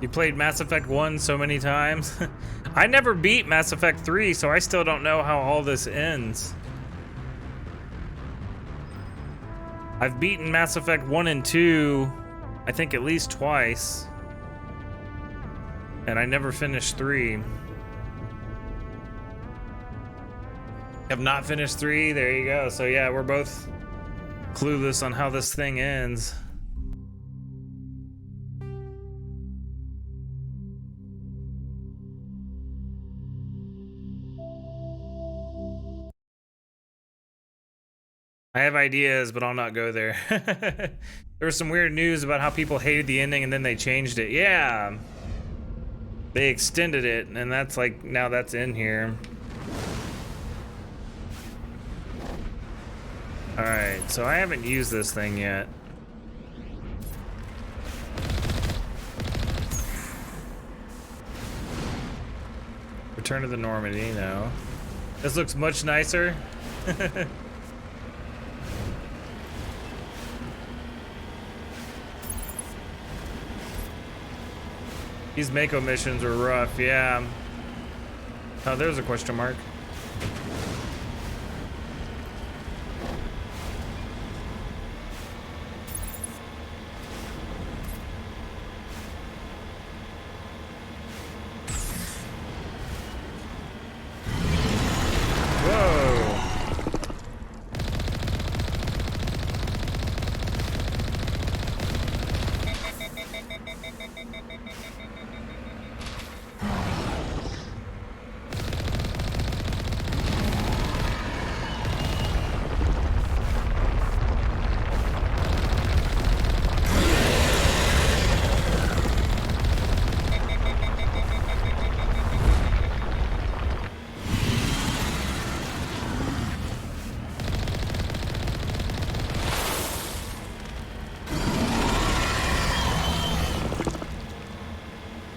You played Mass Effect 1 so many times. I never beat Mass Effect 3, so I still don't know how all this ends. I've beaten Mass Effect 1 and 2, I think at least twice. And I never finished 3. Have not finished 3, there you go. So yeah, we're both clueless on how this thing ends. I have ideas, but I'll not go there. There was some weird news about how people hated the ending and then they changed it. Yeah. They extended it, and that's like, now that's in here. Alright, so I haven't used this thing yet. Return to the Normandy, no. This looks much nicer. These Mako missions are rough, yeah. Oh, there's a question mark.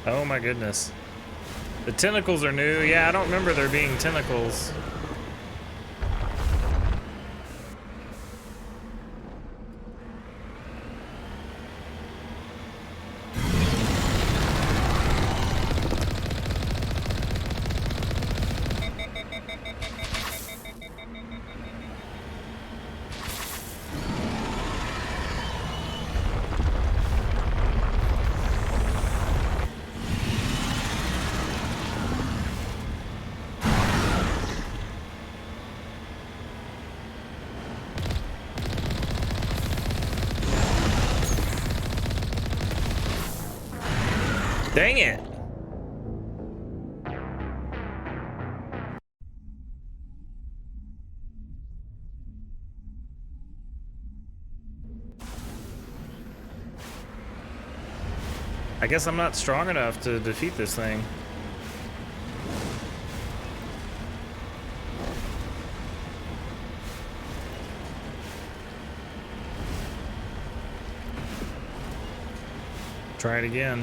Oh my goodness. The tentacles are new. Yeah, I don't remember there being tentacles. Dang it. I guess I'm not strong enough to defeat this thing. Try it again.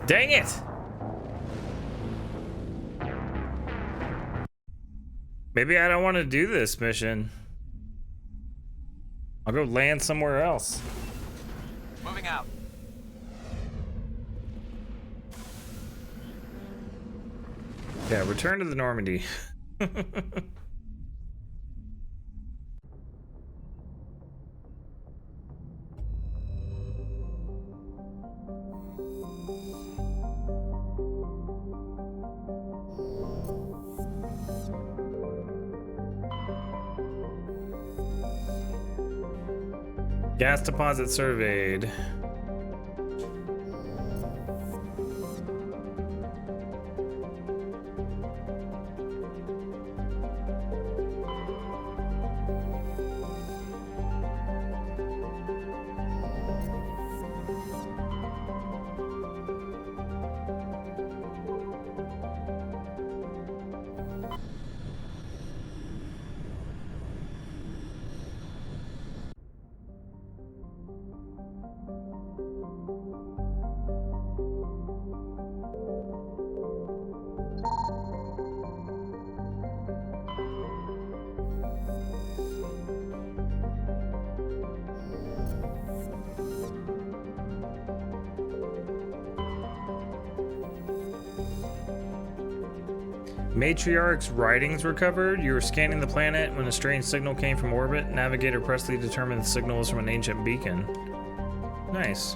Dang it! Maybe I don't want to do this mission. I'll go land somewhere else. Moving out. Yeah, return to the Normandy. Gas deposit surveyed. Matriarch's writings recovered. You were scanning the planet when a strange signal came from orbit. Navigator Presley determined the signal was from an ancient beacon. Nice.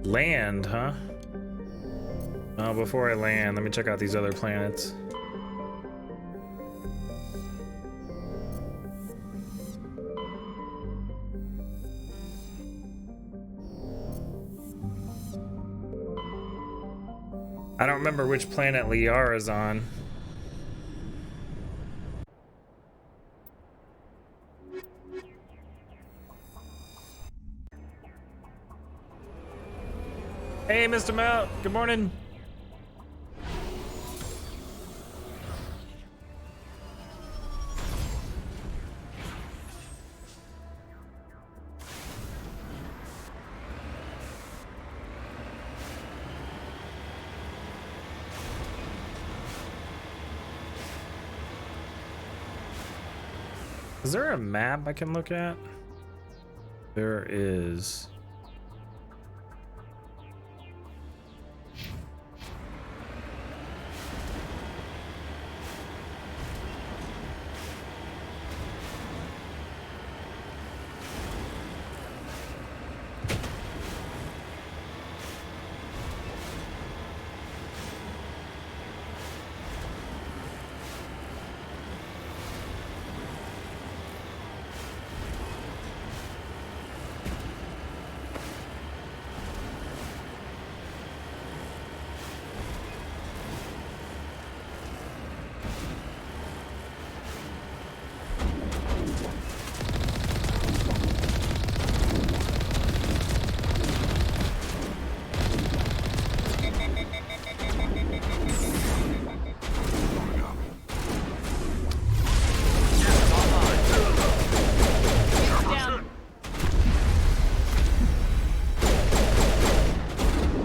Land, huh? Oh, before I land, let me check out these other planets. I don't remember which planet Liara's on. Hey, Mr. Mount. Good morning. Is there a map I can look at? There is.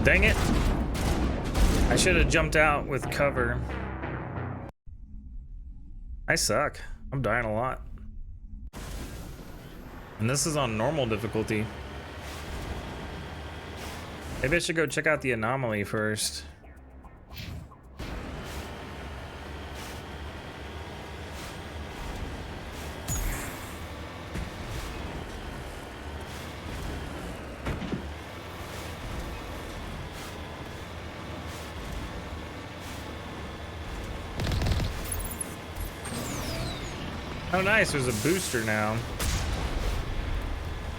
Dang it. I should have jumped out with cover. I suck. I'm dying a lot. And this is on normal difficulty. Maybe I should go check out the anomaly first. Oh nice, there's a booster now.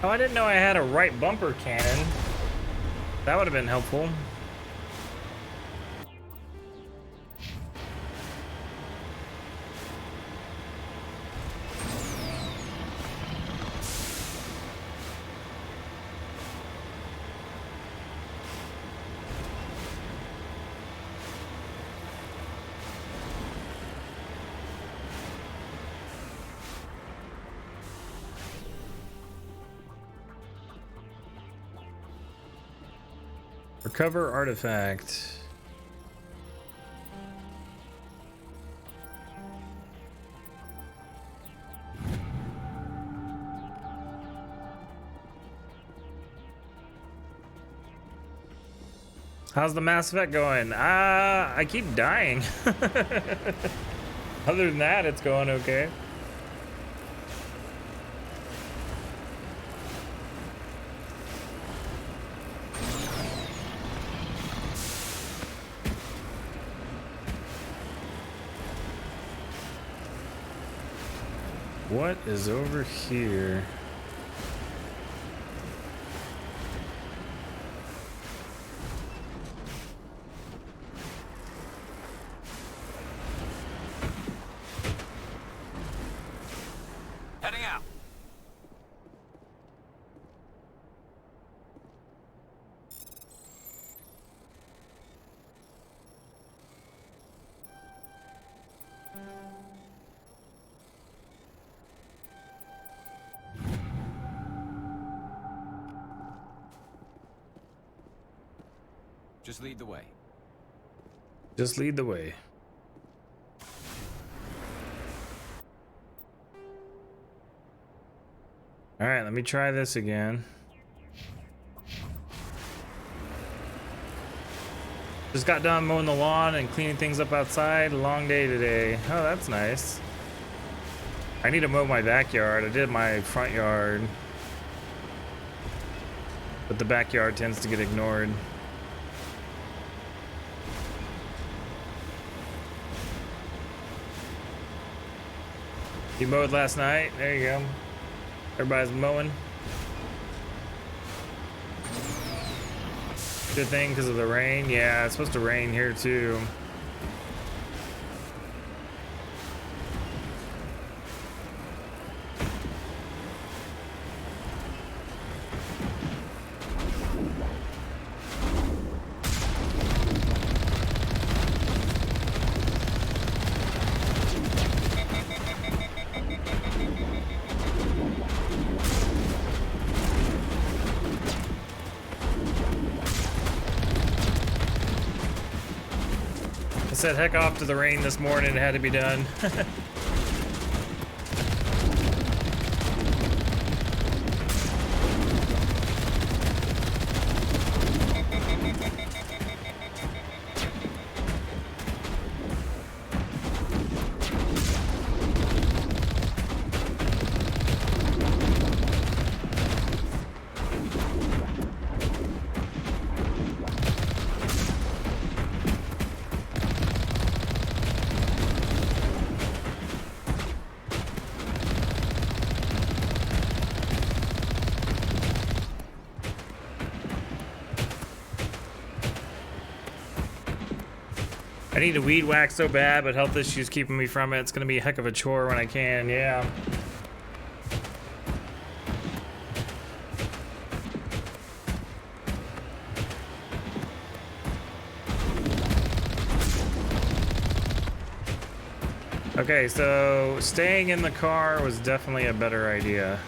Oh, I didn't know I had a right bumper cannon. That would have been helpful. Recover artifact. How's the Mass Effect going? I keep dying. Other than that, it's going okay. What is over here? Heading out. Just lead the way. Just lead the way. All right, let me try this again. Just got done mowing the lawn and cleaning things up outside. Long day today. Oh, that's nice. I need to mow my backyard. I did my front yard, but the backyard tends to get ignored. You mowed last night? There you go. Everybody's mowing. Good thing because of the rain. Yeah, it's supposed to rain here too. I said heck off to the rain this morning. It had to be done. I need to weed whack so bad, but health issues keeping me from it. It's gonna be a heck of a chore when I can, yeah. Okay, so staying in the car was definitely a better idea.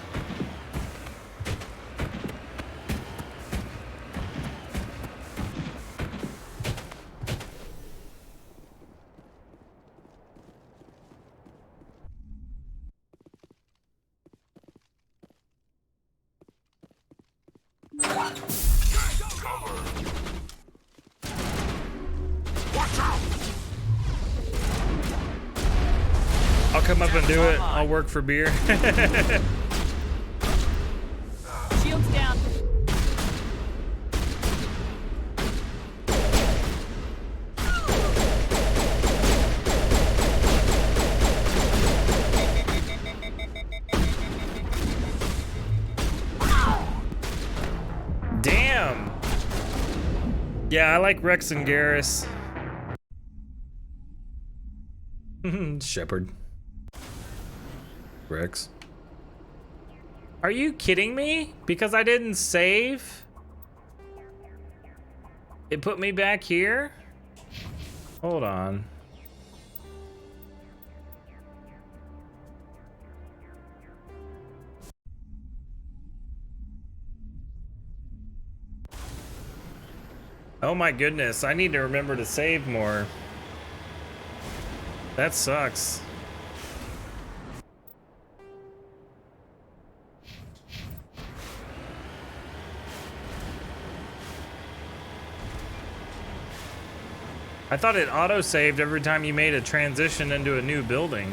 I'll come up and do it. I'll work for beer. Shields down. Damn. Yeah, I like Rex and Garrus. Shepard. Rex. Are you kidding me? Because I didn't save? It put me back here? Hold on. Oh my goodness, I need to remember to save more. That sucks. I thought it auto-saved every time you made a transition into a new building.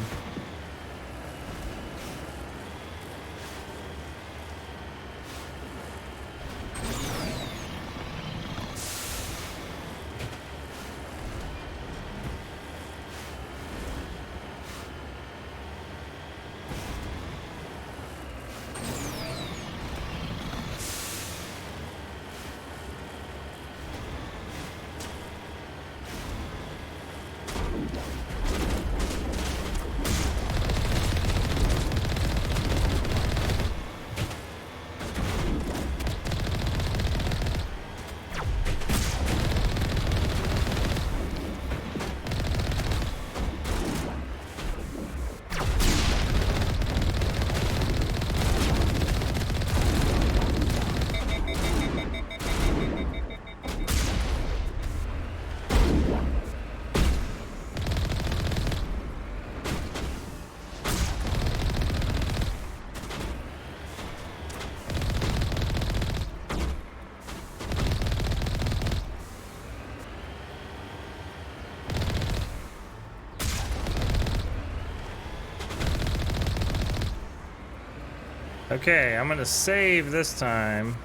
Okay, I'm gonna save this time.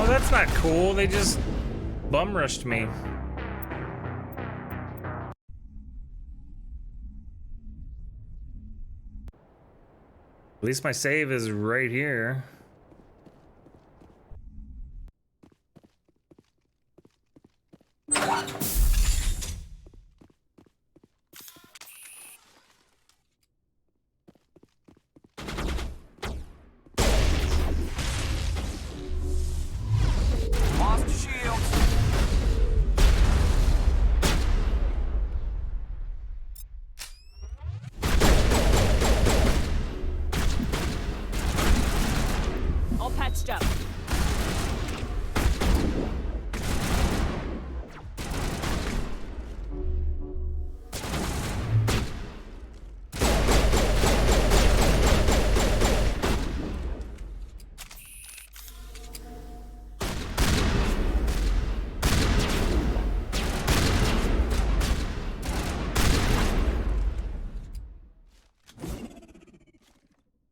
Oh, that's not cool. They just bum rushed me. At least my save is right here. Lost shields. All patched up.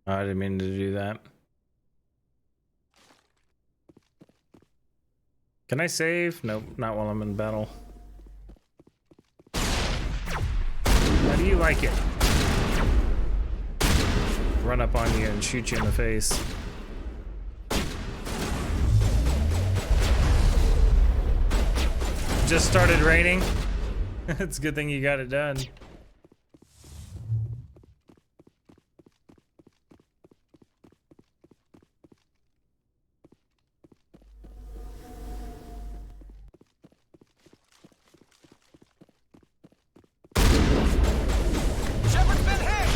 I didn't mean to do that. Can I save? Nope, not while I'm in battle. How do you like it? Run up on you and shoot you in the face. Just started raining. It's a good thing you got it done. Shepard's been hit.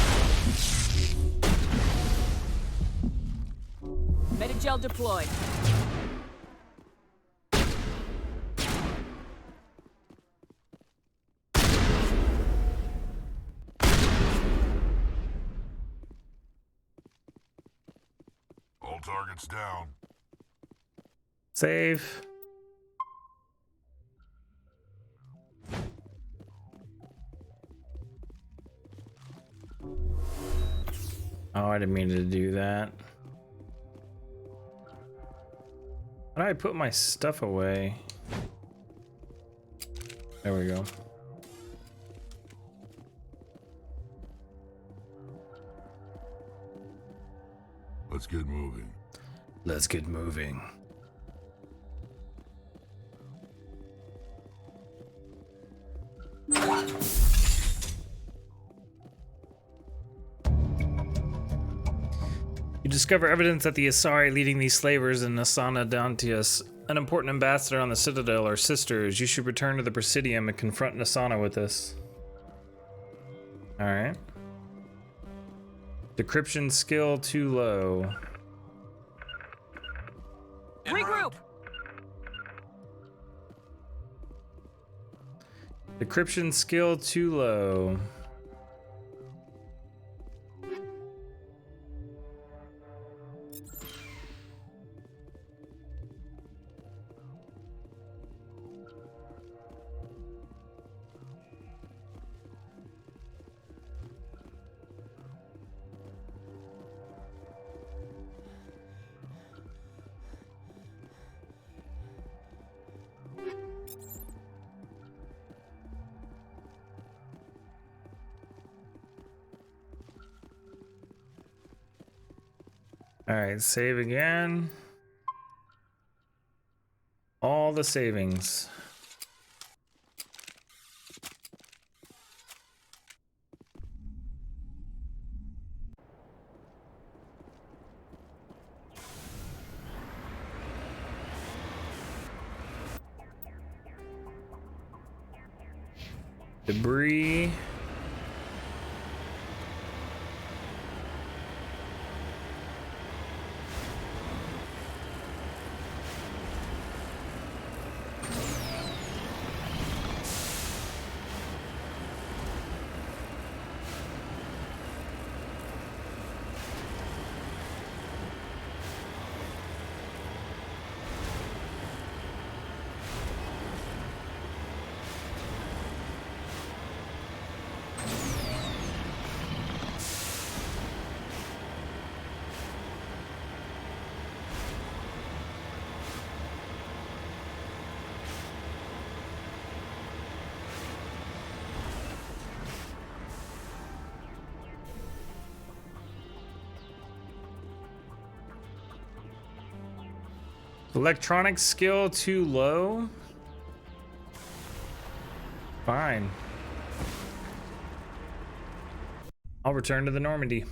Metagel deployed. All targets down. Save. Oh, I didn't mean to do that. How do I put my stuff away? There we go. Let's get moving. Let's get moving. You discover evidence that the Asari leading these slavers in Asana Dantius, an important ambassador on the Citadel, are sisters. You should return to the Presidium and confront Nasana with this. Alright. Decryption skill too low. Regroup. Decryption skill too low. All right, save again. All the savings. Debris. Electronic skill too low? Fine. I'll return to the Normandy.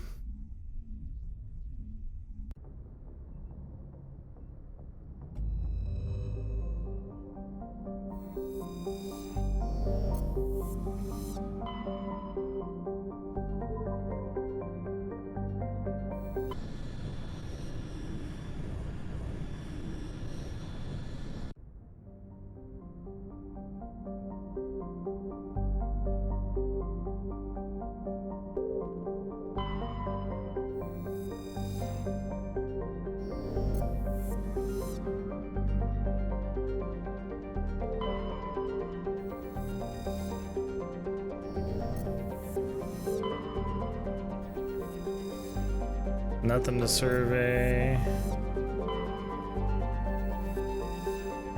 Nothing to survey.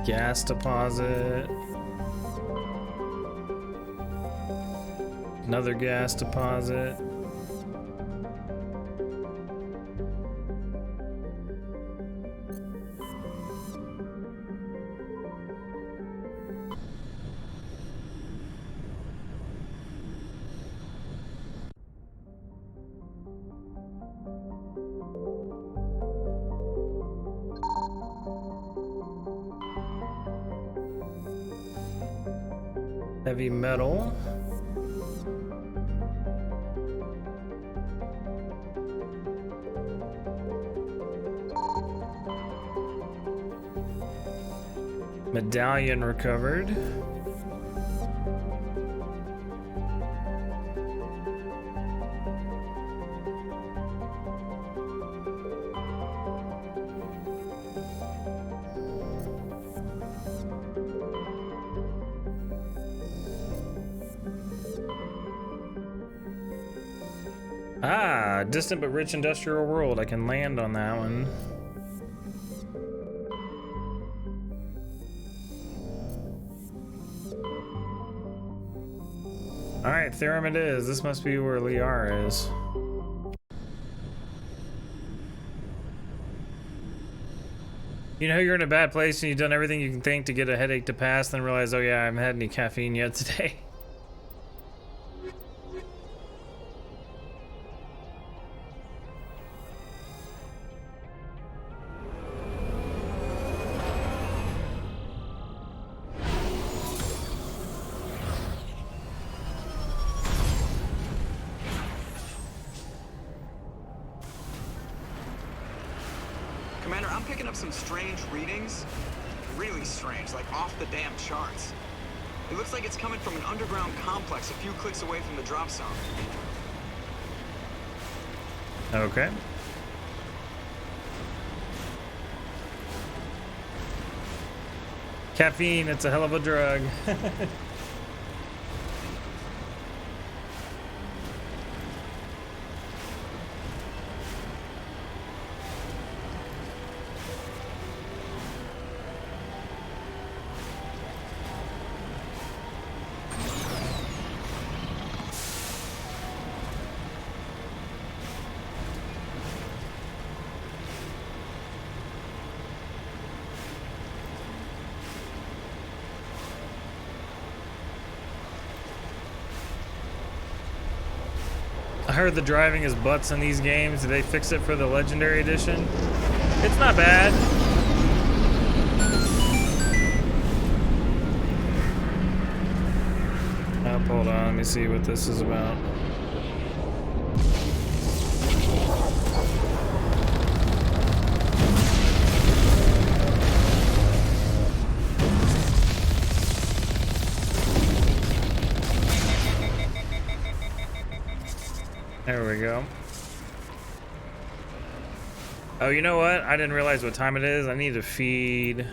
Gas deposit. Another gas deposit. Heavy metal. Medallion recovered. Ah, distant but rich industrial world. I can land on that one. Alright, Therum it is. This must be where Liara is. You know you're in a bad place and you've done everything you can think to get a headache to pass, then realize, oh yeah, I haven't had any caffeine yet today. Commander, I'm picking up some strange readings. Really strange, like off the damn charts. It looks like it's coming from an underground complex a few clicks away from the drop zone. Okay. Caffeine, it's a hell of a drug. I heard the driving is butts in these games. Did they fix it for the Legendary Edition? It's not bad. Oh, hold on. Let me see what this is about. There we go. Oh, you know what? I didn't realize what time it is. I need to feed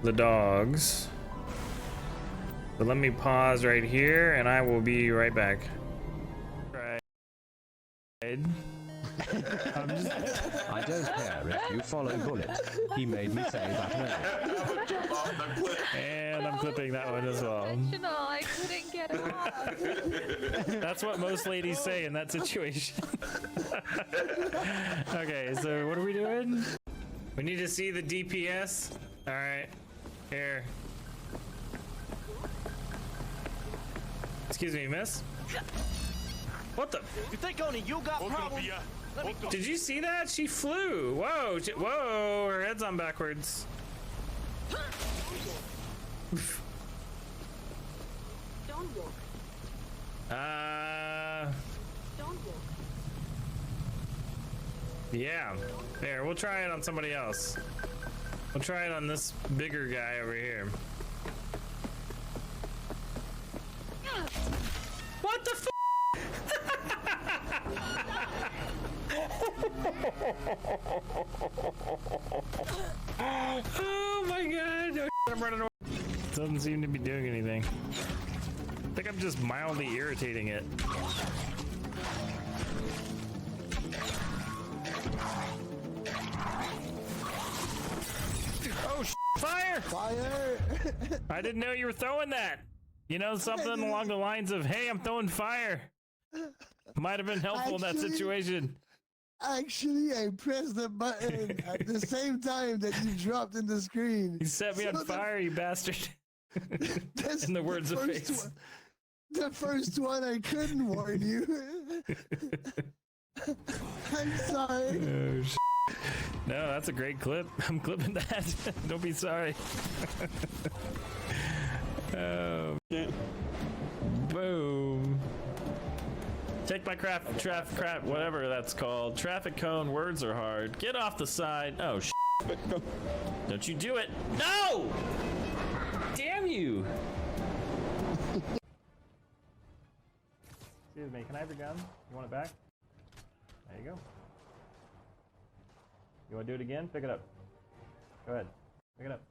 the dogs. So let me pause right here and I will be right back. Right. I don't care if you follow Bullet. He made me say that word. And I'm clipping that one as well. I couldn't get it off. That's what most ladies say in that situation. Okay, so what are we doing? We need to see the DPS. All right, here. Excuse me, miss. What the? You think only you got problems? Did you see that? She flew. Whoa, whoa, her head's on backwards. Don't walk. Don't walk. Yeah. There, we'll try it on somebody else. We'll try it on this bigger guy over here. What the f? Oh my god. I'm running away. Doesn't seem to be doing anything. I think I'm just mildly irritating it. Oh, fire! Fire! I didn't know you were throwing that. You know, something along the lines of, hey, I'm throwing fire. Might have been helpful in that situation. Actually, I pressed the button at the same time that you dropped in the screen. You set me on fire, you bastard. That's In the words of first Face. The first one I couldn't warn you. I'm sorry. Oh, no, that's a great clip. I'm clipping that. Don't be sorry. Oh. Boom. Take my crap, whatever that's called. Traffic cone, words are hard. Get off the side. Oh, don't you do it. No! Damn you. Excuse me, can I have your gun? You want it back? There you go. You want to do it again? Pick it up. Go ahead. Pick it up.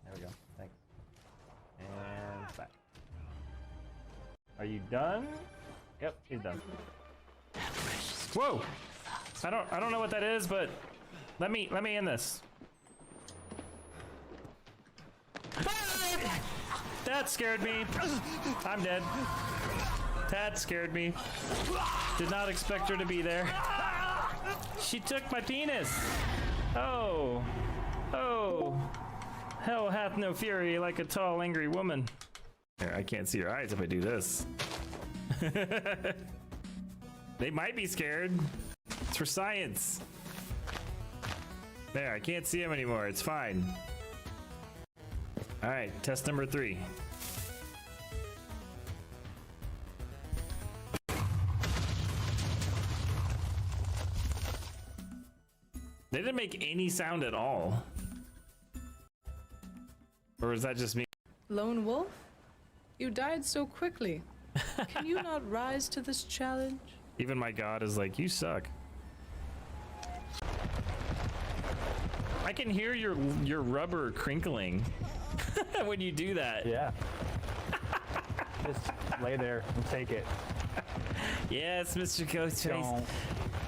There we go. Thanks. And back. Are you done? Yep, he's done. Whoa! I don't know what that is, but let me end this. That scared me. I'm dead. That scared me. Did not expect her to be there. She took my penis. Oh. Hell hath no fury like a tall, angry woman. Here, I can't see your eyes if I do this. They might be scared. It's for science. There, I can't see them anymore. It's fine. All right, test number 3. They didn't make any sound at all. Or is that just me? Lone Wolf? You died so quickly. Can you not rise to this challenge? Even my god is like, you suck. I can hear your rubber crinkling when you do that. Yeah. Just lay there and take it. Yes, Mr. Ghostface. Don't.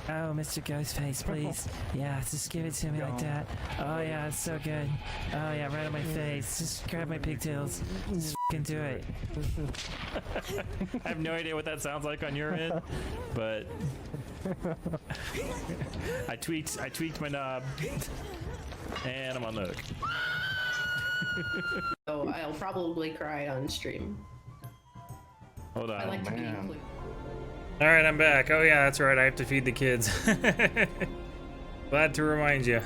Oh, Mr. Ghostface, please. Yeah, just give it to me like that. Oh yeah, it's so good. Oh yeah, right on my face. Just grab my pigtails. Just f***ing do it. I have no idea what that sounds like on your end, but I tweaked my knob, and I'm on the hook. So I'll probably cry on stream. Hold on. I like to be included. All right, I'm back. Oh yeah, that's right. I have to feed the kids. Glad to remind you.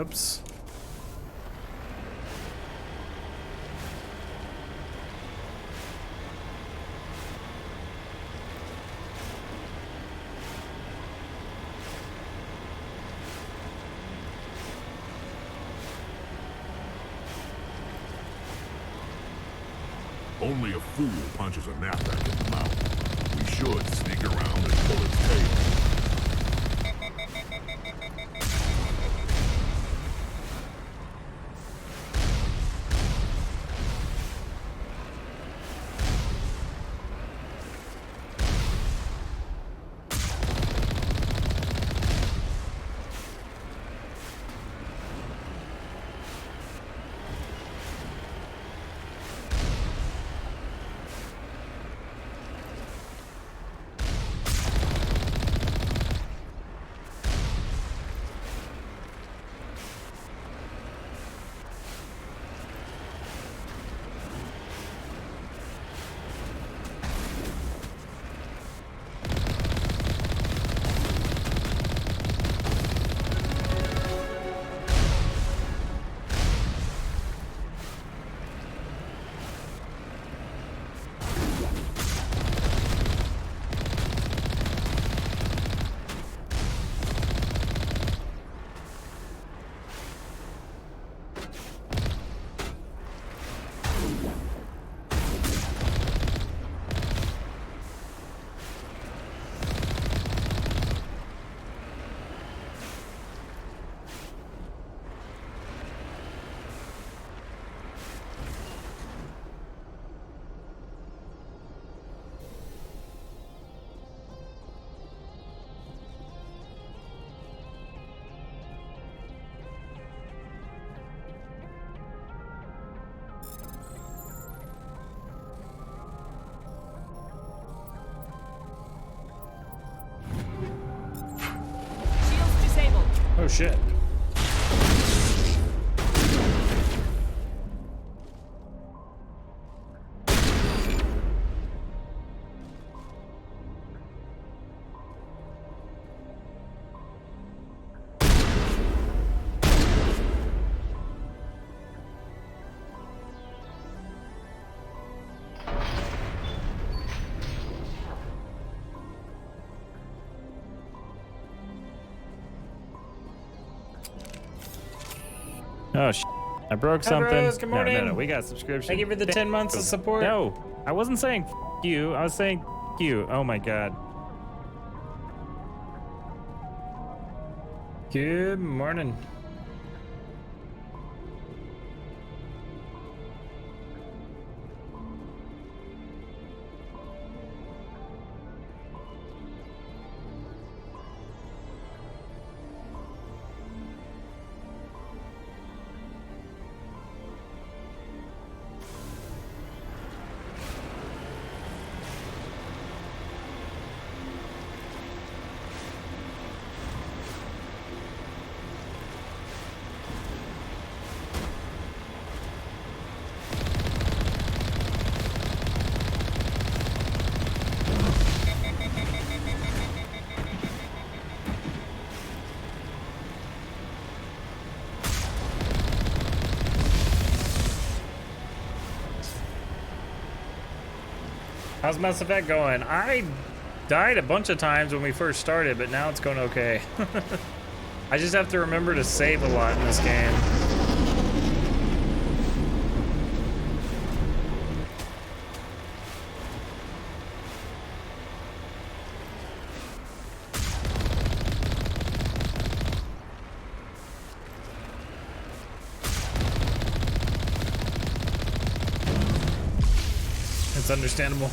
Oops. Only a fool punches a knapsack in the mouth. We should sneak around and pull its tail. Oh shit. Oh, I broke something. Bros, good morning. No, we got a subscription. Thank you for the 10 months of support. No, I wasn't saying you. I was saying you. Oh my god. Good morning. How's Mass Effect going? I died a bunch of times when we first started, but now it's going okay. I just have to remember to save a lot in this game. It's understandable.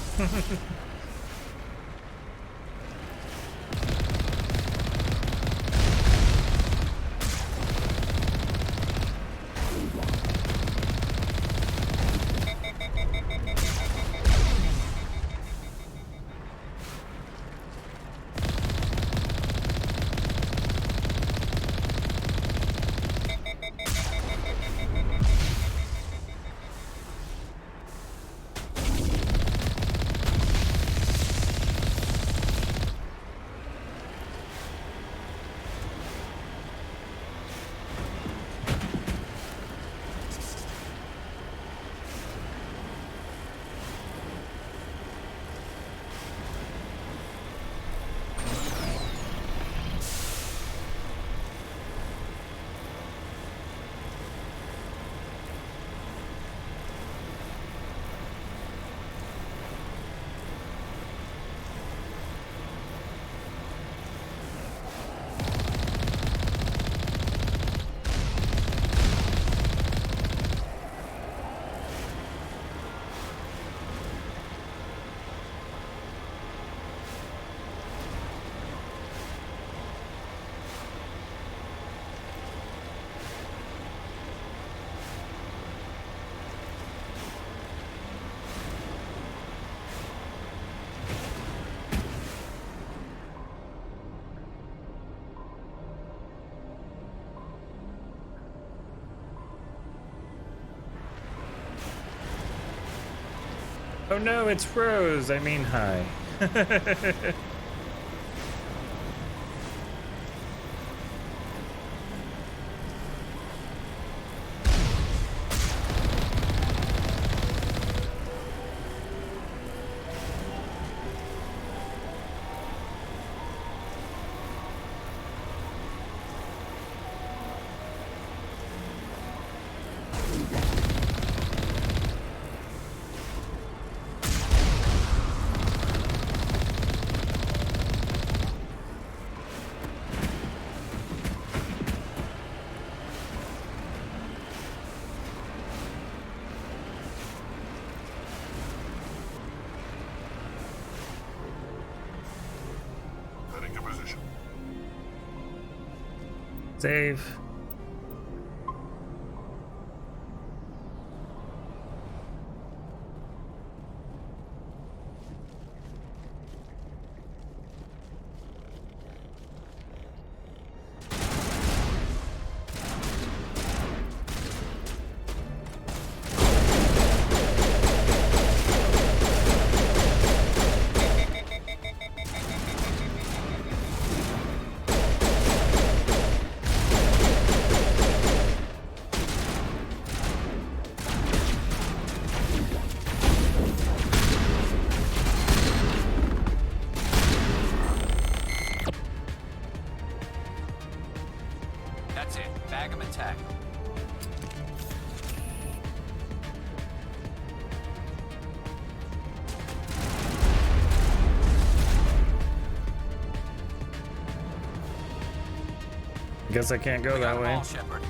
Oh no, it's Rose. I mean, hi. Heading to position. Save. That's it. Bag 'em and tag 'em. Guess I can't go We got that 'em way. all, Shepard.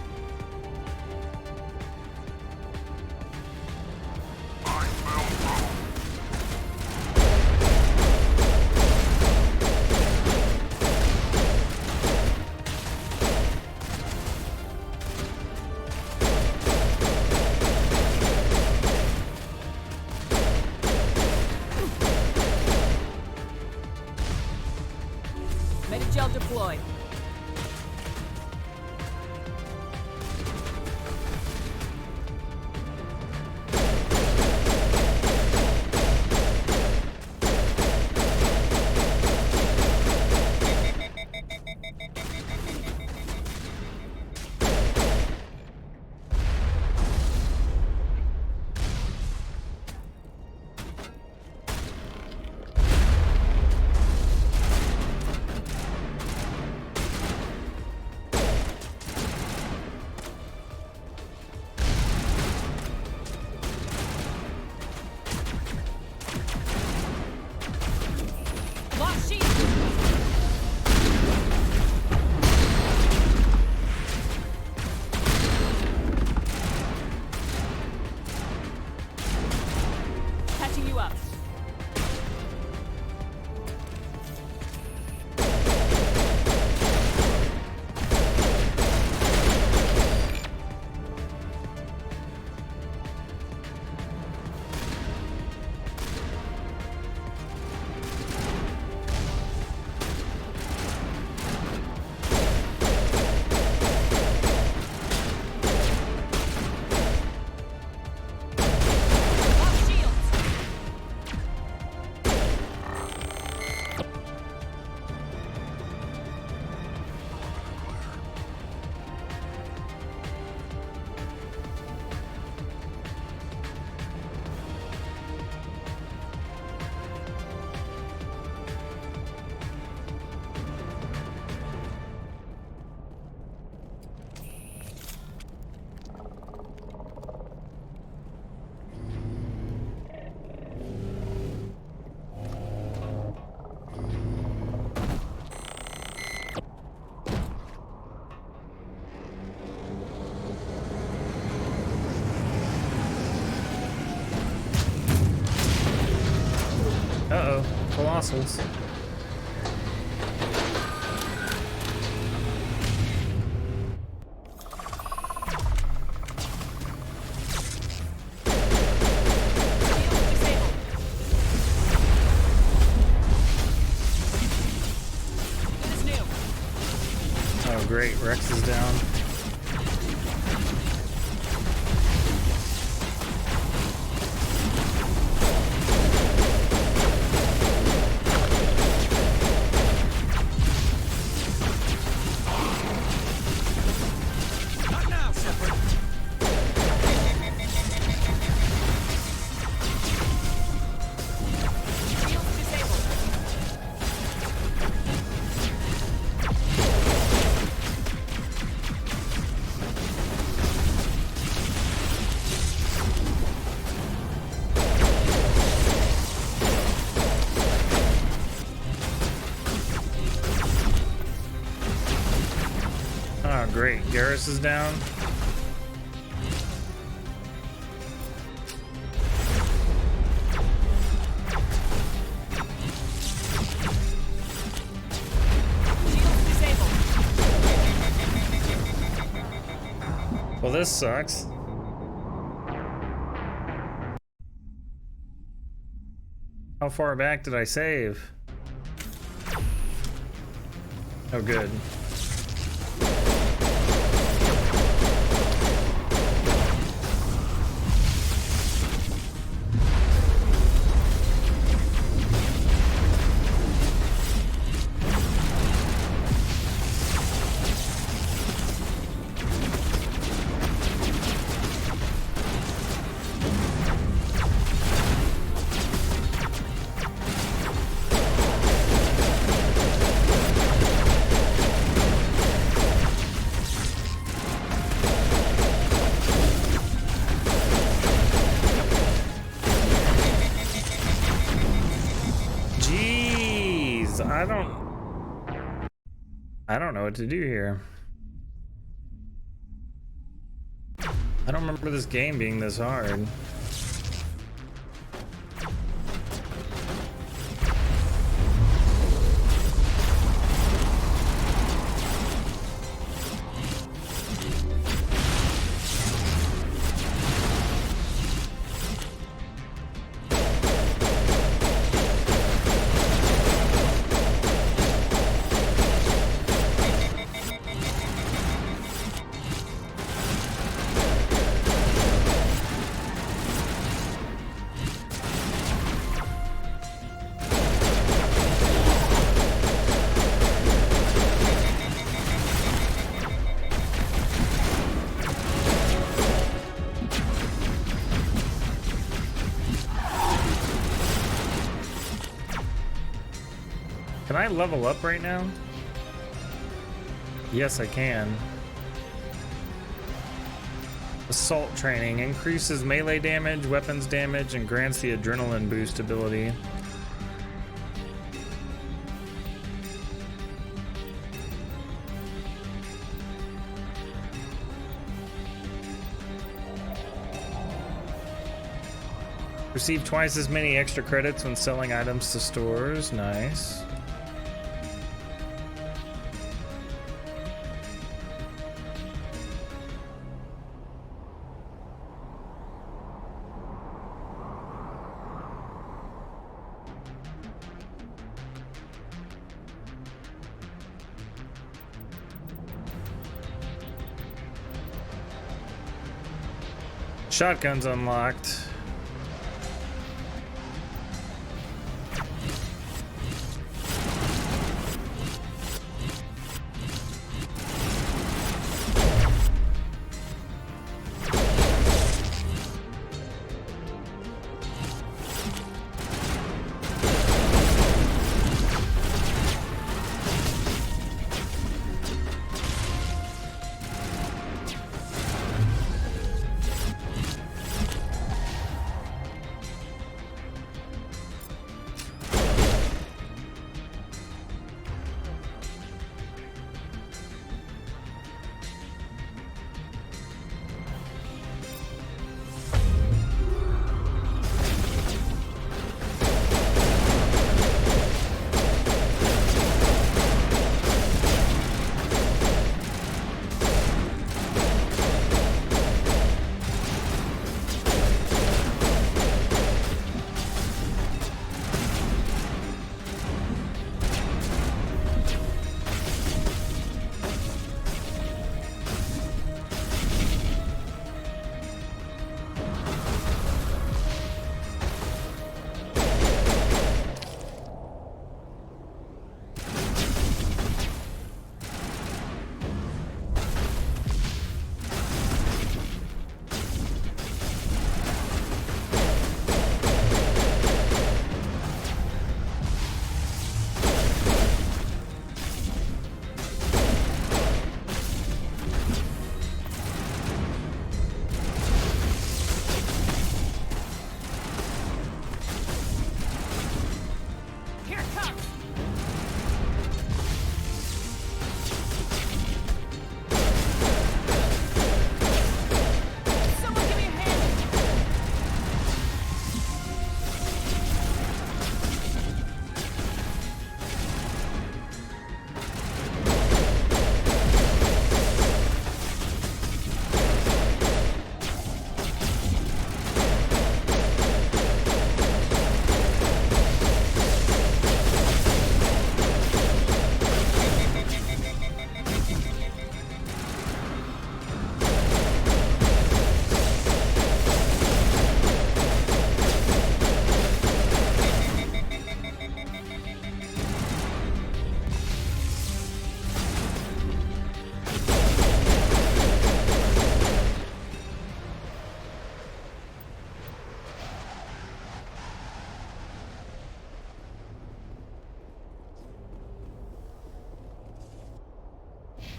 I smell trouble. Medigel deployed. muscles. Oh great, Rex is down. Not now, Shepard. Shields disabled. Oh great, Garrus is down. Shields disabled. Well, this sucks. How far back did I save? Oh good. Jeez, I don't know what to do here. I don't remember this game being this hard. Can I level up right now? Yes, I can. Assault training increases melee damage, weapons damage, and grants the adrenaline boost ability. Receive twice as many extra credits when selling items to stores. Nice. Shotgun's unlocked.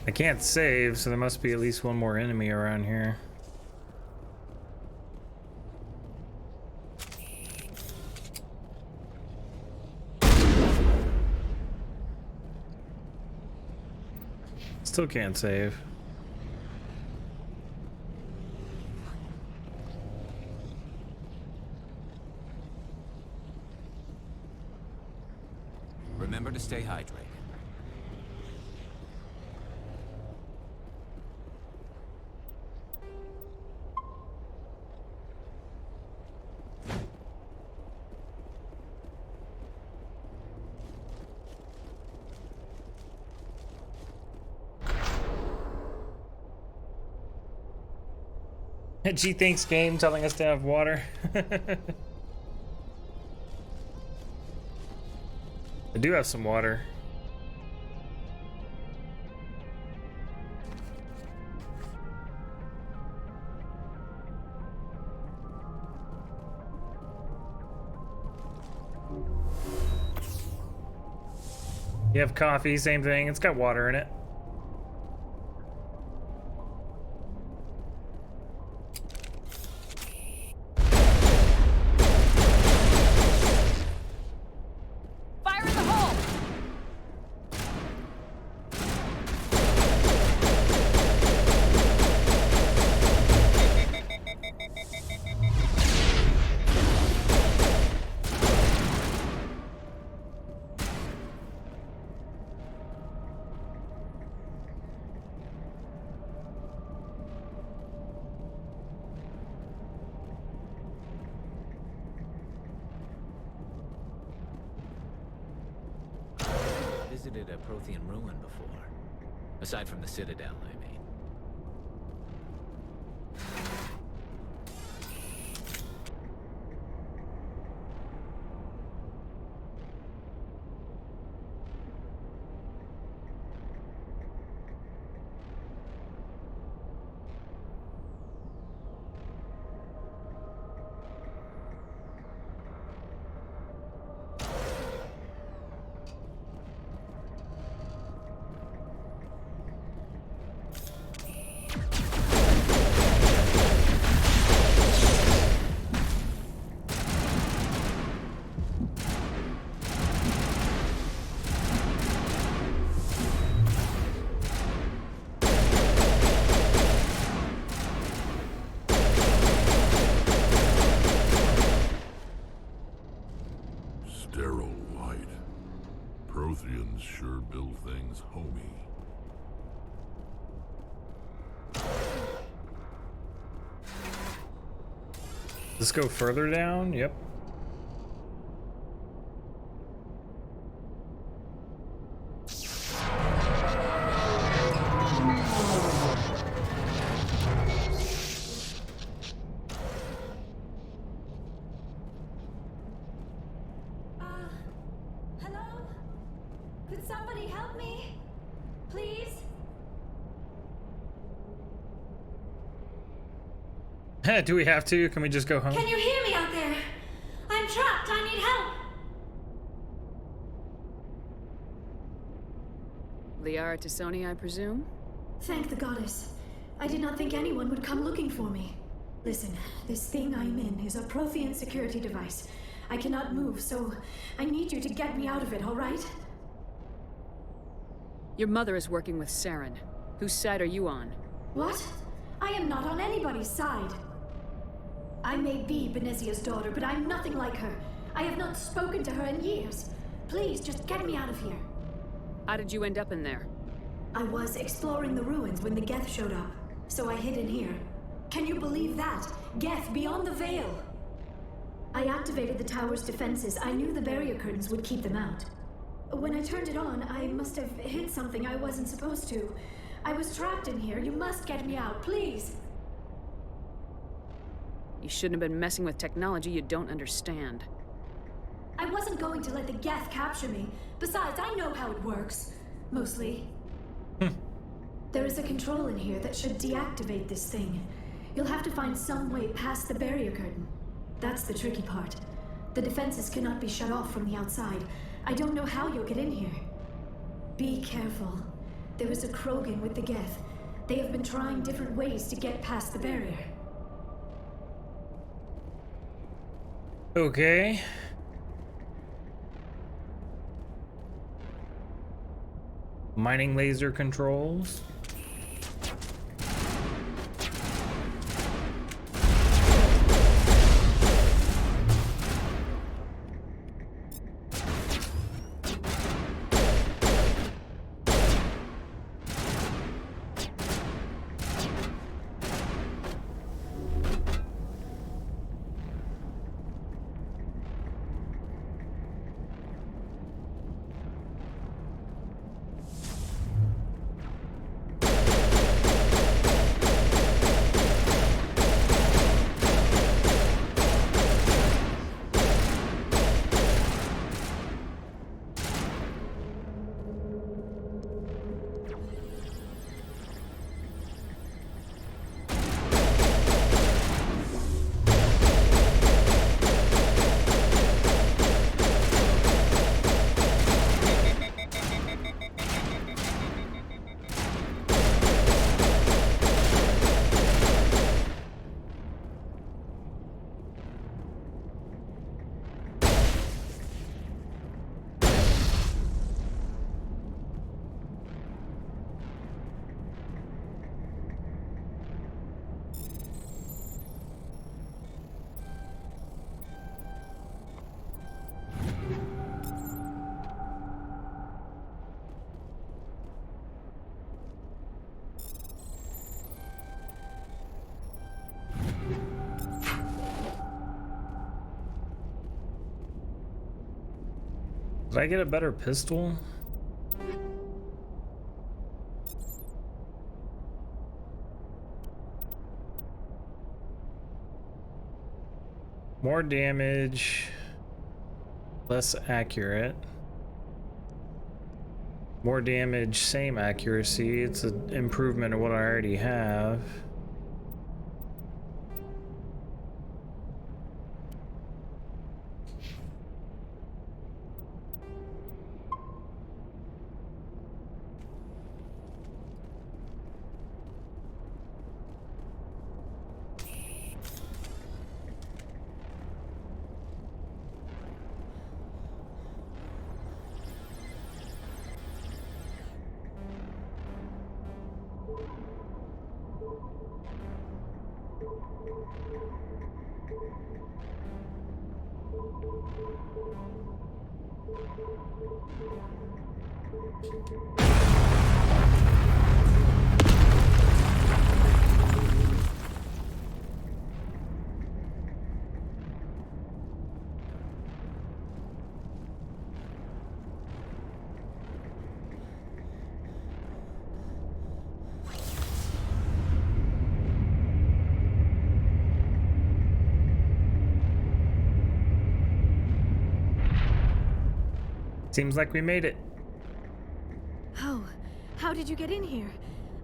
I can't save, so there must be at least one more enemy around here. Still can't save. Remember to stay hydrated. G thinks game telling us to have water. I do have some water. You have coffee, same thing. It's got water in it. Fire in the hole! Visited a Prothean ruin before. Aside from the Citadel, I mean. Sterile light. Protheans sure build things homey. Let's go further down. Yep. Hello? Could somebody help me? Please? Do we have to? Can we just go home? Can you hear me out there? I'm trapped. I need help. Liara T'Soni, I presume? Thank the goddess. I did not think anyone would come looking for me. Listen, this thing I'm in is a Prothean security device. I cannot move, so I need you to get me out of it, all right? Your mother is working with Saren. Whose side are you on? What? I am not on anybody's side. I may be Benezia's daughter, but I'm nothing like her. I have not spoken to her in years. Please, just get me out of here. How did you end up in there? I was exploring the ruins when the Geth showed up, so I hid in here. Can you believe that? Geth beyond the veil! I activated the tower's defenses. I knew the barrier curtains would keep them out. When I turned it on, I must have hit something I wasn't supposed to. I was trapped in here. You must get me out, please! You shouldn't have been messing with technology you don't understand. I wasn't going to let the Geth capture me. Besides, I know how it works. Mostly. There is a control in here that should deactivate this thing. You'll have to find some way past the barrier curtain. That's the tricky part. The defenses cannot be shut off from the outside. I don't know how you'll get in here. Be careful. There is a Krogan with the Geth. They have been trying different ways to get past the barrier. Okay. Mining laser controls. Did I get a better pistol? More damage, less accurate. More damage, same accuracy. It's an improvement of what I already have. Seems like we made it. Oh, how did you get in here?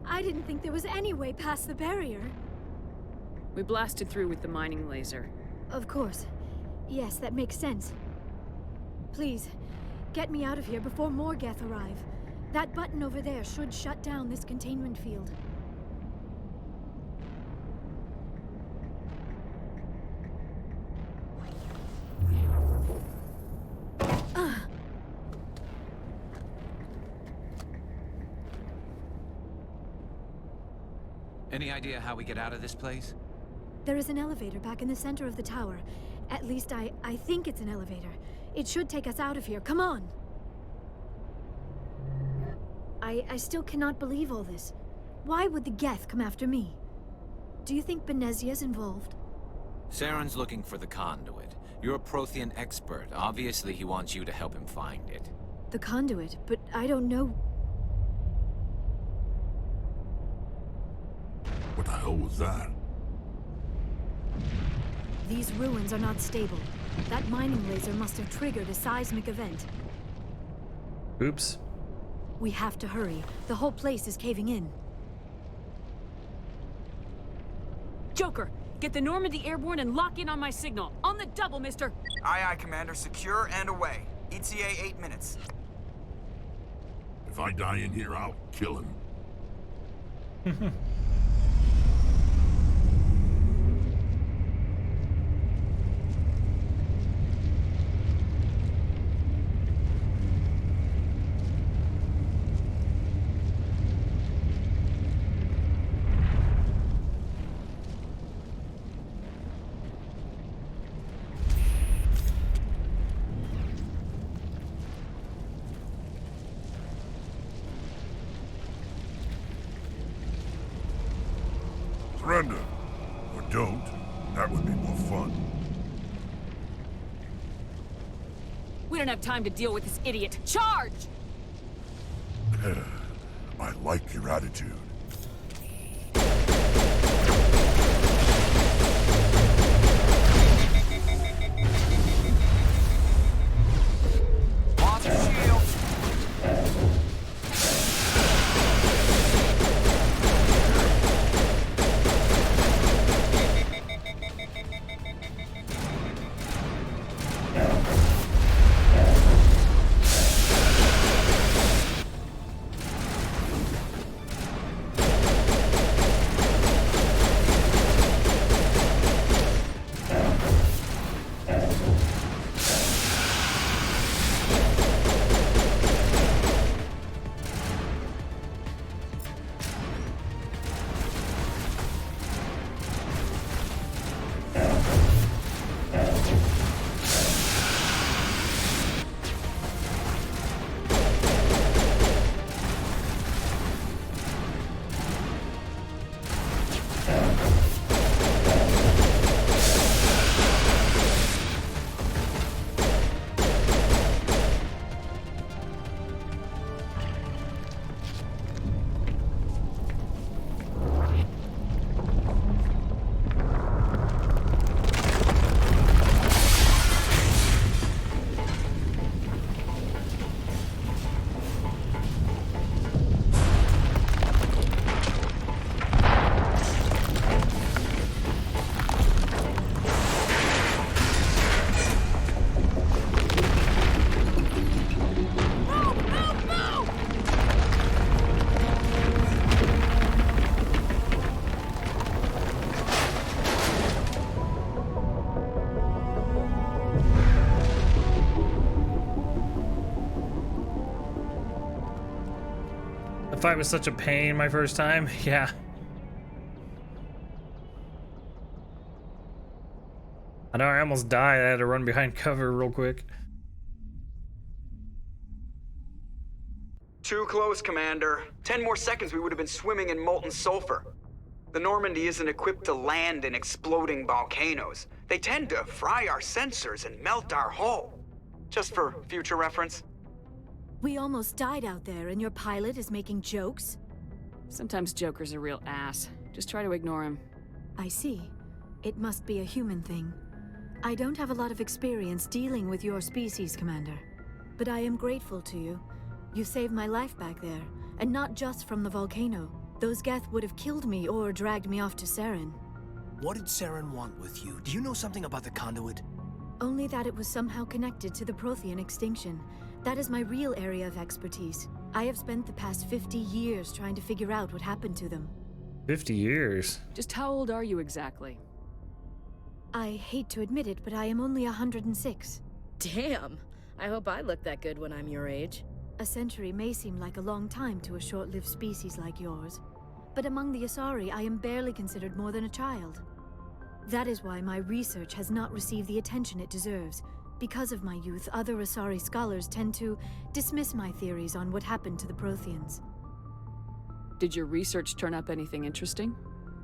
I didn't think there was any way past the barrier. We blasted through with the mining laser. Of course. Yes, that makes sense. Please, get me out of here before more Geth arrive. That button over there should shut down this containment field. Any idea how we get out of this place? There is an elevator back in the center of the tower. At least I think it's an elevator. It should take us out of here. Come on! I still cannot believe all this. Why would the Geth come after me? Do you think Benezia's involved? Saren's looking for the conduit. You're a Prothean expert. Obviously, he wants you to help him find it. The conduit, but I don't know. What the hell was that? These ruins are not stable. That mining laser must have triggered a seismic event. Oops. We have to hurry. The whole place is caving in. Joker, get the Normandy airborne and lock in on my signal. On the double, mister. Aye, aye, Commander. Secure and away. ETA 8 minutes. If I die in here, I'll kill him. Surrender. Or don't. That would be more fun. We don't have time to deal with this idiot. Charge! I like your attitude. Lost your shield. The fight was such a pain my first time. Yeah. I know I almost died. I had to run behind cover real quick. Too close, Commander. 10 more seconds, we would have been swimming in molten sulfur. The Normandy isn't equipped to land in exploding volcanoes. They tend to fry our sensors and melt our hull. Just for future reference. We almost died out there, and your pilot is making jokes? Sometimes Joker's a real ass. Just try to ignore him. I see. It must be a human thing. I don't have a lot of experience dealing with your species, Commander. But I am grateful to you. You saved my life back there, and not just from the volcano. Those Geth would have killed me or dragged me off to Saren. What did Saren want with you? Do you know something about the conduit? Only that it was somehow connected to the Prothean extinction. That is my real area of expertise. I have spent the past 50 years trying to figure out what happened to them. 50 years? Just how old are you exactly? I hate to admit it, but I am only 106. Damn! I hope I look that good when I'm your age. A century may seem like a long time to a short-lived species like yours, but among the Asari, I am barely considered more than a child. That is why my research has not received the attention it deserves. Because of my youth, other Asari scholars tend to dismiss my theories on what happened to the Protheans. Did your research turn up anything interesting?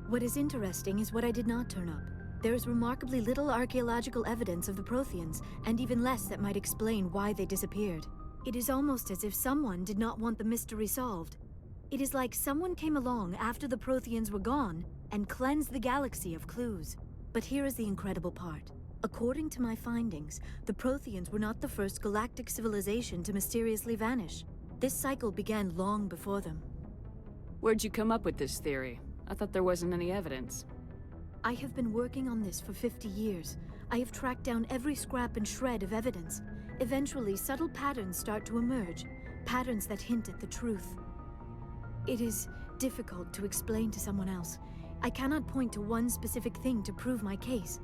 What is interesting is what I did not turn up. There is remarkably little archaeological evidence of the Protheans, and even less that might explain why they disappeared. It is almost as if someone did not want the mystery solved. It is like someone came along after the Protheans were gone and cleansed the galaxy of clues. But here is the incredible part. According to my findings, the Protheans were not the first galactic civilization to mysteriously vanish. This cycle began long before them. Where'd you come up with this theory? I thought there wasn't any evidence. I have been working on this for 50 years. I have tracked down every scrap and shred of evidence. Eventually, subtle patterns start to emerge, patterns that hint at the truth. It is difficult to explain to someone else. I cannot point to one specific thing to prove my case.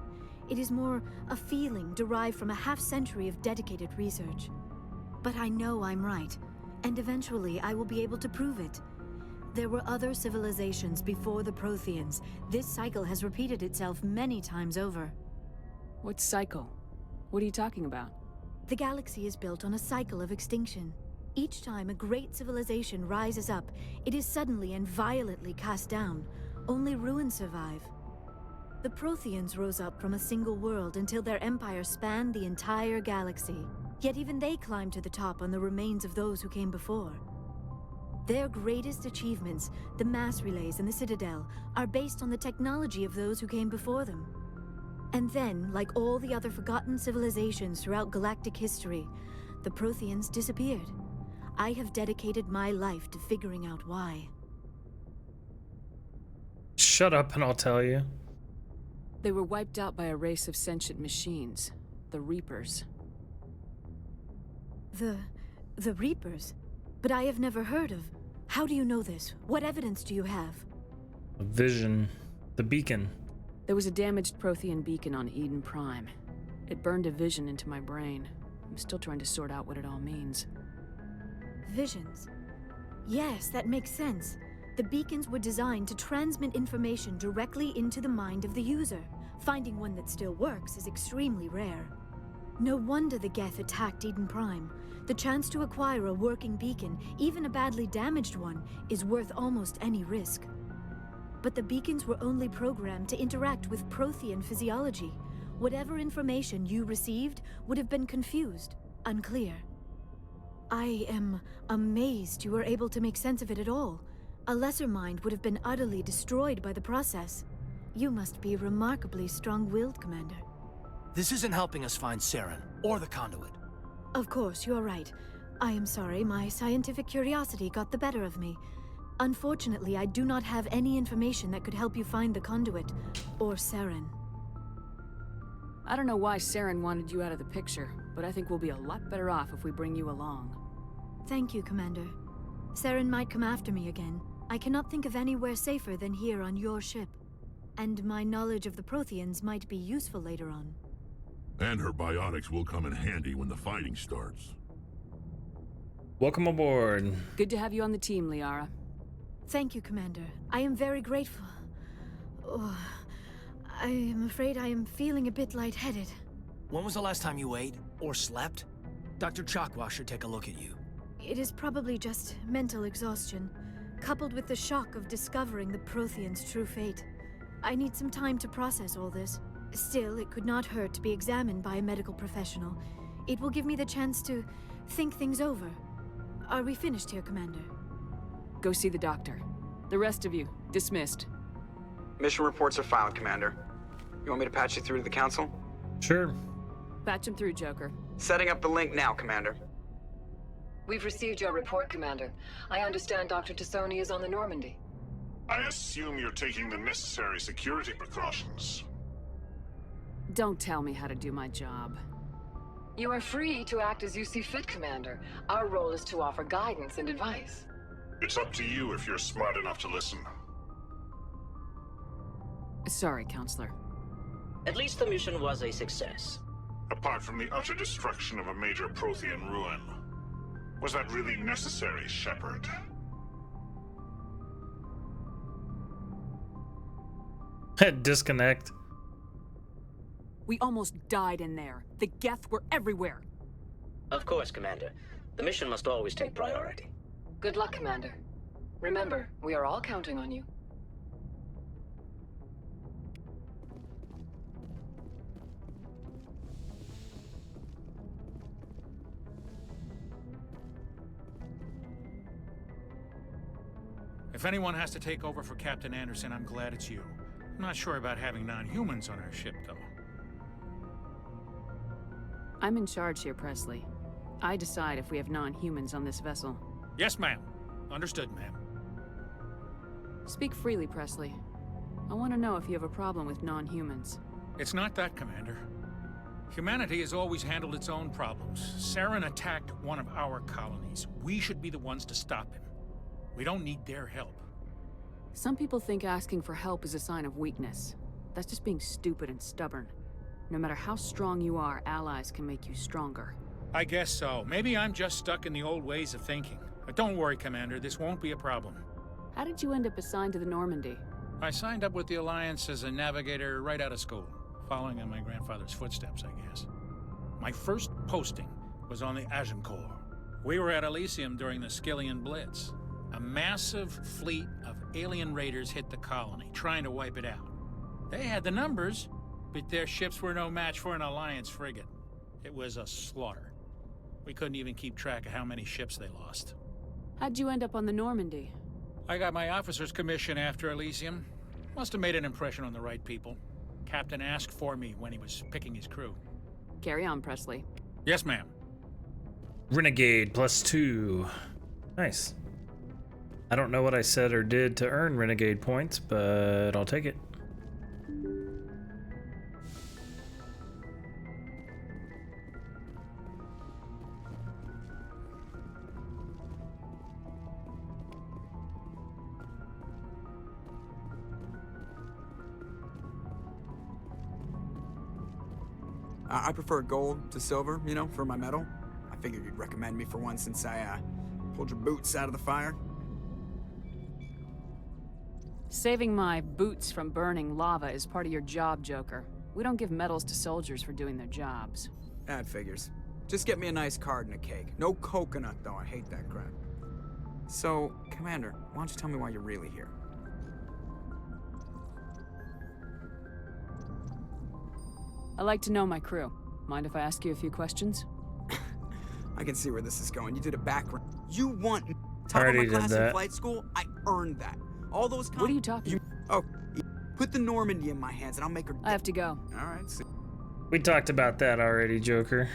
It is more a feeling derived from a half-century of dedicated research. But I know I'm right, and eventually I will be able to prove it. There were other civilizations before the Protheans. This cycle has repeated itself many times over. What cycle? What are you talking about? The galaxy is built on a cycle of extinction. Each time a great civilization rises up, it is suddenly and violently cast down. Only ruins survive. The Protheans rose up from a single world until their empire spanned the entire galaxy. Yet even they climbed to the top on the remains of those who came before. Their greatest achievements, the mass relays and the Citadel, are based on the technology of those who came before them. And then, like all the other forgotten civilizations throughout galactic history, the Protheans disappeared. I have dedicated my life to figuring out why. Shut up and I'll tell you. They were wiped out by a race of sentient machines, the Reapers. The Reapers? But I have never heard of. How do you know this? What evidence do you have? A vision. The beacon. There was a damaged Prothean beacon on Eden Prime. It burned a vision into my brain. I'm still trying to sort out what it all means. Visions. Yes, that makes sense. The beacons were designed to transmit information directly into the mind of the user. Finding one that still works is extremely rare. No wonder the Geth attacked Eden Prime. The chance to acquire a working beacon, even a badly damaged one, is worth almost any risk. But the beacons were only programmed to interact with Prothean physiology. Whatever information you received would have been confused, unclear. I am amazed you were able to make sense of it at all. A lesser mind would have been utterly destroyed by the process. You must be remarkably strong-willed, Commander. This isn't helping us find Saren, or the conduit. Of course, you are right. I am sorry, my scientific curiosity got the better of me. Unfortunately, I do not have any information that could help you find the conduit, or Saren. I don't know why Saren wanted you out of the picture, but I think we'll be a lot better off if we bring you along. Thank you, Commander. Saren might come after me again. I cannot think of anywhere safer than here on your ship. And my knowledge of the Protheans might be useful later on. And her biotics will come in handy when the fighting starts. Welcome aboard. Good to have you on the team, Liara. Thank you, Commander. I am very grateful. Oh, I am afraid I am feeling a bit lightheaded. When was the last time you ate, or slept? Dr. Chakwa should take a look at you. It is probably just mental exhaustion, coupled with the shock of discovering the Protheans' true fate. I need some time to process all this. Still, it could not hurt to be examined by a medical professional. It will give me the chance to think things over. Are we finished here, Commander? Go see the doctor. The rest of you, dismissed. Mission reports are filed, Commander. You want me to patch you through to the Council? Sure. Patch him through, Joker. Setting up the link now, Commander. We've received your report, Commander. I understand Dr. Tassoni is on the Normandy. I assume you're taking the necessary security precautions. Don't tell me how to do my job. You are free to act as you see fit, Commander. Our role is to offer guidance and advice. It's up to you if you're smart enough to listen. Sorry, Counselor. At least the mission was a success. Apart from the utter destruction of a major Prothean ruin, was that really necessary, Shepard? Disconnect. We almost died in there. The Geth were everywhere. Of course, Commander. The mission must always take priority. Good luck, Commander. Remember, we are all counting on you. If anyone has to take over for Captain Anderson, I'm glad it's you. I'm not sure about having non-humans on our ship, though. I'm in charge here, Presley. I decide if we have non-humans on this vessel. Yes, ma'am. Understood, ma'am. Speak freely, Presley. I want to know if you have a problem with non-humans. It's not that, Commander. Humanity has always handled its own problems. Saren attacked one of our colonies. We should be the ones to stop him. We don't need their help. Some people think asking for help is a sign of weakness. That's just being stupid and stubborn. No matter how strong you are, allies can make you stronger. I guess so. Maybe I'm just stuck in the old ways of thinking. But don't worry, Commander. This won't be a problem. How did you end up assigned to the Normandy? I signed up with the Alliance as a navigator right out of school, following in my grandfather's footsteps, I guess. My first posting was on the Agincourt. We were at Elysium during the Skillian Blitz. A massive fleet of alien raiders hit the colony, trying to wipe it out. They had the numbers, but their ships were no match for an Alliance frigate. It was a slaughter. We couldn't even keep track of how many ships they lost. How'd you end up on the Normandy? I got my officer's commission after Elysium. Must have made an impression on the right people. Captain asked for me when he was picking his crew. Carry on, Presley. Yes, ma'am. Renegade +2. Nice. I don't know what I said or did to earn Renegade points, but I'll take it. I prefer gold to silver, you know, for my medal. I figured you'd recommend me for one since I pulled your boots out of the fire. Saving my boots from burning lava is part of your job, Joker. We don't give medals to soldiers for doing their jobs. That figures. Just get me a nice card and a cake. No coconut, though. I hate that crap. So, Commander, why don't you tell me why you're really here? I like to know my crew. Mind if I ask you a few questions? I can see where this is going. You did a background. You want top of Already my did class in that. flight school? I earned that. All those. What are you talking? Oh, put the Normandy in my hands, and I'll make her. I have to go. All right. See. We talked about that already, Joker.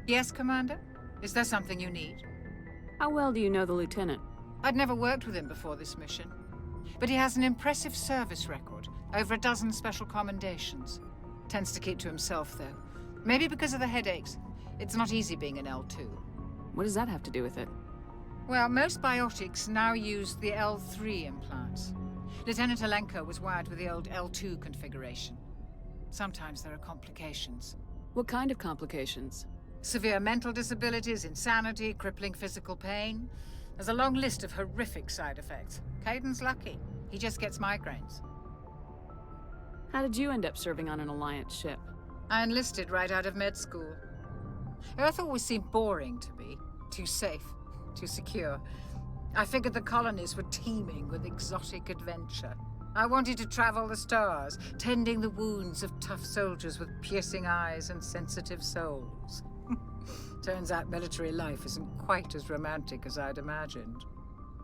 Yes, Commander? Is there something you need? How well do you know the Lieutenant? I'd never worked with him before this mission. But he has an impressive service record, over a dozen special commendations. Tends to keep to himself, though. Maybe because of the headaches. It's not easy being an L2. What does that have to do with it? Well, most biotics now use the L3 implants. Lieutenant Alenko was wired with the old L2 configuration. Sometimes there are complications. What kind of complications? Severe mental disabilities, insanity, crippling physical pain. There's a long list of horrific side effects. Caden's lucky. He just gets migraines. How did you end up serving on an Alliance ship? I enlisted right out of med school. Earth always seemed boring to me. Too safe, too secure. I figured the colonies were teeming with exotic adventure. I wanted to travel the stars, tending the wounds of tough soldiers with piercing eyes and sensitive souls. Turns out military life isn't quite as romantic as I'd imagined.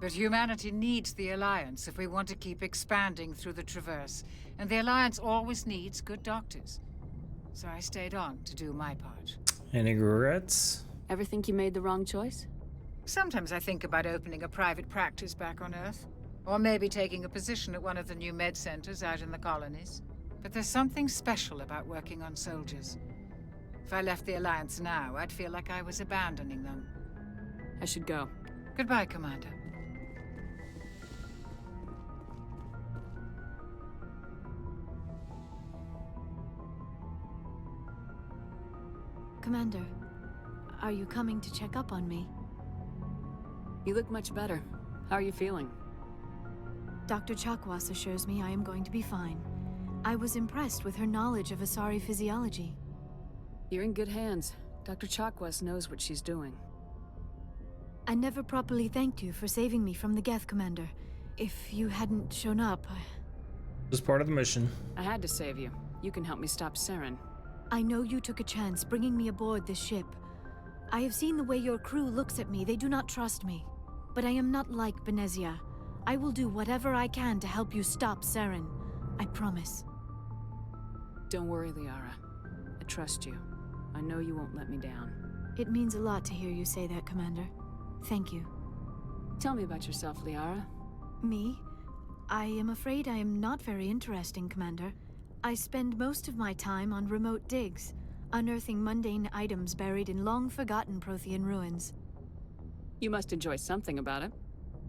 But humanity needs the Alliance if we want to keep expanding through the Traverse, and the Alliance always needs good doctors. So I stayed on to do my part. Any regrets? Ever think you made the wrong choice? Sometimes I think about opening a private practice back on Earth, or maybe taking a position at one of the new med centers out in the colonies. But there's something special about working on soldiers. If I left the Alliance now, I'd feel like I was abandoning them. I should go. Goodbye, Commander. Commander, are you coming to check up on me? You look much better. How are you feeling? Dr. Chakwas assures me I am going to be fine. I was impressed with her knowledge of Asari physiology. You're in good hands. Dr. Chakwas knows what she's doing. I never properly thanked you for saving me from the Geth, Commander. If you hadn't shown up, It was part of the mission. I had to save you. You can help me stop Saren. I know you took a chance bringing me aboard this ship. I have seen the way your crew looks at me. They do not trust me. But I am not like Benezia. I will do whatever I can to help you stop Saren. I promise. Don't worry, Liara. I trust you. I know you won't let me down. It means a lot to hear you say that, Commander. Thank you. Tell me about yourself, Liara. Me? I am afraid I am not very interesting, Commander. I spend most of my time on remote digs, unearthing mundane items buried in long-forgotten Prothean ruins. You must enjoy something about it.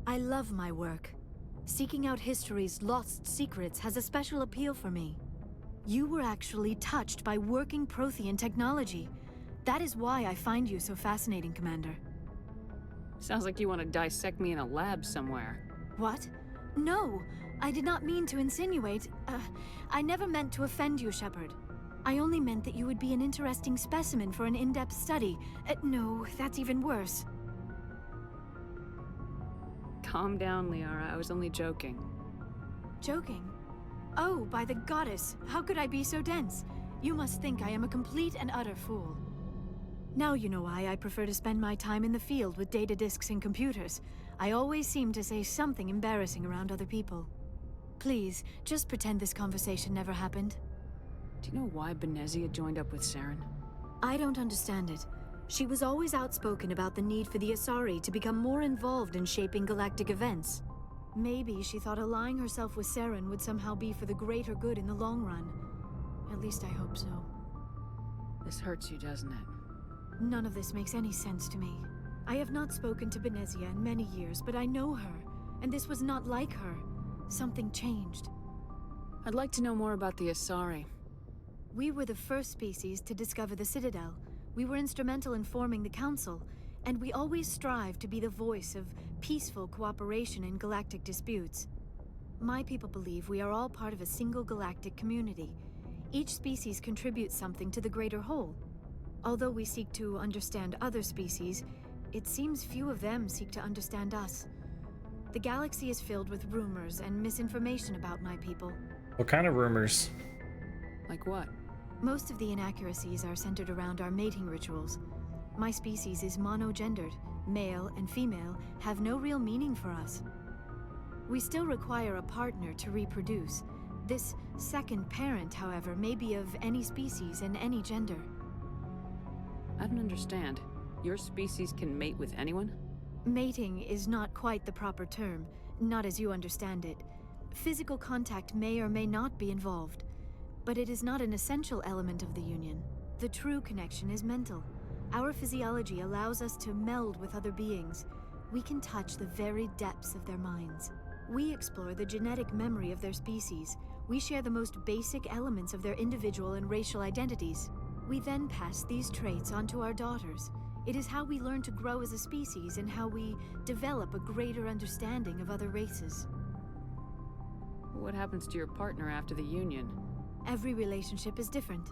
I love my work. Seeking out history's lost secrets has a special appeal for me. You were actually touched by working Prothean technology. That is why I find you so fascinating, Commander. Sounds like you want to dissect me in a lab somewhere. What? No, I did not mean to insinuate. I never meant to offend you, Shepard. I only meant that you would be an interesting specimen for an in-depth study. No, that's even worse. Calm down, Liara. I was only joking. Joking? Oh, by the goddess, how could I be so dense? You must think I am a complete and utter fool. Now you know why I prefer to spend my time in the field with data disks and computers. I always seem to say something embarrassing around other people. Please, just pretend this conversation never happened. Do you know why Benezia joined up with Saren? I don't understand it. She was always outspoken about the need for the Asari to become more involved in shaping galactic events. Maybe she thought allying herself with Saren would somehow be for the greater good in the long run. At least I hope so. This hurts you, doesn't it? None of this makes any sense to me. I have not spoken to Benezia in many years, but I know her, and this was not like her. Something changed. I'd like to know more about the Asari. We were the first species to discover the Citadel. We were instrumental in forming the Council, and we always strive to be the voice of peaceful cooperation in galactic disputes. My people believe we are all part of a single galactic community. Each species contributes something to the greater whole. Although we seek to understand other species, it seems few of them seek to understand us. The galaxy is filled with rumors and misinformation about my people. What kind of rumors? Like what? Most of the inaccuracies are centered around our mating rituals. My species is monogendered. Male and female have no real meaning for us. We still require a partner to reproduce. This second parent, however, may be of any species and any gender. I don't understand. Your species can mate with anyone? Mating is not quite the proper term, not as you understand it. Physical contact may or may not be involved, but it is not an essential element of the union. The true connection is mental. Our physiology allows us to meld with other beings. We can touch the very depths of their minds. We explore the genetic memory of their species. We share the most basic elements of their individual and racial identities. We then pass these traits onto our daughters. It is how we learn to grow as a species and how we develop a greater understanding of other races. What happens to your partner after the union? Every relationship is different.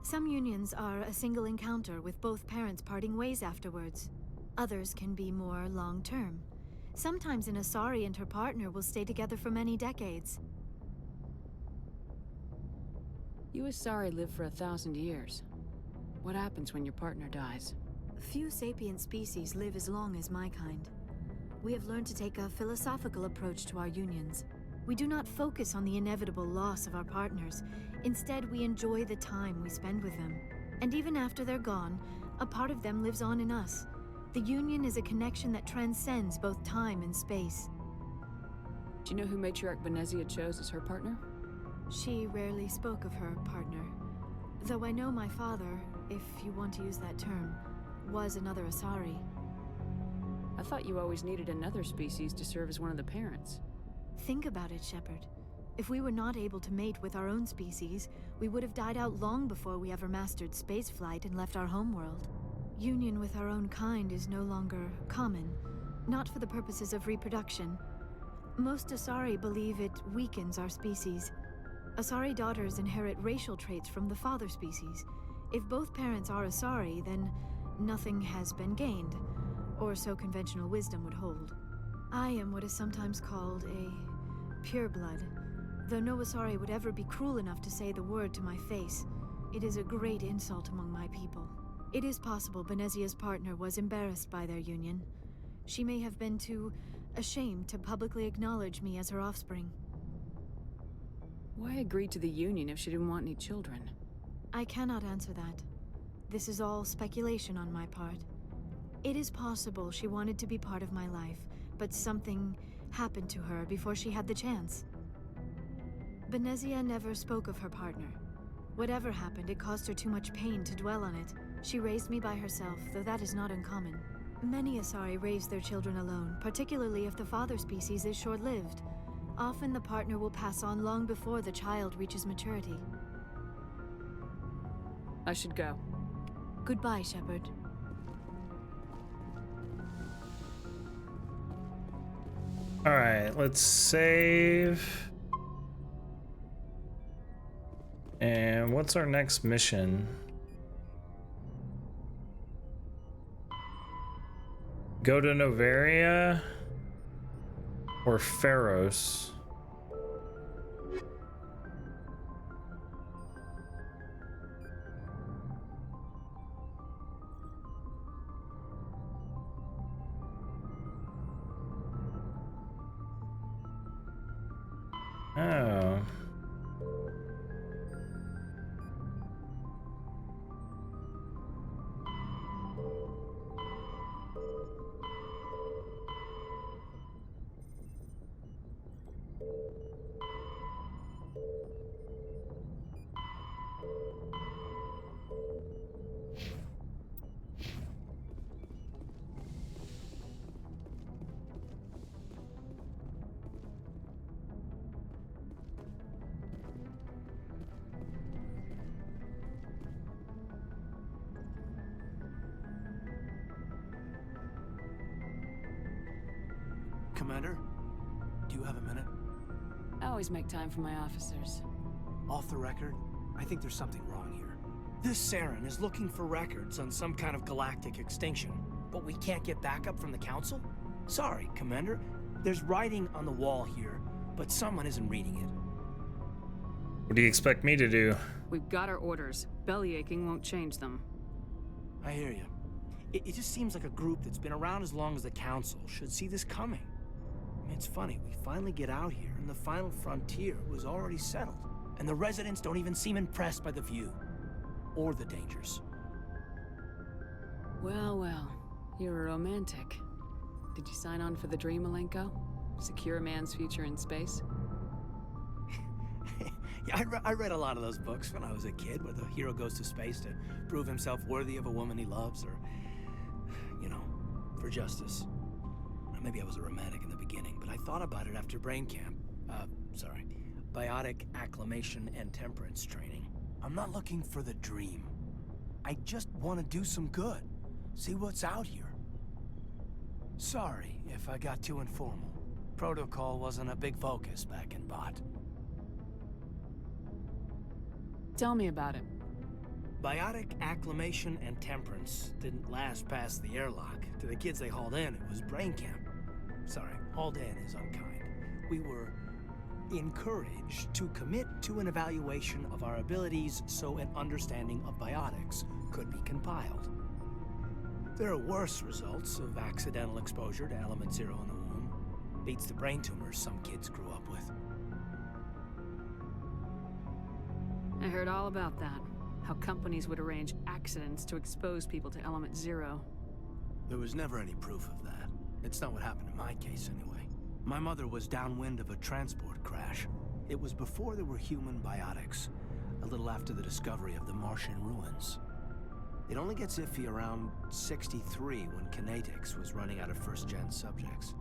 Some unions are a single encounter with both parents parting ways afterwards. Others can be more long-term. Sometimes an Asari and her partner will stay together for many decades. You Asari live for 1,000 years. What happens when your partner dies? Few sapient species live as long as my kind. We have learned to take a philosophical approach to our unions. We do not focus on the inevitable loss of our partners. Instead, we enjoy the time we spend with them. And even after they're gone, a part of them lives on in us. The union is a connection that transcends both time and space. Do you know who Matriarch Benezia chose as her partner? She rarely spoke of her partner. Though I know my father, if you want to use that term, was another Asari. I thought you always needed another species to serve as one of the parents. Think about it, Shepard. If we were not able to mate with our own species, we would have died out long before we ever mastered spaceflight and left our homeworld. Union with our own kind is no longer common, not for the purposes of reproduction. Most Asari believe it weakens our species. Asari daughters inherit racial traits from the father species. If both parents are Asari, then nothing has been gained, or so conventional wisdom would hold. I am what is sometimes called a pureblood, though no Asari would ever be cruel enough to say the word to my face. It is a great insult among my people. It is possible Benezia's partner was embarrassed by their union. She may have been too ashamed to publicly acknowledge me as her offspring. Why agree to the union if she didn't want any children? I cannot answer that. This is all speculation on my part. It is possible she wanted to be part of my life, but something happened to her before she had the chance. Benezia never spoke of her partner. Whatever happened, it caused her too much pain to dwell on it. She raised me by herself, though that is not uncommon. Many Asari raise their children alone, particularly if the father species is short-lived. Often the partner will pass on long before the child reaches maturity. I should go. Goodbye, Shepard. Alright, let's save. And what's our next mission? Go to Novaria or Pharos? Oh. Commander, do you have a minute? I always make time for my officers. Off the record, I think there's something wrong here. This Saren is looking for records on some kind of galactic extinction, but we can't get backup from the Council? Sorry, Commander. There's writing on the wall here, but someone isn't reading it. What do you expect me to do? We've got our orders. Bellyaching won't change them. I hear you. It just seems like a group that's been around as long as the Council should see this coming. I mean, it's funny, we finally get out here, and the final frontier was already settled. And the residents don't even seem impressed by the view. Or the dangers. Well, well. You're a romantic. Did you sign on for the dream, Malenko? Secure a man's future in space? Yeah, I read a lot of those books when I was a kid, where the hero goes to space to prove himself worthy of a woman he loves, or, you know, for justice. Maybe I was a romantic in the beginning, but I thought about it after brain camp. Biotic acclimation and temperance training. I'm not looking for the dream. I just want to do some good. See what's out here. Sorry if I got too informal. Protocol wasn't a big focus back in Bot. Tell me about it. Biotic acclimation and temperance didn't last past the airlock. To the kids they hauled in, it was brain camp. Sorry, hauled in is unkind. We were encouraged to commit to an evaluation of our abilities so an understanding of biotics could be compiled. There are worse results of accidental exposure to element 0 in the womb. Beats the brain tumors some kids grew up with. I heard all about that. How companies would arrange accidents to expose people to element 0. There was never any proof of that. It's not what happened in my case, anyway. My mother was downwind of a transport crash. It was before there were human biotics, a little after the discovery of the Martian ruins. It only gets iffy around 63 when Kinetics was running out of first-gen subjects.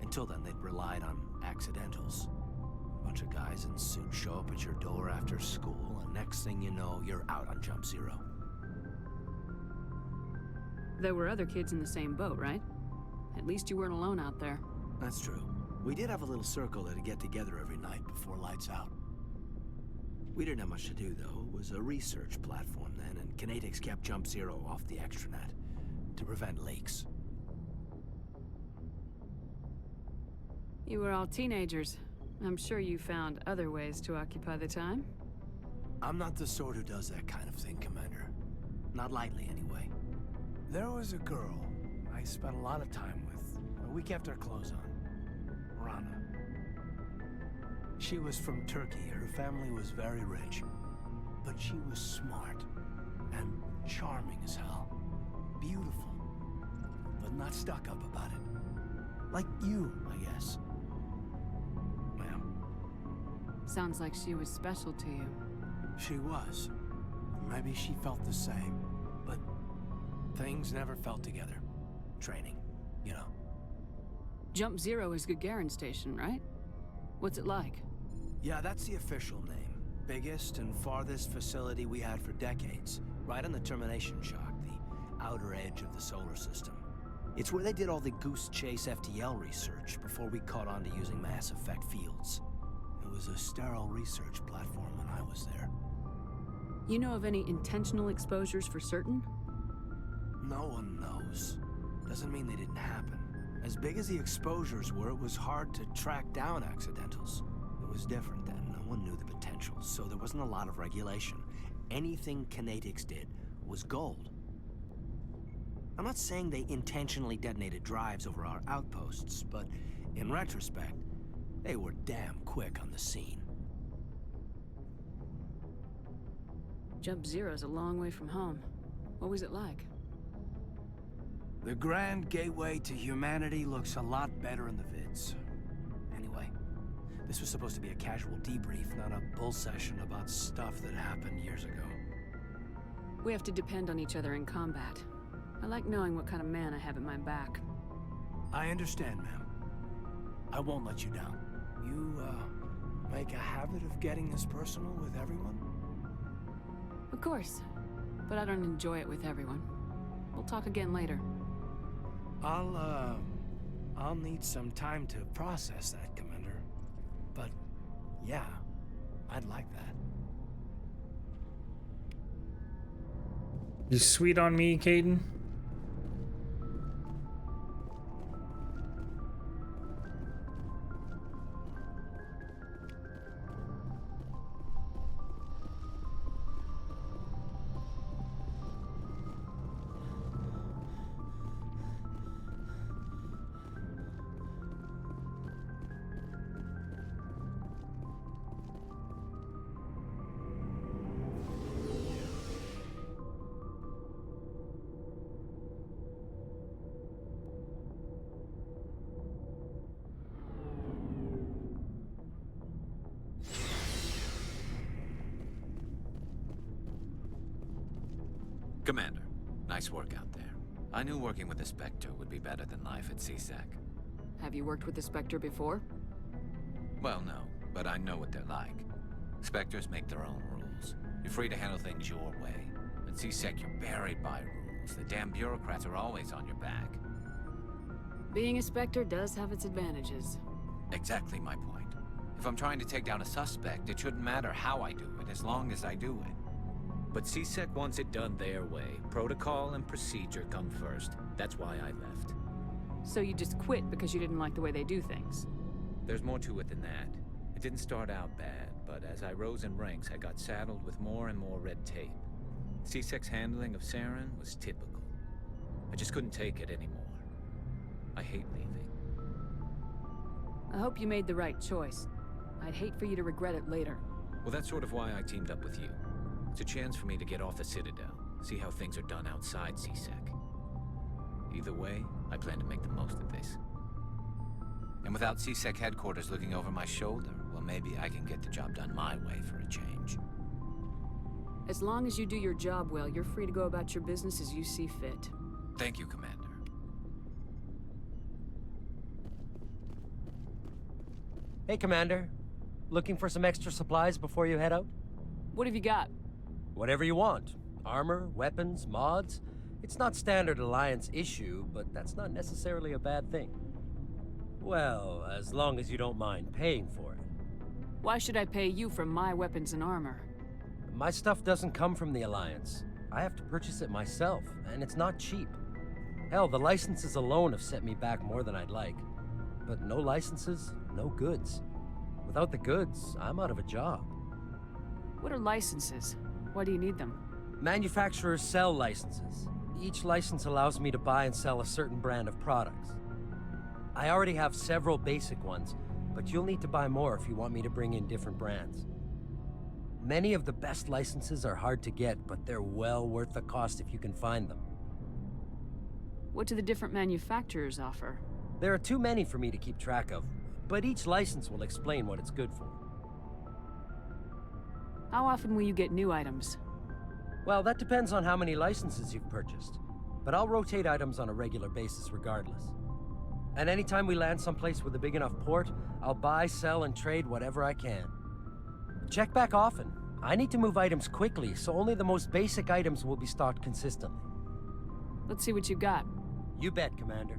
Until then, they'd relied on accidentals. A bunch of guys in suits show up at your door after school, and next thing you know, you're out on Jump Zero. There were other kids in the same boat, right? At least you weren't alone out there. That's true. We did have a little circle that'd get together every night before lights out. We didn't have much to do, though. It was a research platform then, and Kinetics kept Jump Zero off the extranet to prevent leaks. You were all teenagers. I'm sure you found other ways to occupy the time. I'm not the sort who does that kind of thing, Commander. Not lightly, anyway. There was a girl I spent a lot of time with, a week after her clothes on. Rana. She was from Turkey. Her family was very rich. But she was smart and charming as hell. Beautiful. But not stuck up about it. Like you, I guess. Ma'am. Sounds like she was special to you. She was. Maybe she felt the same. But things never felt together. Training, you know. Jump Zero is Gagarin Station, right? What's it like? Yeah, that's the official name. Biggest and farthest facility we had for decades. Right on the termination shock, the outer edge of the solar system. It's where they did all the Goose Chase FTL research before we caught on to using mass effect fields. It was a sterile research platform when I was there. You know of any intentional exposures for certain? No one knows. Doesn't mean they didn't happen. As big as the exposures were, it was hard to track down accidentals. It was different then. No one knew the potential, so there wasn't a lot of regulation. Anything Kinetics did was gold. I'm not saying they intentionally detonated drives over our outposts, but in retrospect, they were damn quick on the scene. Jump Zero's a long way from home. What was it like? The grand gateway to humanity looks a lot better in the vids. Anyway, this was supposed to be a casual debrief, not a bull session about stuff that happened years ago. We have to depend on each other in combat. I like knowing what kind of man I have at my back. I understand, ma'am. I won't let you down. You, make a habit of getting this personal with everyone? Of course. But I don't enjoy it with everyone. We'll talk again later. I'll need some time to process that, Commander. But, yeah, I'd like that. You sweet on me, Kaidan? Commander, nice work out there. I knew working with the Spectre would be better than life at CSEC. Have you worked with the Spectre before? Well, no, but I know what they're like. Spectres make their own rules. You're free to handle things your way. At CSEC, you're buried by rules. The damn bureaucrats are always on your back. Being a Spectre does have its advantages. Exactly my point. If I'm trying to take down a suspect, it shouldn't matter how I do it, as long as I do it. But CSEC wants it done their way. Protocol and procedure come first. That's why I left. So you just quit because you didn't like the way they do things? There's more to it than that. It didn't start out bad, but as I rose in ranks, I got saddled with more and more red tape. CSEC's handling of Saren was typical. I just couldn't take it anymore. I hate leaving. I hope you made the right choice. I'd hate for you to regret it later. Well, that's sort of why I teamed up with you. It's a chance for me to get off the Citadel, see how things are done outside CSEC. Either way, I plan to make the most of this. And without CSEC headquarters looking over my shoulder, well, maybe I can get the job done my way for a change. As long as you do your job well, you're free to go about your business as you see fit. Thank you, Commander. Hey, Commander. Looking for some extra supplies before you head out? What have you got? Whatever you want. Armor, weapons, mods. It's not standard Alliance issue, but that's not necessarily a bad thing. Well, as long as you don't mind paying for it. Why should I pay you for my weapons and armor? My stuff doesn't come from the Alliance. I have to purchase it myself, and it's not cheap. Hell, the licenses alone have set me back more than I'd like. But no licenses, no goods. Without the goods, I'm out of a job. What are licenses? Why do you need them? Manufacturers sell licenses. Each license allows me to buy and sell a certain brand of products. I already have several basic ones, but you'll need to buy more if you want me to bring in different brands. Many of the best licenses are hard to get, but they're well worth the cost if you can find them. What do the different manufacturers offer? There are too many for me to keep track of, but each license will explain what it's good for. How often will you get new items? Well, that depends on how many licenses you've purchased, but I'll rotate items on a regular basis regardless. And anytime we land someplace with a big enough port, I'll buy, sell, and trade whatever I can. Check back often. I need to move items quickly, so only the most basic items will be stocked consistently. Let's see what you got. You bet, Commander.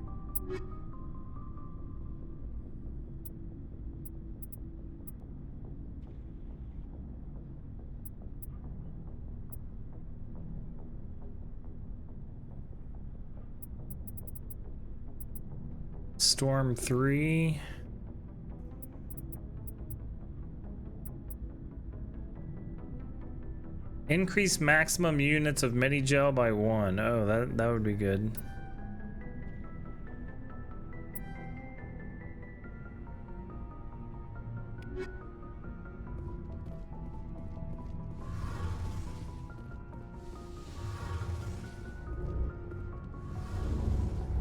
Storm 3. Increase maximum units of Medigel by 1. Oh, that would be good.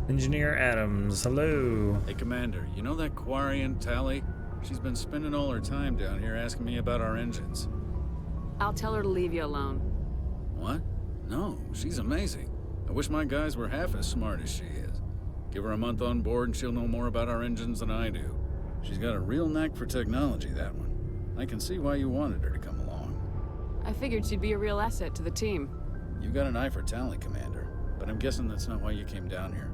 Engineer Adams, hello. Hey, Commander, you know that Quarian, Tali? She's been spending all her time down here asking me about our engines. I'll tell her to leave you alone. What? No, she's amazing. I wish my guys were half as smart as she is. Give her a month on board and she'll know more about our engines than I do. She's got a real knack for technology, that one. I can see why you wanted her to come along. I figured she'd be a real asset to the team. You got an eye for Tali, Commander, but I'm guessing that's not why you came down here.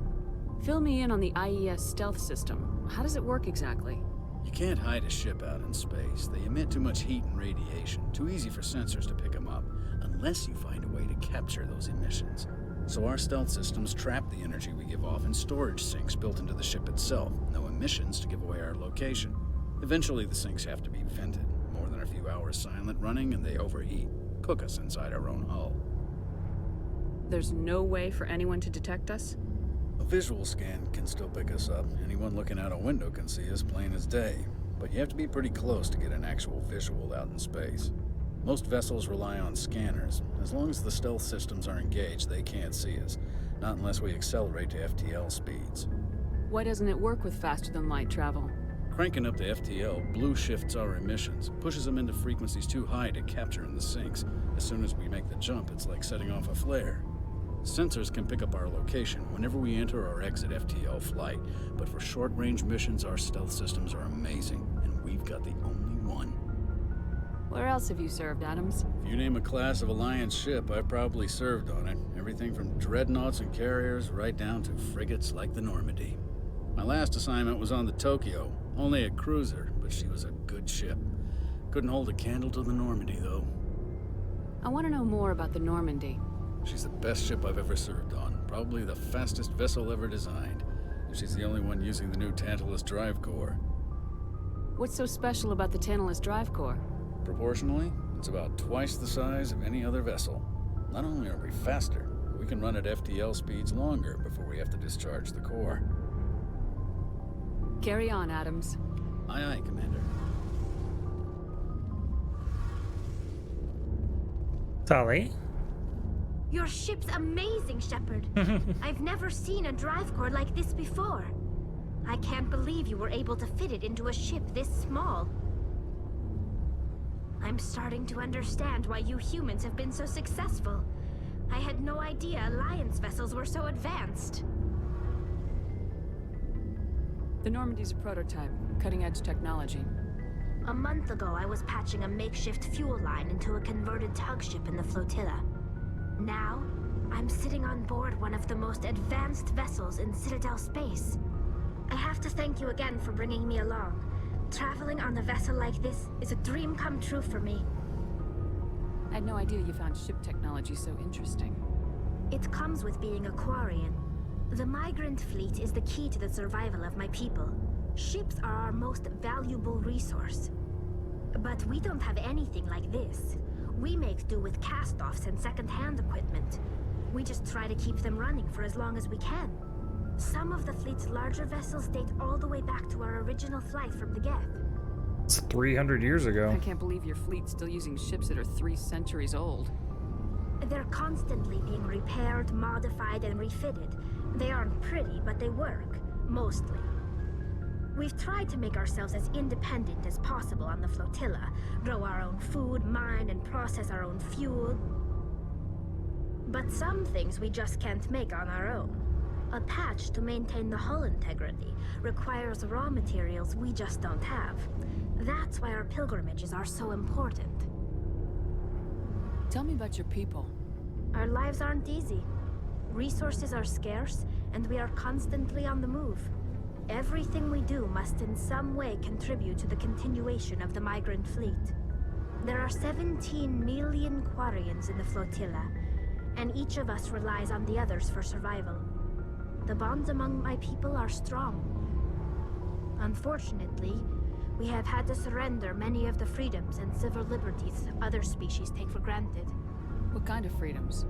Fill me in on the IES stealth system. How does it work exactly? You can't hide a ship out in space. They emit too much heat and radiation. Too easy for sensors to pick them up, unless you find a way to capture those emissions. So our stealth systems trap the energy we give off in storage sinks built into the ship itself. No emissions to give away our location. Eventually the sinks have to be vented. More than a few hours silent running and they overheat. Cook us inside our own hull. There's no way for anyone to detect us? A visual scan can still pick us up. Anyone looking out a window can see us plain as day. But you have to be pretty close to get an actual visual out in space. Most vessels rely on scanners. As long as the stealth systems are engaged, they can't see us. Not unless we accelerate to FTL speeds. Why doesn't it work with faster-than-light travel? Cranking up to FTL blue shifts our emissions, pushes them into frequencies too high to capture in the sinks. As soon as we make the jump, it's like setting off a flare. Sensors can pick up our location whenever we enter or exit FTL flight, but for short-range missions, our stealth systems are amazing, and we've got the only one. Where else have you served, Adams? If you name a class of Alliance ship, I've probably served on it. Everything from dreadnoughts and carriers right down to frigates like the Normandy. My last assignment was on the Tokyo, only a cruiser, but she was a good ship. Couldn't hold a candle to the Normandy, though. I want to know more about the Normandy. She's the best ship I've ever served on, probably the fastest vessel ever designed. And she's the only one using the new Tantalus drive core. What's so special about the Tantalus drive core? Proportionally, it's about twice the size of any other vessel. Not only are we faster, but we can run at FTL speeds longer before we have to discharge the core. Carry on, Adams. Aye, aye, Commander. Tali? Your ship's amazing, Shepard. I've never seen a drive core like this before. I can't believe you were able to fit it into a ship this small. I'm starting to understand why you humans have been so successful. I had no idea Alliance vessels were so advanced. The Normandy's a prototype, cutting-edge technology. A month ago, I was patching a makeshift fuel line into a converted tug ship in the flotilla. Now, I'm sitting on board one of the most advanced vessels in Citadel space. I have to thank you again for bringing me along. Traveling on a vessel like this is a dream come true for me. I had no idea you found ship technology so interesting. It comes with being a Quarian. The migrant fleet is the key to the survival of my people. Ships are our most valuable resource. But we don't have anything like this. We make do with cast-offs and second-hand equipment. We just try to keep them running for as long as we can. Some of the fleet's larger vessels date all the way back to our original flight from the Geth. It's 300 years ago. I can't believe your fleet's still using ships that are 3 centuries old. They're constantly being repaired, modified, and refitted. They aren't pretty, but they work. Mostly. We've tried to make ourselves as independent as possible on the flotilla. Grow our own food, mine, and process our own fuel. But some things we just can't make on our own. A patch to maintain the hull integrity requires raw materials we just don't have. That's why our pilgrimages are so important. Tell me about your people. Our lives aren't easy. Resources are scarce, and we are constantly on the move. Everything we do must in some way contribute to the continuation of the migrant fleet. There are 17 million Quarians in the flotilla, and each of us relies on the others for survival. The bonds among my people are strong. Unfortunately, we have had to surrender many of the freedoms and civil liberties other species take for granted. What kind of freedoms?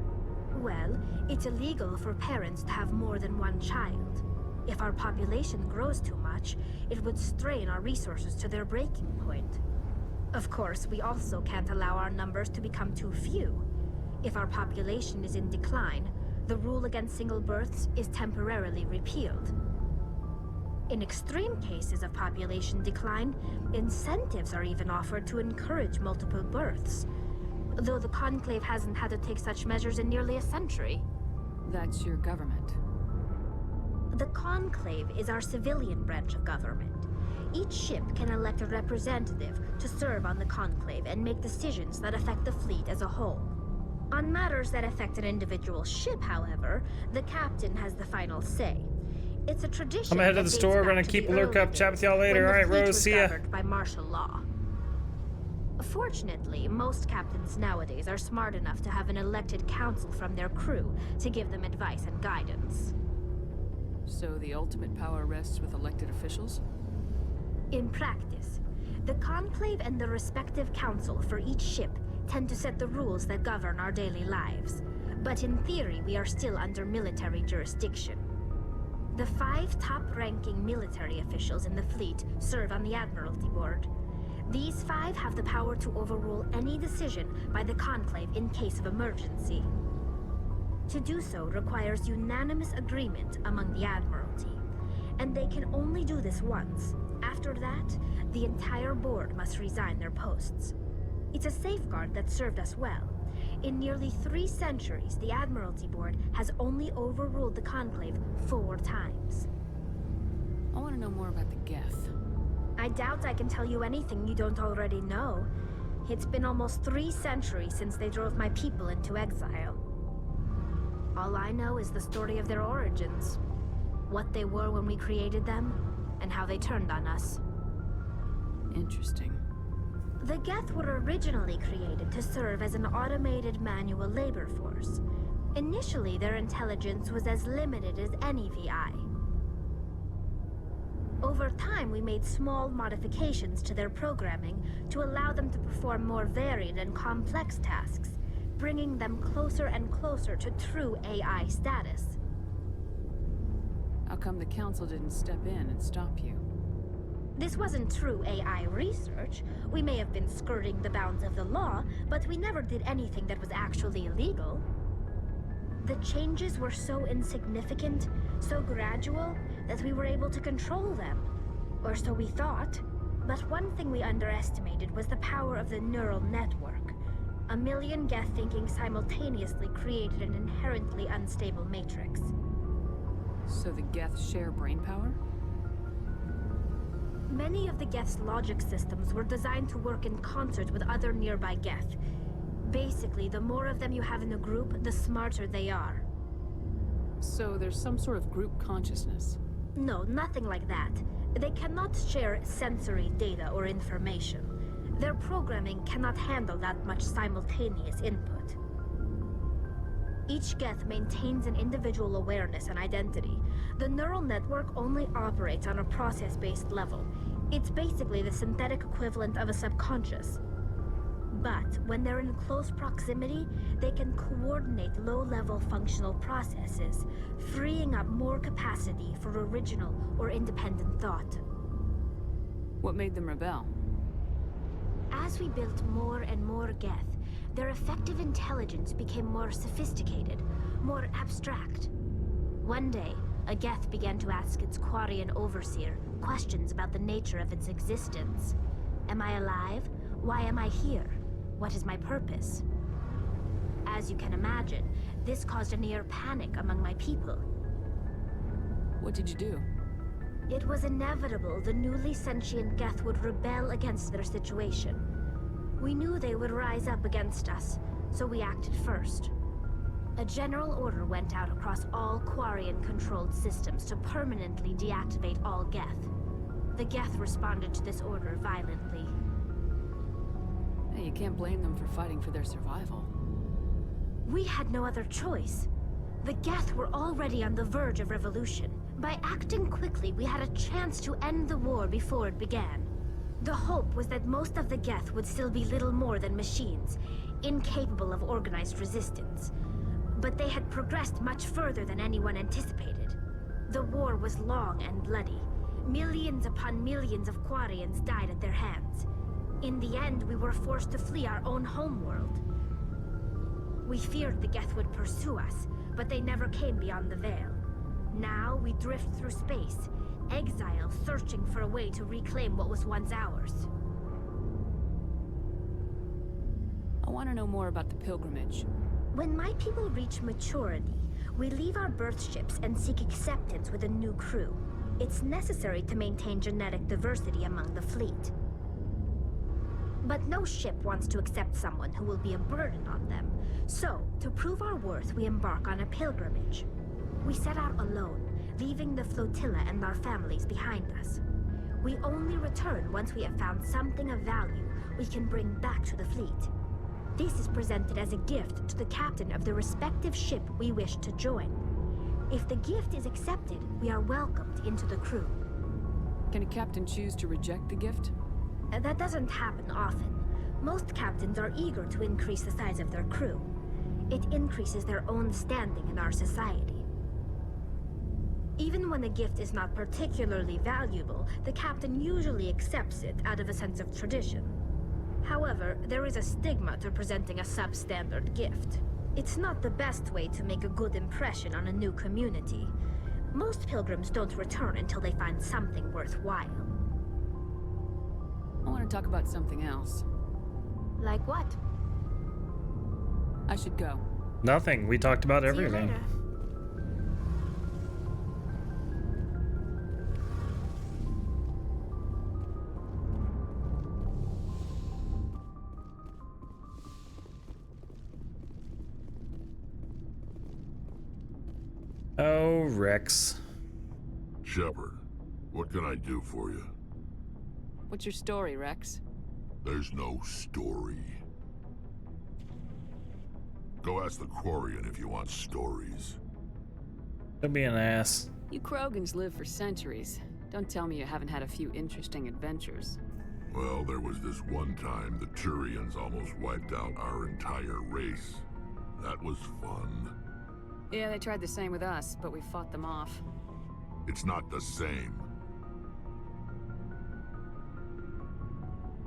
Well, it's illegal for parents to have more than one child. If our population grows too much, it would strain our resources to their breaking point. Of course, we also can't allow our numbers to become too few. If our population is in decline, the rule against single births is temporarily repealed. In extreme cases of population decline, incentives are even offered to encourage multiple births, though the Conclave hasn't had to take such measures in nearly a century. That's your government. The Conclave is our civilian branch of government. Each ship can elect a representative to serve on the Conclave and make decisions that affect the fleet as a whole. On matters that affect an individual ship, however, the captain has the final say. It's a tradition. I'm gonna head to the store. We're gonna keep a lurk up. Chat with y'all later. All right, Rose. See ya. By martial law. Fortunately, most captains nowadays are smart enough to have an elected council from their crew to give them advice and guidance. So the ultimate power rests with elected officials? In practice, the Conclave and the respective council for each ship tend to set the rules that govern our daily lives. But in theory, we are still under military jurisdiction. The 5 top-ranking military officials in the fleet serve on the Admiralty Board. These 5 have the power to overrule any decision by the Conclave in case of emergency. To do so requires unanimous agreement among the Admiralty, and they can only do this once. After that, the entire board must resign their posts. It's a safeguard that served us well. In nearly 3 centuries, the Admiralty Board has only overruled the Conclave 4 times. I want to know more about the Geth. I doubt I can tell you anything you don't already know. It's been almost 3 centuries since they drove my people into exile. All I know is the story of their origins. What they were when we created them, and how they turned on us. Interesting. The Geth were originally created to serve as an automated manual labor force. Initially, their intelligence was as limited as any VI. Over time, we made small modifications to their programming to allow them to perform more varied and complex tasks, bringing them closer and closer to true AI status. How come the Council didn't step in and stop you? This wasn't true AI research. We may have been skirting the bounds of the law, but we never did anything that was actually illegal. The changes were so insignificant, so gradual, that we were able to control them. Or so we thought. But one thing we underestimated was the power of the neural network. 1 million Geth thinking simultaneously created an inherently unstable matrix. So the Geth share brainpower? Many of the Geth's logic systems were designed to work in concert with other nearby Geth. Basically, the more of them you have in a group, the smarter they are. So there's some sort of group consciousness? No, nothing like that. They cannot share sensory data or information. Their programming cannot handle that much simultaneous input. Each Geth maintains an individual awareness and identity. The neural network only operates on a process-based level. It's basically the synthetic equivalent of a subconscious. But when they're in close proximity, they can coordinate low-level functional processes, freeing up more capacity for original or independent thought. What made them rebel? As we built more and more Geth, their effective intelligence became more sophisticated, more abstract. One day, a Geth began to ask its Quarian overseer questions about the nature of its existence. Am I alive? Why am I here? What is my purpose? As you can imagine, this caused a near panic among my people. What did you do? It was inevitable the newly sentient Geth would rebel against their situation. We knew they would rise up against us, so we acted first. A general order went out across all Quarian-controlled systems to permanently deactivate all Geth. The Geth responded to this order violently. Hey, you can't blame them for fighting for their survival. We had no other choice. The Geth were already on the verge of revolution. By acting quickly, we had a chance to end the war before it began. The hope was that most of the Geth would still be little more than machines, incapable of organized resistance. But they had progressed much further than anyone anticipated. The war was long and bloody. Millions upon millions of Quarians died at their hands. In the end, we were forced to flee our own homeworld. We feared the Geth would pursue us, but they never came beyond the Veil. Now we drift through space, exile searching for a way to reclaim what was once ours. I want to know more about the pilgrimage. When my people reach maturity, we leave our birth ships and seek acceptance with a new crew. It's necessary to maintain genetic diversity among the fleet. But no ship wants to accept someone who will be a burden on them. So, to prove our worth, we embark on a pilgrimage. We set out alone, leaving the flotilla and our families behind us. We only return once we have found something of value we can bring back to the fleet. This is presented as a gift to the captain of the respective ship we wish to join. If the gift is accepted, we are welcomed into the crew. Can a captain choose to reject the gift? That doesn't happen often. Most captains are eager to increase the size of their crew. It increases their own standing in our society. Even when the gift is not particularly valuable, the captain usually accepts it out of a sense of tradition. However, there is a stigma to presenting a substandard gift. It's not the best way to make a good impression on a new community. Most pilgrims don't return until they find something worthwhile. I want to talk about something else. Like what? I should go. Nothing. We talked about everything. See you later. Oh, Rex. Shepard, what can I do for you? What's your story, Rex? There's no story. Go ask the Quarian if you want stories. Don't be an ass. You Krogans live for centuries. Don't tell me you haven't had a few interesting adventures. Well, there was this one time the Turians almost wiped out our entire race. That was fun. Yeah, they tried the same with us, but we fought them off. It's not the same.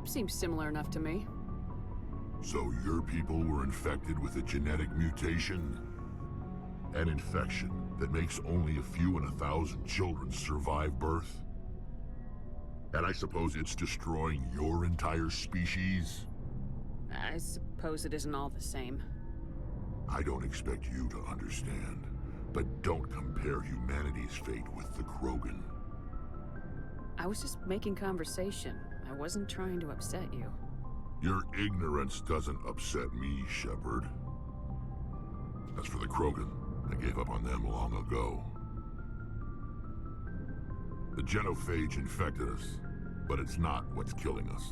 Seems similar enough to me. So your people were infected with a genetic mutation? An infection that makes only a few in 1,000 children survive birth? And I suppose it's destroying your entire species? I suppose it isn't all the same. I don't expect you to understand, but don't compare humanity's fate with the Krogan. I was just making conversation. I wasn't trying to upset you. Your ignorance doesn't upset me, Shepard. As for the Krogan, I gave up on them long ago. The genophage infected us, but it's not what's killing us.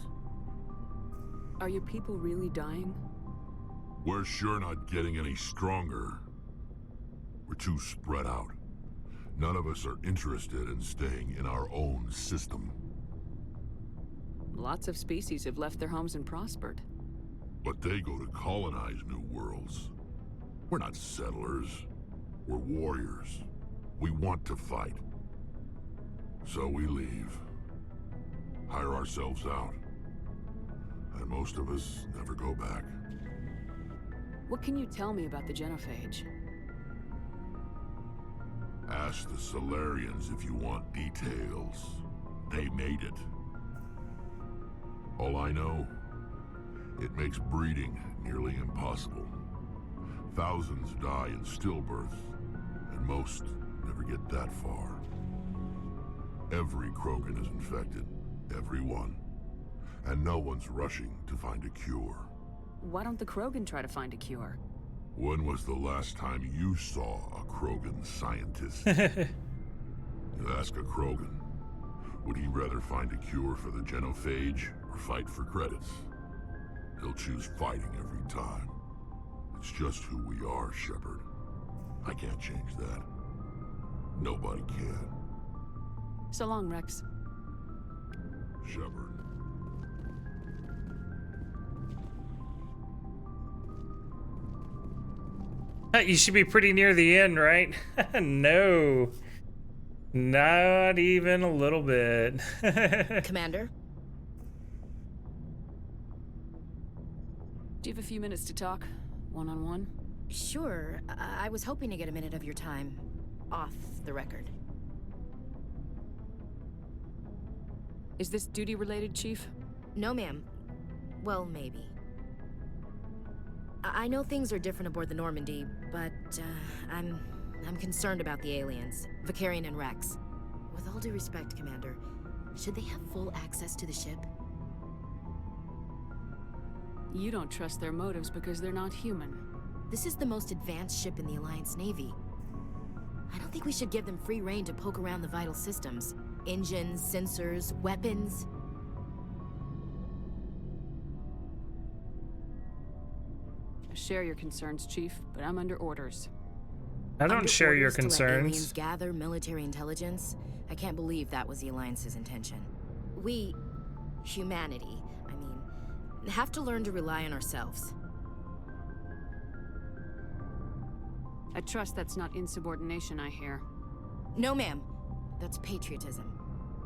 Are your people really dying? We're sure not getting any stronger. We're too spread out. None of us are interested in staying in our own system. Lots of species have left their homes and prospered. But they go to colonize new worlds. We're not settlers. We're warriors. We want to fight. So we leave. Hire ourselves out. And most of us never go back. What can you tell me about the Genophage? Ask the Solarians if you want details. They made it. All I know, it makes breeding nearly impossible. Thousands die in stillbirth, and most never get that far. Every Krogan is infected. Every one. And no one's rushing to find a cure. Why don't the Krogan try to find a cure? When was the last time you saw a Krogan scientist? You ask a Krogan, would he rather find a cure for the Genophage or fight for credits? He'll choose fighting every time. It's just who we are, Shepard. I can't change that. Nobody can. So long, Rex. Shepard. You should be pretty near the end, right? No. Not even a little bit. Commander? Do you have a few minutes to talk? One-on-one? Sure. I was hoping to get a minute of your time off the record. Is this duty-related, Chief? No, ma'am. Well, maybe. I know things are different aboard the Normandy, but I'm concerned about the aliens, Vakarian and Rex. With all due respect, Commander, should they have full access to the ship? You don't trust their motives because they're not human. This is the most advanced ship in the Alliance Navy. I don't think we should give them free rein to poke around the vital systems. Engines, sensors, weapons. I share your concerns, Chief, but I'm under orders. I don't share your To let concerns. aliens gather military intelligence? I can't believe that was the Alliance's intention. We, humanity, have to learn to rely on ourselves. I trust that's not insubordination, I hear. No, ma'am. That's patriotism.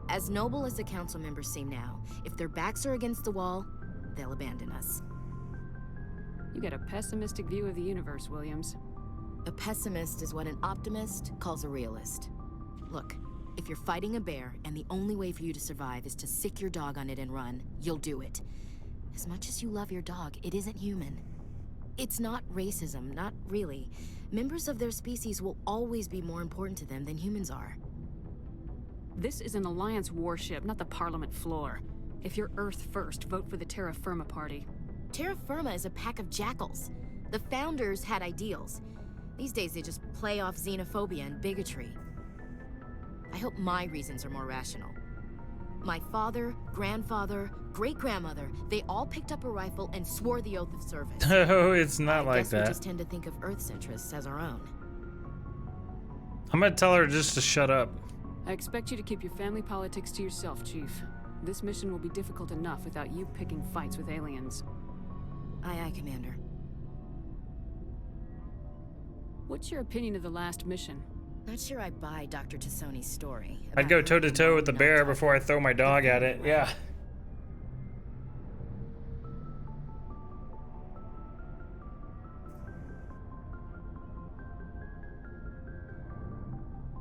As noble as the council members seem now, if their backs are against the wall, they'll abandon us. You got a pessimistic view of the universe, Williams. A pessimist is what an optimist calls a realist. Look, if you're fighting a bear and the only way for you to survive is to sick your dog on it and run, you'll do it. As much as you love your dog, it isn't human. It's not racism, not really. Members of their species will always be more important to them than humans are. This is an Alliance warship, not the Parliament floor. If you're Earth first, vote for the Terra Firma Party. Terra Firma is a pack of jackals. The founders had ideals. These days they just play off xenophobia and bigotry. I hope my reasons are more rational. My father, grandfather, great-grandmother, they all picked up a rifle and swore the oath of service. No, it's not like I guess we that. just tend to think of Earth's interests as our own. I'm gonna tell her just to shut up. I expect you to keep your family politics to yourself, Chief. This mission will be difficult enough without you picking fights with aliens. Aye, aye, Commander. What's your opinion of the last mission? Not sure I buy Dr. Tassoni's story. I'd go toe to toe with the bear before I throw my dog at it. Yeah.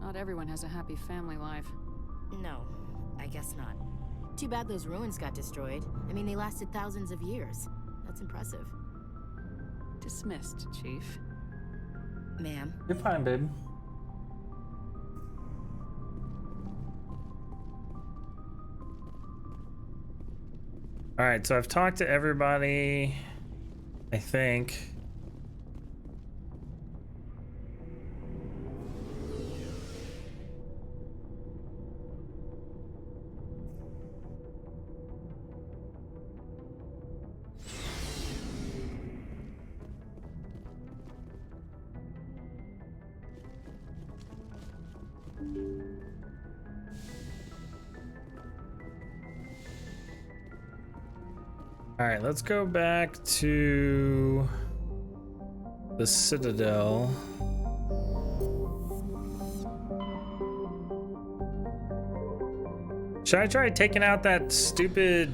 Not everyone has a happy family life. No, I guess not. Too bad those ruins got destroyed. I mean, they lasted thousands of years. That's impressive. Dismissed, Chief. Ma'am. You're fine, babe. All right, so I've talked to everybody, I think. All right, let's go back to the Citadel. Should I try taking out that stupid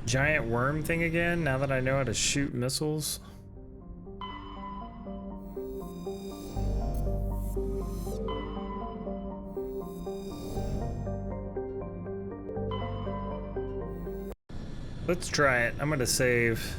giant worm thing again, now that I know how to shoot missiles? Let's try it. I'm gonna save.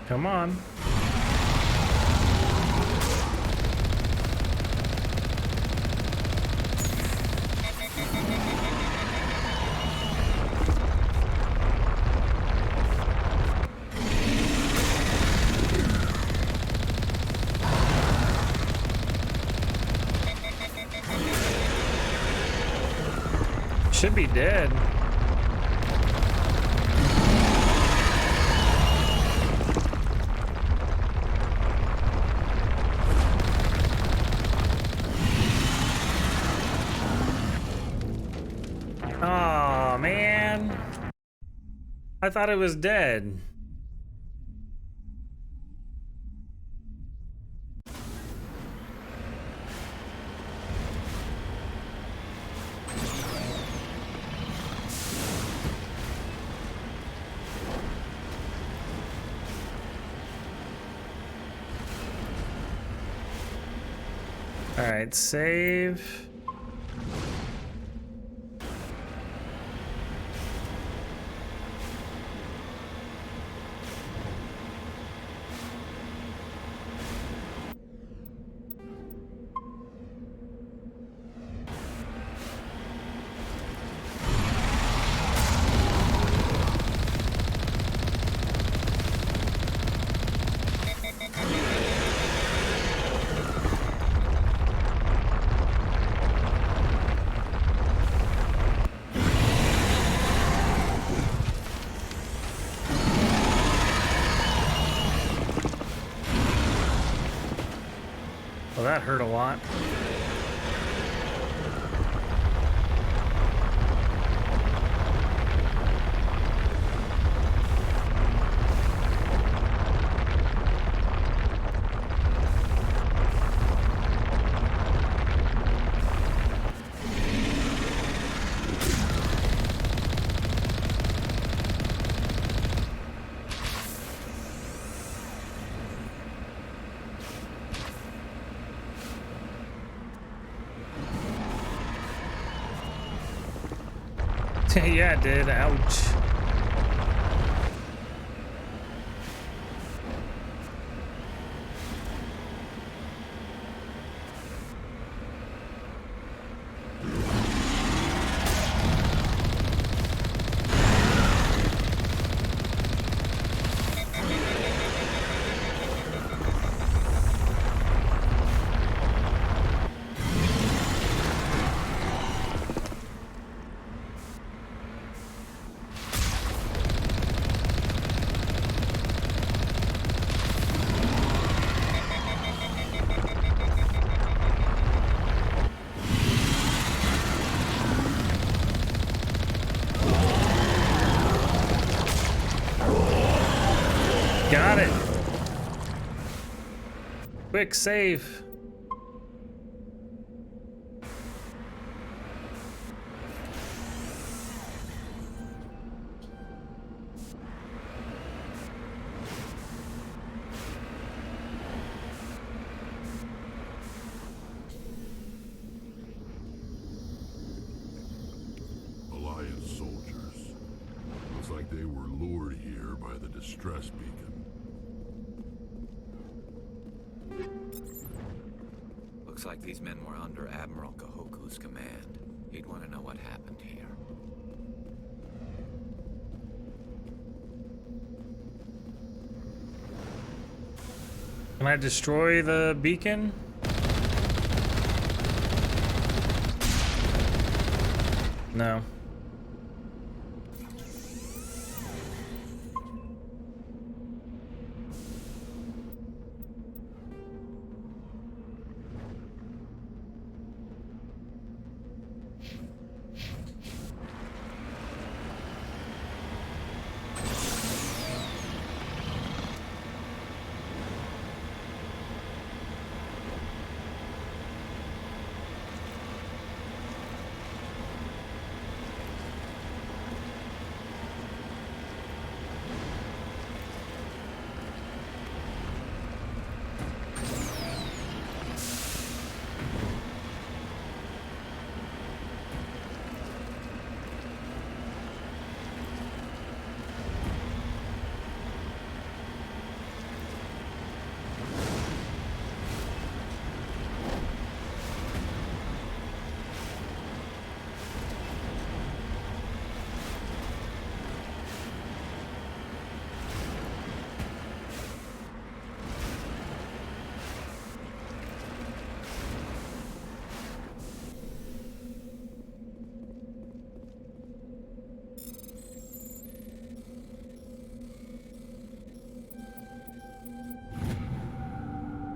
Come on. Should be dead. Oh man, I thought it was dead. All right, save. Well, that hurt a lot. Yeah, it did. Ouch. quick, save. Alliance soldiers. Looks like they were lured here by the distress beacon. Looks like these men were under Admiral Kahoku's command. He'd want to know what happened here. Can I destroy the beacon? No.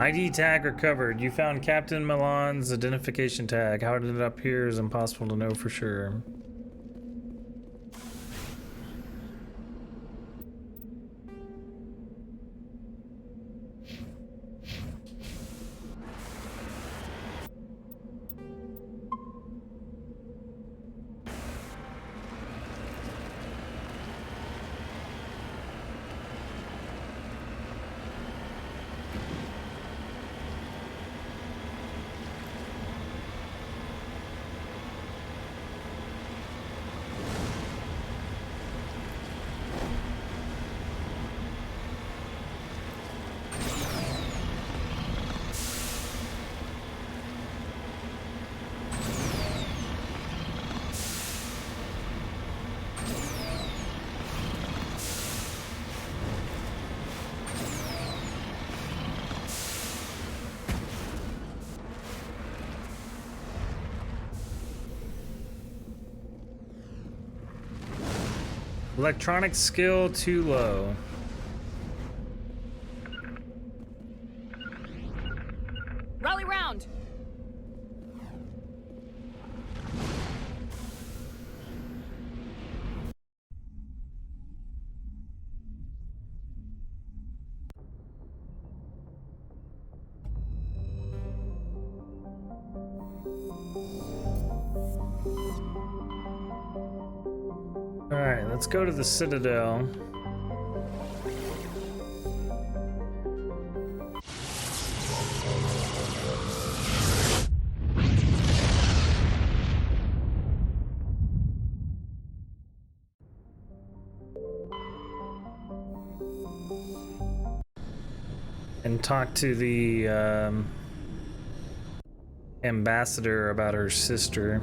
ID tag recovered. You found Captain Milan's identification tag. How it ended up here is impossible to know for sure. Electronic skill too low. Rally round! Alright, let's go to the Citadel. And talk to the ambassador about her sister.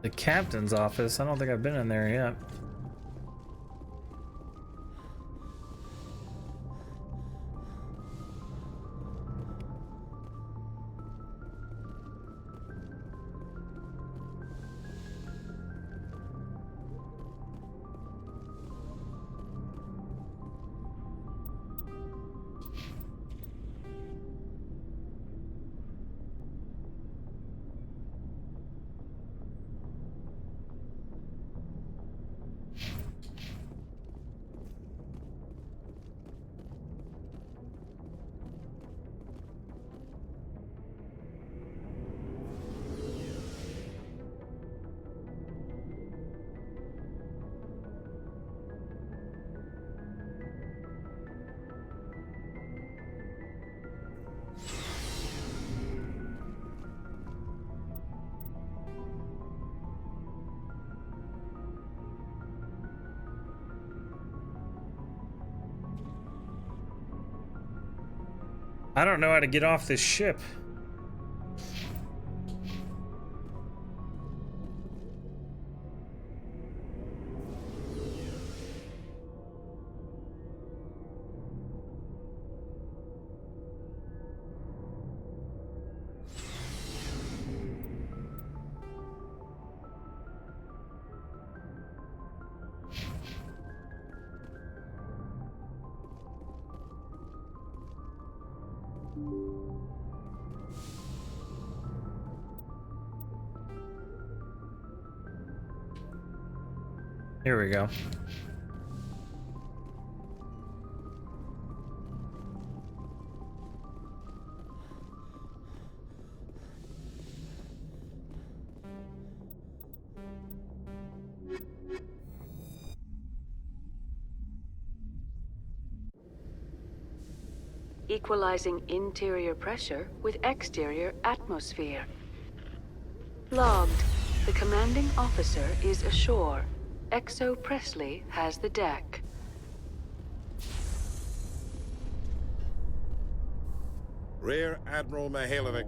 The captain's office? I don't think I've been in there yet. I don't know how to get off this ship. Here we go. Equalizing interior pressure with exterior atmosphere. Logged. The commanding officer is ashore. Exo Presley has the deck. Rear Admiral Mihailovic,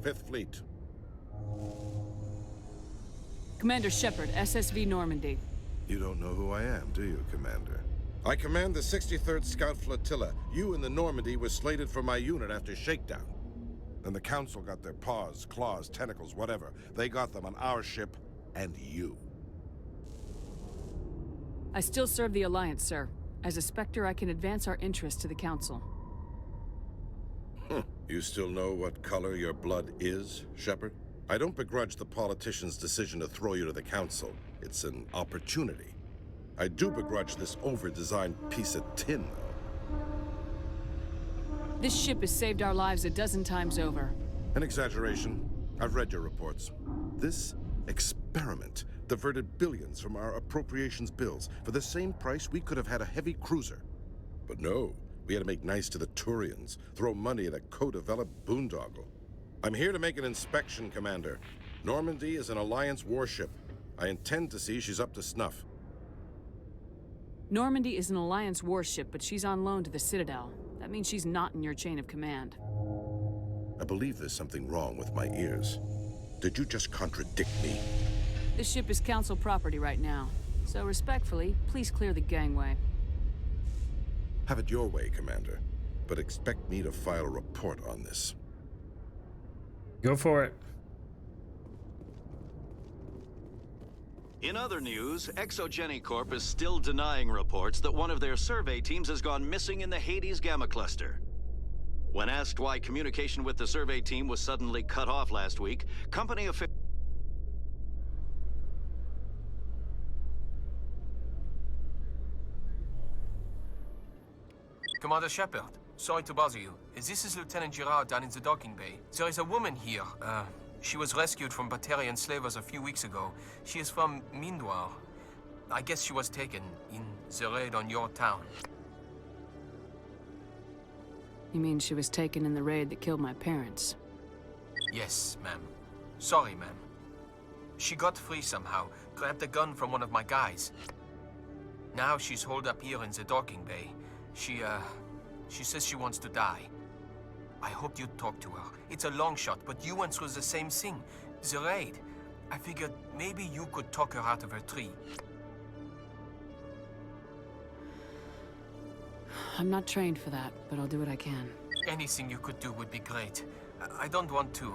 5th Fleet. Commander Shepard, SSV Normandy. You don't know who I am, do you, Commander? I command the 63rd Scout Flotilla. You and the Normandy were slated for my unit after shakedown. Then the Council got their paws, claws, tentacles, whatever. They got them on our ship and you. I still serve the Alliance, sir. As a Spectre, I can advance our interests to the Council. You still know what color your blood is, Shepard? I don't begrudge the politician's decision to throw you to the Council. It's an opportunity. I do begrudge this over-designed piece of tin, though. This ship has saved our lives a dozen times over. An exaggeration. I've read your reports. This experiment diverted billions from our appropriations bills. For the same price, we could have had a heavy cruiser. But no, we had to make nice to the Turians, throw money at a co-developed boondoggle. I'm here to make an inspection, Commander. Normandy is an Alliance warship. I intend to see she's up to snuff. Normandy is an Alliance warship, but she's on loan to the Citadel. That means she's not in your chain of command. I believe there's something wrong with my ears. Did you just contradict me? This ship is Council property right now. So respectfully, please clear the gangway. Have it your way, Commander. But expect me to file a report on this. Go for it. In other news, Exogeny Corp is still denying reports that one of their survey teams has gone missing in the Hades Gamma Cluster. When asked why communication with the survey team was suddenly cut off last week, company officials... Commander Shepard, sorry to bother you. This is Lieutenant Girard down in the docking bay. There is a woman here. She was rescued from Batarian slavers a few weeks ago. She is from Mindwar. I guess she was taken in the raid on your town. You mean she was taken in the raid that killed my parents? Yes, ma'am. Sorry, ma'am. She got free somehow, grabbed a gun from one of my guys. Now she's holed up here in the docking bay. She says she wants to die. I hoped you'd talk to her. It's a long shot, but you went through the same thing. The raid. I figured maybe you could talk her out of her tree. I'm not trained for that, but I'll do what I can. Anything you could do would be great. I don't want to...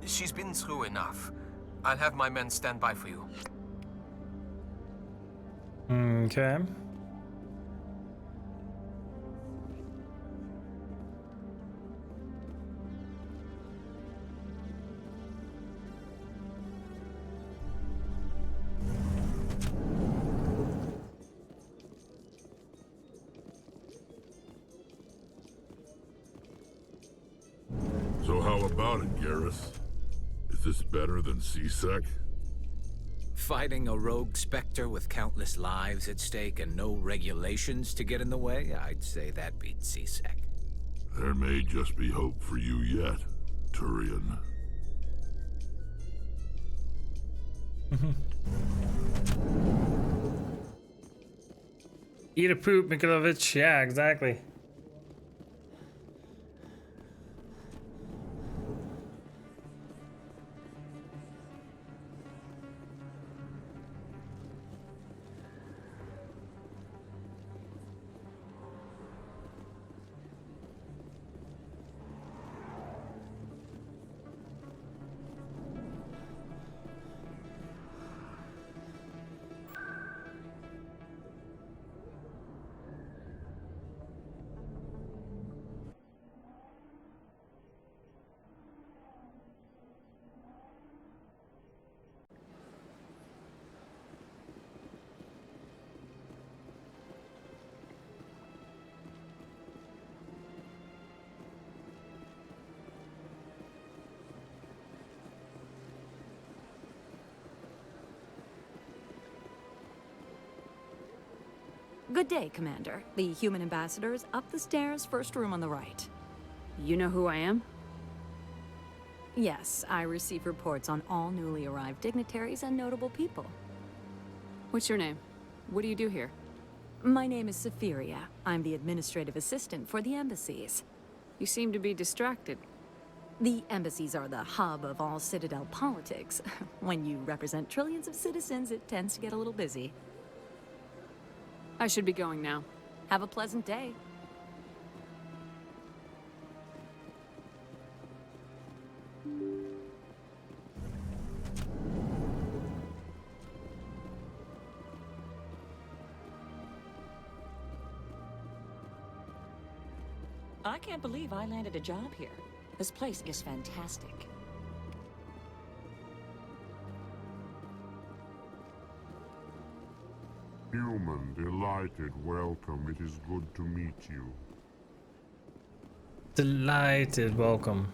she's been through enough. I'll have my men stand by for you. Okay. So how about it, Garrus? Is this better than C-Sec? Fighting a rogue Spectre with countless lives at stake and no regulations to get in the way? I'd say that beats C-Sec. There may just be hope for you yet, Turian. Eat a poop, Mikhailovich. Yeah, exactly. Good day, Commander. The human ambassador is up the stairs, first room on the right. You know who I am? Yes, I receive reports on all newly arrived dignitaries and notable people. What's your name? What do you do here? My name is Safiria. I'm the administrative assistant for the embassies. You seem to be distracted. The embassies are the hub of all Citadel politics. When you represent trillions of citizens, it tends to get a little busy. I should be going now. Have a pleasant day. I can't believe I landed a job here. This place is fantastic. Human, delighted, welcome. It is good to meet you. Delighted, welcome.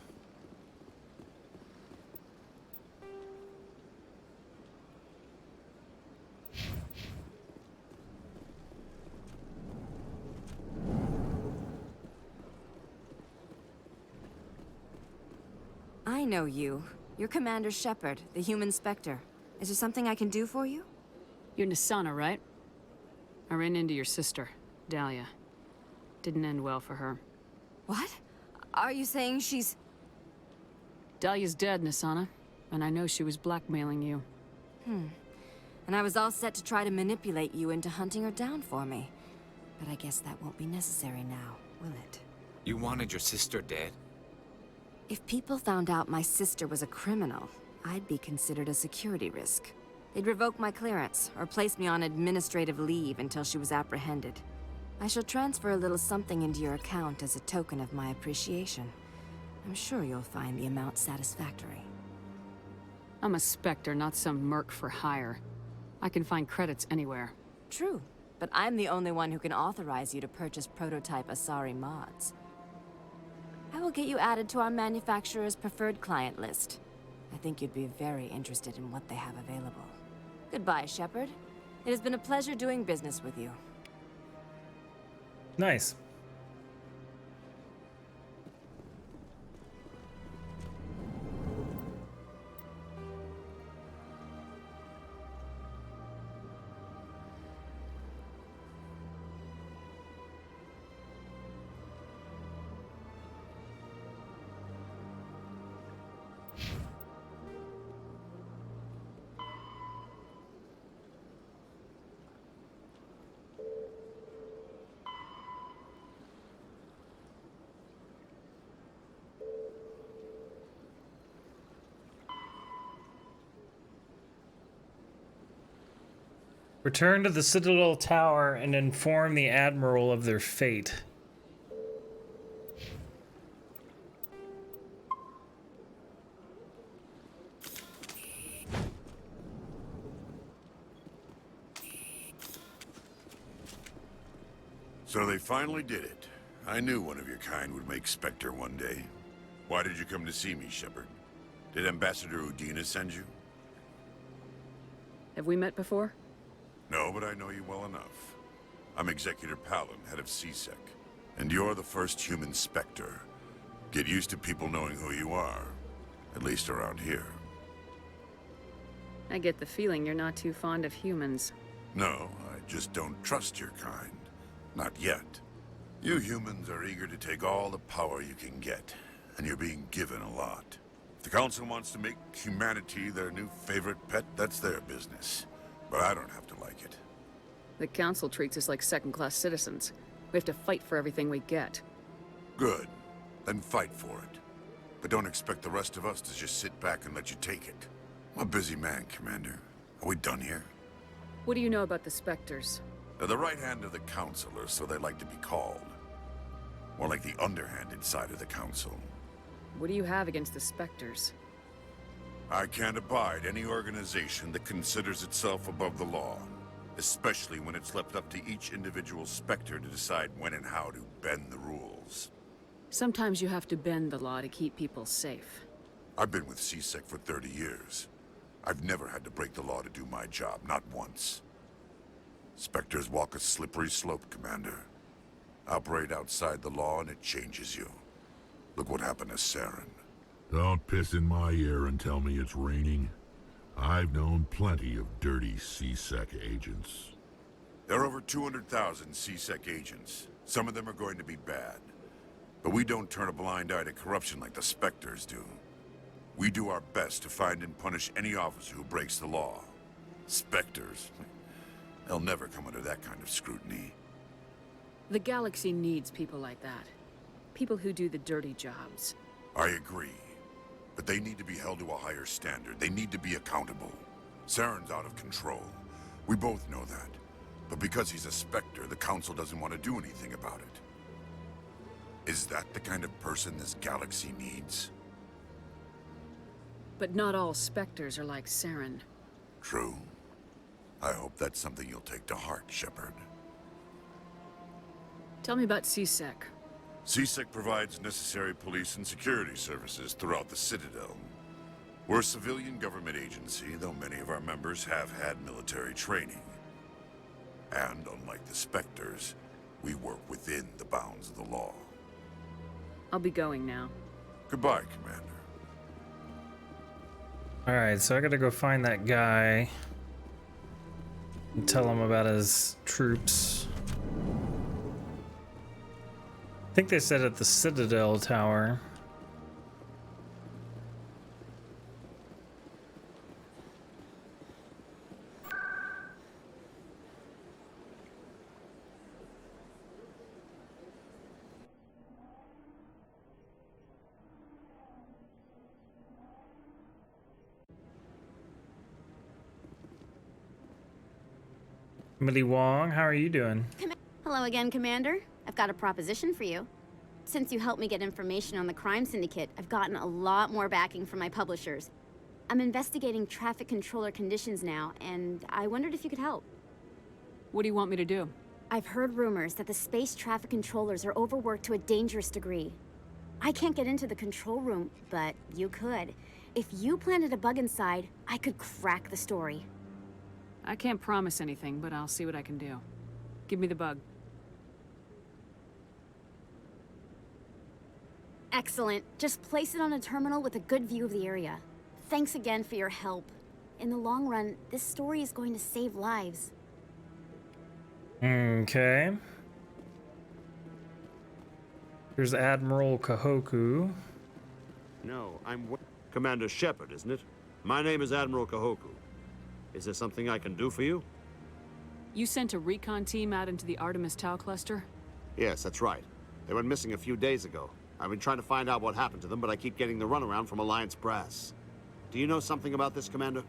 I know you. You're Commander Shepard, the human Spectre. Is there something I can do for you? You're Nassana, right? I ran into your sister, Dahlia. Didn't end well for her. What? Are you saying she's... Dahlia's dead, Nassana. And I know she was blackmailing you. And I was all set to try to manipulate you into hunting her down for me. But I guess that won't be necessary now, will it? You wanted your sister dead? If people found out my sister was a criminal, I'd be considered a security risk. They'd revoke my clearance, or place me on administrative leave until she was apprehended. I shall transfer a little something into your account as a token of my appreciation. I'm sure you'll find the amount satisfactory. I'm a Spectre, not some merc for hire. I can find credits anywhere. True, but I'm the only one who can authorize you to purchase prototype Asari mods. I will get you added to our manufacturer's preferred client list. I think you'd be very interested in what they have available. Goodbye, Shepard. It has been a pleasure doing business with you. Nice. Return to the Citadel Tower and inform the Admiral of their fate. So they finally did it. I knew one of your kind would make Spectre one day. Why did you come to see me, Shepard? Did Ambassador Udina send you? Have we met before? No, but I know you well enough. I'm Executor Palin, head of CSEC. And you're the first human Spectre. Get used to people knowing who you are. At least around here. I get the feeling you're not too fond of humans. No, I just don't trust your kind. Not yet. You humans are eager to take all the power you can get, and you're being given a lot. If the Council wants to make humanity their new favorite pet, that's their business. But I don't have to like it. The Council treats us like second-class citizens. We have to fight for everything we get. Good. Then fight for it. But don't expect the rest of us to just sit back and let you take it. I'm a busy man, Commander. Are we done here? What do you know about the Spectres? They're the right hand of the Council, or so they like to be called. More like the underhanded side of the Council. What do you have against the Spectres? I can't abide any organization that considers itself above the law. Especially when it's left up to each individual Spectre to decide when and how to bend the rules. Sometimes you have to bend the law to keep people safe. I've been with CSEC for 30 years. I've never had to break the law to do my job, not once. Spectres walk a slippery slope, Commander. Operate outside the law and it changes you. Look what happened to Saren. Don't piss in my ear and tell me it's raining. I've known plenty of dirty CSEC agents. There are over 200,000 CSEC agents. Some of them are going to be bad. But we don't turn a blind eye to corruption like the Spectres do. We do our best to find and punish any officer who breaks the law. Spectres, they'll never come under that kind of scrutiny. The galaxy needs people like that. People who do the dirty jobs. I agree. But they need to be held to a higher standard. They need to be accountable. Saren's out of control. We both know that. But because he's a Spectre, the Council doesn't want to do anything about it. Is that the kind of person this galaxy needs? But not all Spectres are like Saren. True. I hope that's something you'll take to heart, Shepard. Tell me about CSEC. CSEC provides necessary police and security services throughout the Citadel. We're a civilian government agency, though many of our members have had military training. And unlike the Spectres, we work within the bounds of the law. I'll be going now. Goodbye, Commander. Alright, so I gotta go find that guy and tell him about his troops. I think they said at the Citadel Tower. Millie Wong, how are you doing? Hello again, Commander. I've got a proposition for you. Since you helped me get information on the crime syndicate, I've gotten a lot more backing from my publishers. I'm investigating traffic controller conditions now, and I wondered if you could help. What do you want me to do? I've heard rumors that the space traffic controllers are overworked to a dangerous degree. I can't get into the control room, but you could. If you planted a bug inside, I could crack the story. I can't promise anything, but I'll see what I can do. Give me the bug. Excellent. Just place it on a terminal with a good view of the area. Thanks again for your help. In the long run, this story is going to save lives. Okay. Here's Admiral Kahoku. No, Commander Shepard, isn't it? My name is Admiral Kahoku. Is there something I can do for you? You sent a recon team out into the Artemis Tau cluster? Yes, that's right. They went missing a few days ago. I've been trying to find out what happened to them, but I keep getting the runaround from Alliance brass. Do you know something about this, Commander?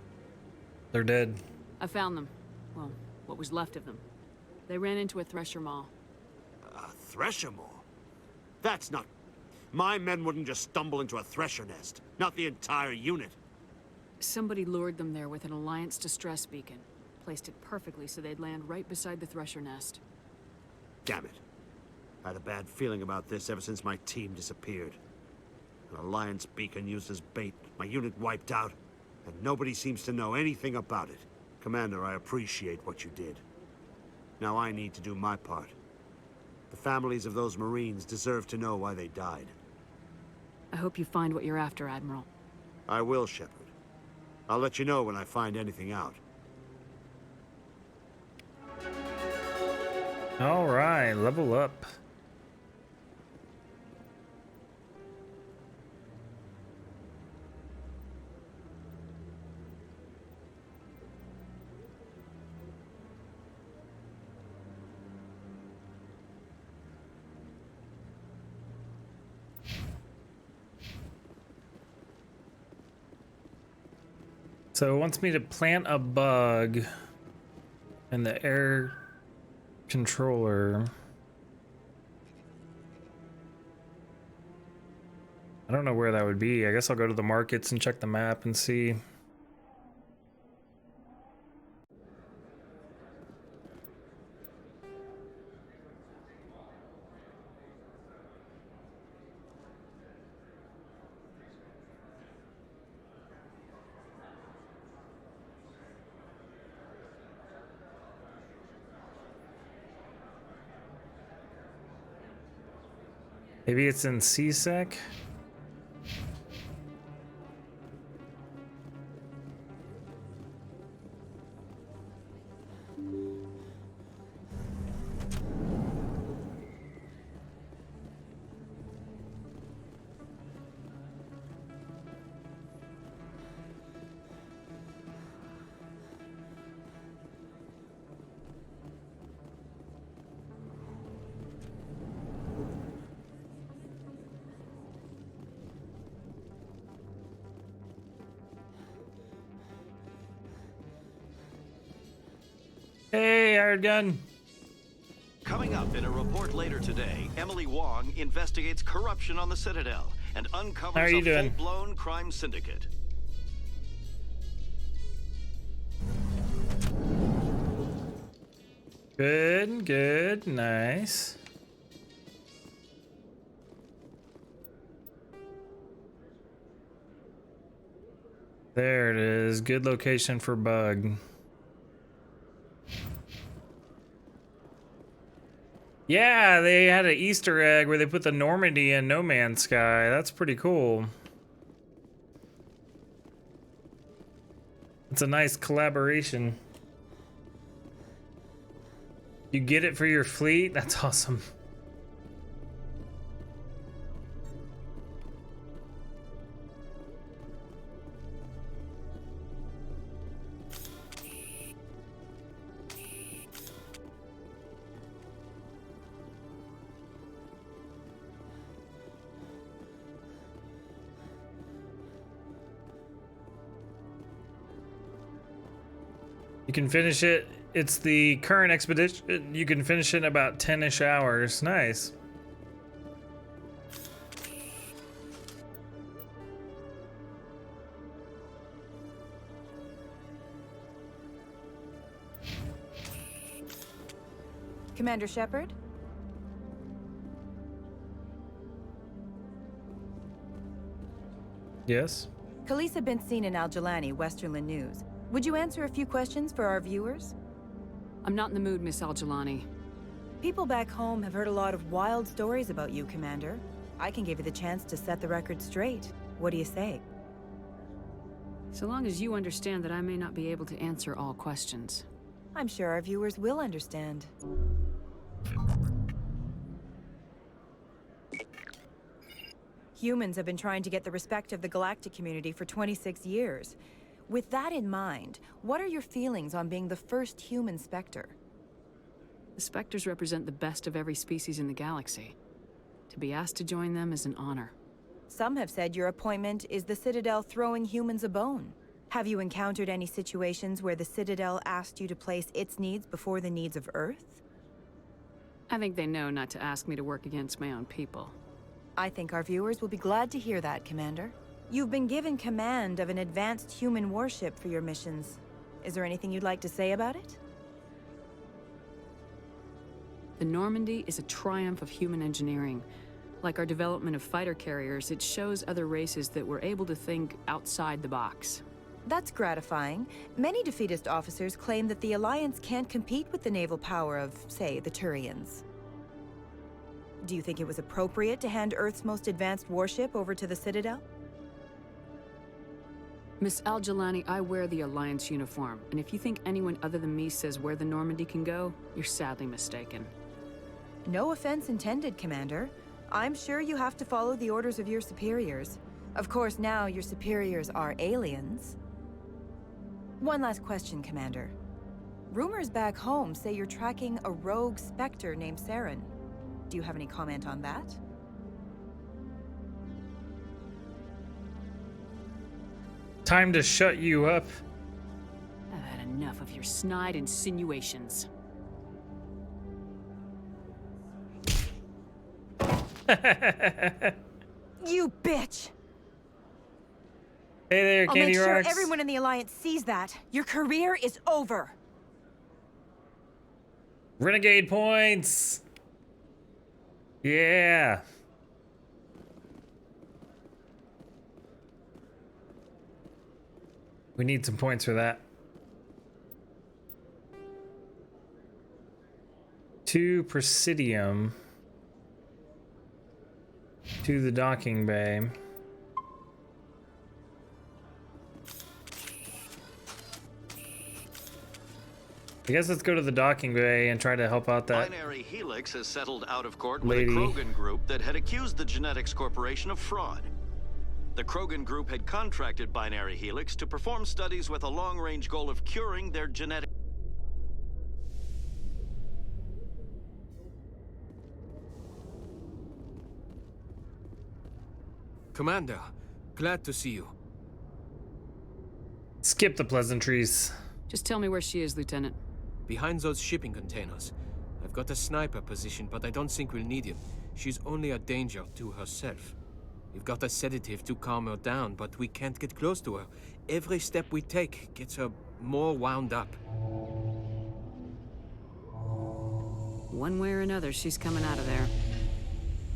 They're dead. I found them. Well, What was left of them. They ran into a Thresher Maw. A Thresher Maw? That's not... My men wouldn't just stumble into a Thresher nest. Not the entire unit. Somebody lured them there with an Alliance distress beacon. Placed it perfectly so they'd land right beside the Thresher nest. Damn it. I had a bad feeling about this ever since my team disappeared. An Alliance beacon used as bait, my unit wiped out, and nobody seems to know anything about it. Commander, I appreciate what you did. Now I need to do my part. The families of those Marines deserve to know why they died. I hope you find what you're after, Admiral. I will, Shepard. I'll let you know when I find anything out. All right, level up. So it wants me to plant a bug in the air controller. I don't know where that would be. I guess I'll go to the markets and check the map and see. Maybe it's in CSEC? Hey, hired gun. Coming up in a report later today, Emily Wong investigates corruption on the Citadel and uncovers a full-blown crime syndicate. Good, good, nice. There it is. Good location for bug. Yeah, they had an Easter egg where they put the Normandy in No Man's Sky. That's pretty cool. It's a nice collaboration. You get it for your fleet? That's awesome. You can finish it. It's the current expedition. You can finish it in about 10-ish hours. Nice. Commander Shepard? Yes? Khaleesa been seen in Al-Jalani, Westerland News. Would you answer a few questions for our viewers? I'm not in the mood, Miss Al-Jalani. People back home have heard a lot of wild stories about you, Commander. I can give you the chance to set the record straight. What do you say? So long as you understand that I may not be able to answer all questions. I'm sure our viewers will understand. Humans have been trying to get the respect of the galactic community for 26 years. With that in mind, what are your feelings on being the first human Spectre? The Spectres represent the best of every species in the galaxy. To be asked to join them is an honor. Some have said your appointment is the Citadel throwing humans a bone. Have you encountered any situations where the Citadel asked you to place its needs before the needs of Earth? I think they know not to ask me to work against my own people. I think our viewers will be glad to hear that, Commander. You've been given command of an advanced human warship for your missions. Is there anything you'd like to say about it? The Normandy is a triumph of human engineering. Like our development of fighter carriers, it shows other races that we're able to think outside the box. That's gratifying. Many defeatist officers claim that the Alliance can't compete with the naval power of, say, the Turians. Do you think it was appropriate to hand Earth's most advanced warship over to the Citadel? Miss Al-Jalani, I wear the Alliance uniform, and if you think anyone other than me says where the Normandy can go, you're sadly mistaken. No offense intended, Commander. I'm sure you have to follow the orders of your superiors. Of course, now your superiors are aliens. One last question, Commander. Rumors back home say you're tracking a rogue Spectre named Saren. Do you have any comment on that? Time to shut you up. I've had enough of your snide insinuations. You bitch! Hey there, I'll Candy make sure Rocks. everyone in the Alliance sees that. Your career is over. Renegade points. Yeah. We need some points for that. 2 Presidium to the docking bay. I guess let's go to the docking bay and try to help out that Binary Helix has settled out of court lady. with a Krogan group that had accused the Genetics Corporation of fraud. The Krogan group had contracted Binary Helix to perform studies with a long-range goal of curing their genetic... Commander, glad to see you. Skip the pleasantries. Just tell me where she is, Lieutenant. Behind those shipping containers. I've got a sniper position, but I don't think we'll need him. She's only a danger to herself. We've got a sedative to calm her down, but we can't get close to her. Every step we take gets her more wound up. One way or another, she's coming out of there.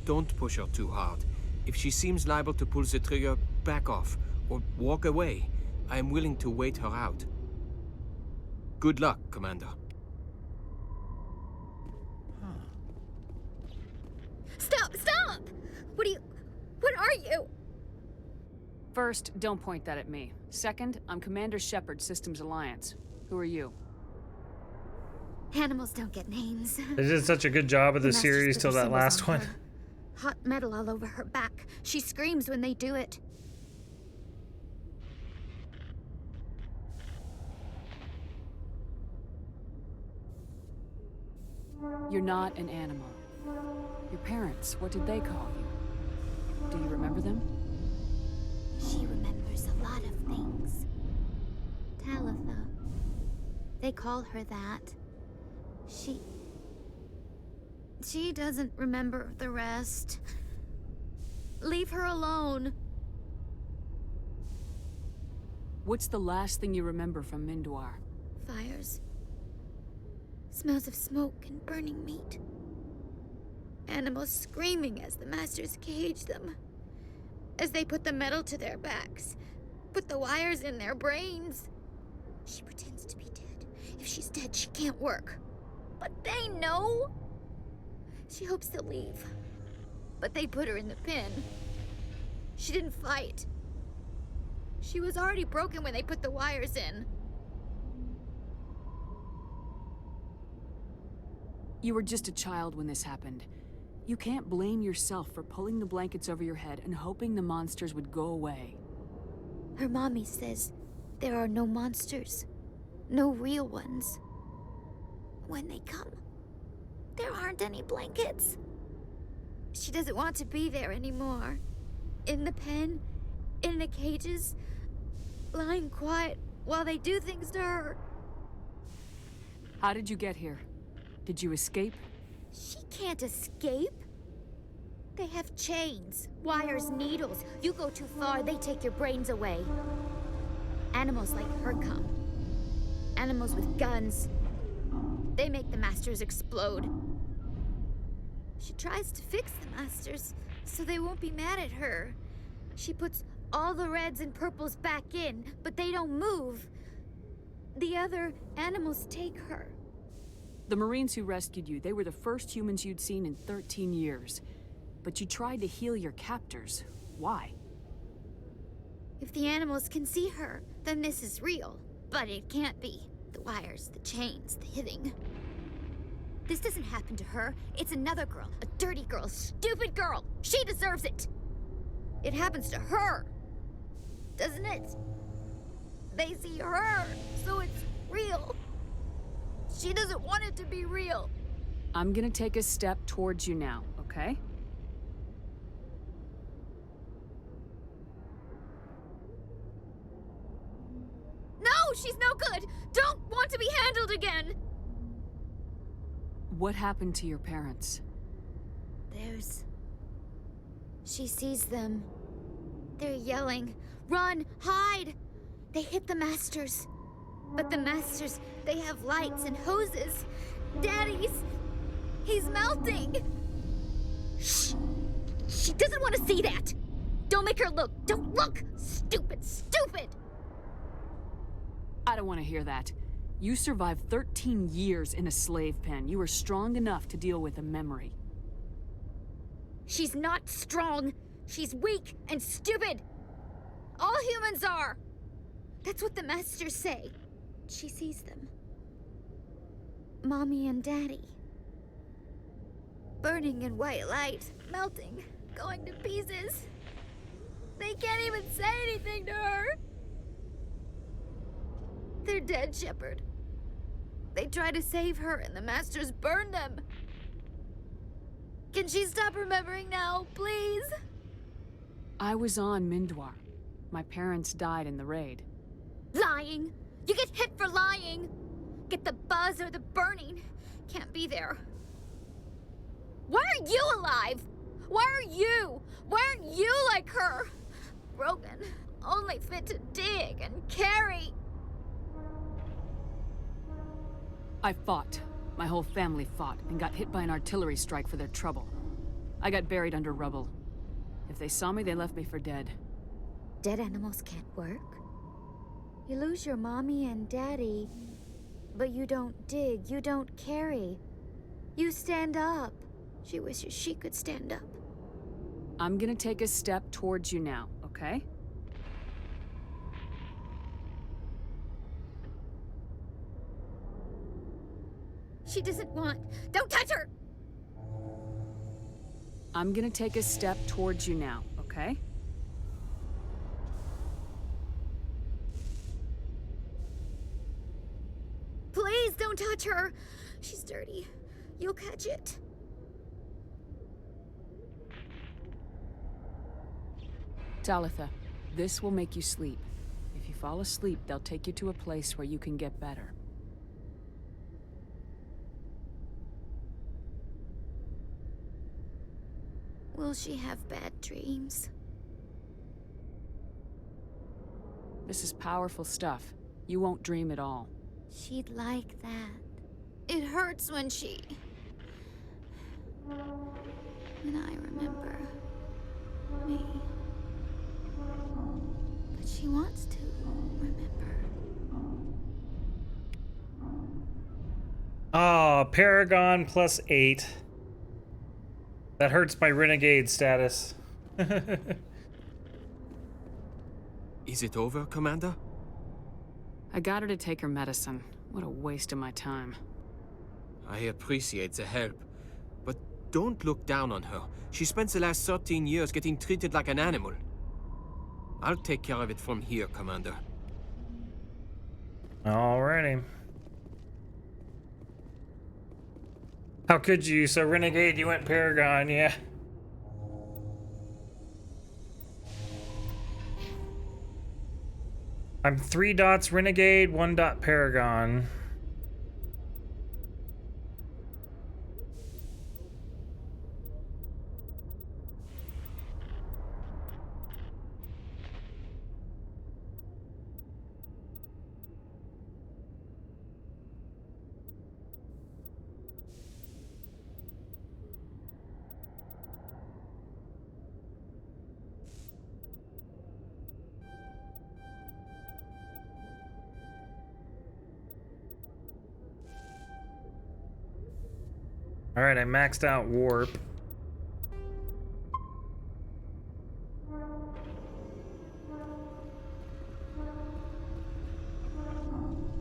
Don't push her too hard. If she seems liable to pull the trigger, back off, or walk away. I am willing to wait her out. Good luck, Commander. Stop! Stop! What are you? First, don't point that at me. Second, I'm Commander Shepard, Systems Alliance. Who are you? Animals don't get names. They did such a good job of the Masters series put till their that symbols last on one. her. Hot metal all over her back. She screams when they do it. You're not an animal. Your parents, what did they call you? Do you remember them? She remembers a lot of things. Talitha. They call her that. She doesn't remember the rest. Leave her alone. What's the last thing you remember from Mindoir? Fires. Smells of smoke and burning meat. Animals screaming as the masters cage them. As they put the metal to their backs. Put the wires in their brains. She pretends to be dead. If she's dead, she can't work. But they know. She hopes to leave. But they put her in the pen. She didn't fight. She was already broken when they put the wires in. You were just a child when this happened. You can't blame yourself for pulling the blankets over your head and hoping the monsters would go away. Her mommy says there are no monsters. No real ones. When they come, there aren't any blankets. She doesn't want to be there anymore. In the pen, in the cages. lying quiet while they do things to her. How did you get here? Did you escape? She can't escape. They have chains, wires, needles. You go too far, they take your brains away. Animals like her come. Animals with guns. They make the Masters explode. She tries to fix the Masters so they won't be mad at her. She puts all the reds and purples back in, but they don't move. The other animals take her. The Marines who rescued you, they were the first humans you'd seen in 13 years. But you tried to heal your captors. Why? If the animals can see her, then this is real. But it can't be. The wires, the chains, the hitting. This doesn't happen to her. It's another girl. A dirty girl. Stupid girl. She deserves it. It happens to her. Doesn't it? They see her, so it's real. She doesn't want it to be real. I'm gonna take a step towards you now, okay? No, she's no good. Don't want to be handled again. What happened to your parents? She sees them. They're yelling, run, hide. They hit the Masters. But the Masters, they have lights and hoses. He's melting. Shh. She doesn't want to see that. Don't make her look. Don't look. Stupid, stupid. I don't want to hear that. You survived 13 years in a slave pen. You were strong enough to deal with a memory. She's not strong. She's weak and stupid. All humans are. That's what the Masters say. She sees them. Mommy and Daddy. Burning in white light, melting, going to pieces. They can't even say anything to her. They're dead, Shepard. They try to save her and the Masters burn them. Can she stop remembering now, please? I was on Mindwar. My parents died in the raid. Lying! You get hit for lying! Get the buzz or the burning. Can't be there. Why are you alive? Why are you? Why aren't you like her? Broken. Only fit to dig and carry. I fought. My whole family fought and got hit by an artillery strike for their trouble. I got buried under rubble. If they saw me, they left me for dead. Dead animals can't work. You lose your mommy and daddy, but you don't dig, you don't carry. You stand up. She wishes she could stand up. I'm gonna take a step towards you now, okay? She doesn't want. Don't touch her! I'm gonna take a step towards you now, okay? Please don't touch her! She's dirty. You'll catch it. Talitha, this will make you sleep. If you fall asleep, they'll take you to a place where you can get better. Will she have bad dreams? This is powerful stuff. You won't dream at all. She'd like that. It hurts when she... When I remember... me. But she wants to remember. Oh, Paragon +8. That hurts my renegade status. Is it over, Commander? I got her to take her medicine. What a waste of my time. I appreciate the help, but don't look down on her. She spent the last 13 years getting treated like an animal. I'll take care of it from here, Commander. Alrighty. How could you? So Renegade, you went Paragon, yeah. I'm 3 dots Renegade, 1 dot Paragon. All right, I maxed out warp.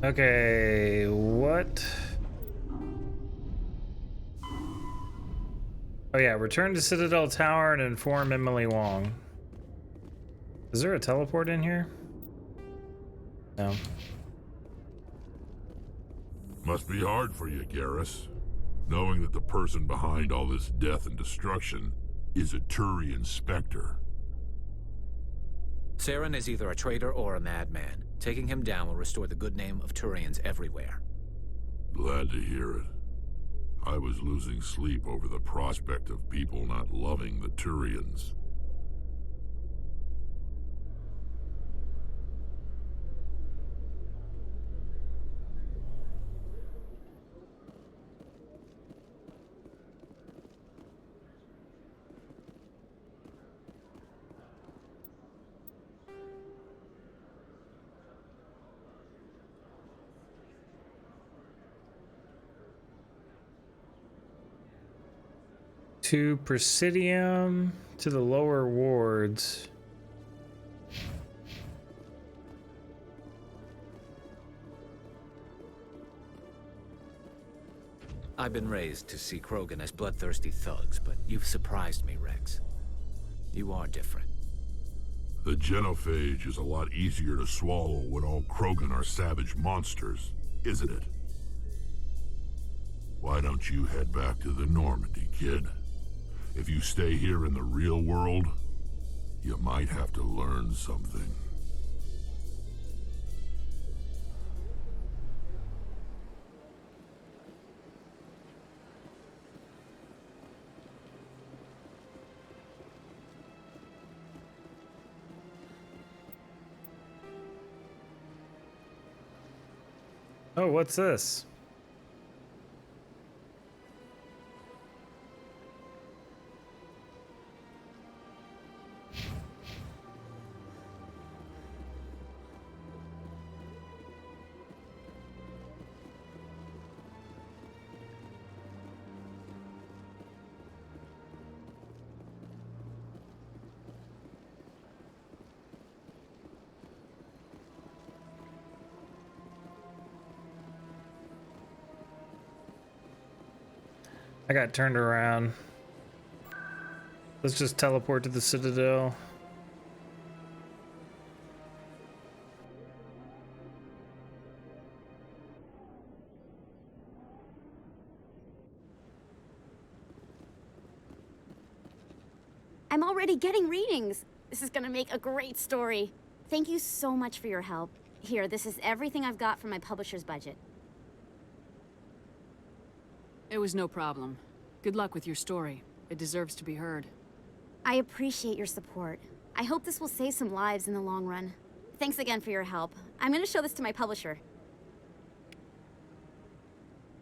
Okay, what? Oh yeah, return to Citadel Tower and inform Emily Wong. Is there a teleport in here? No. Must be hard for you, Garrus, knowing that the person behind all this death and destruction is a Turian Spectre. Saren is either a traitor or a madman. Taking him down will restore the good name of Turians everywhere. Glad to hear it. I was losing sleep over the prospect of people not loving the Turians. To Presidium, to the lower wards. I've been raised to see Krogan as bloodthirsty thugs, but you've surprised me, Rex. You are different. The genophage is a lot easier to swallow when all Krogan are savage monsters, isn't it? Why don't you head back to the Normandy, kid? If you stay here in the real world, you might have to learn something. Oh, what's this? I got turned around. Let's just teleport to the Citadel. I'm already getting readings. This is gonna make a great story. Thank you so much for your help. Here, this is everything I've got from my publisher's budget. It was no problem. Good luck with your story. It deserves to be heard. I appreciate your support. I hope this will save some lives in the long run. Thanks again for your help. I'm gonna show this to my publisher.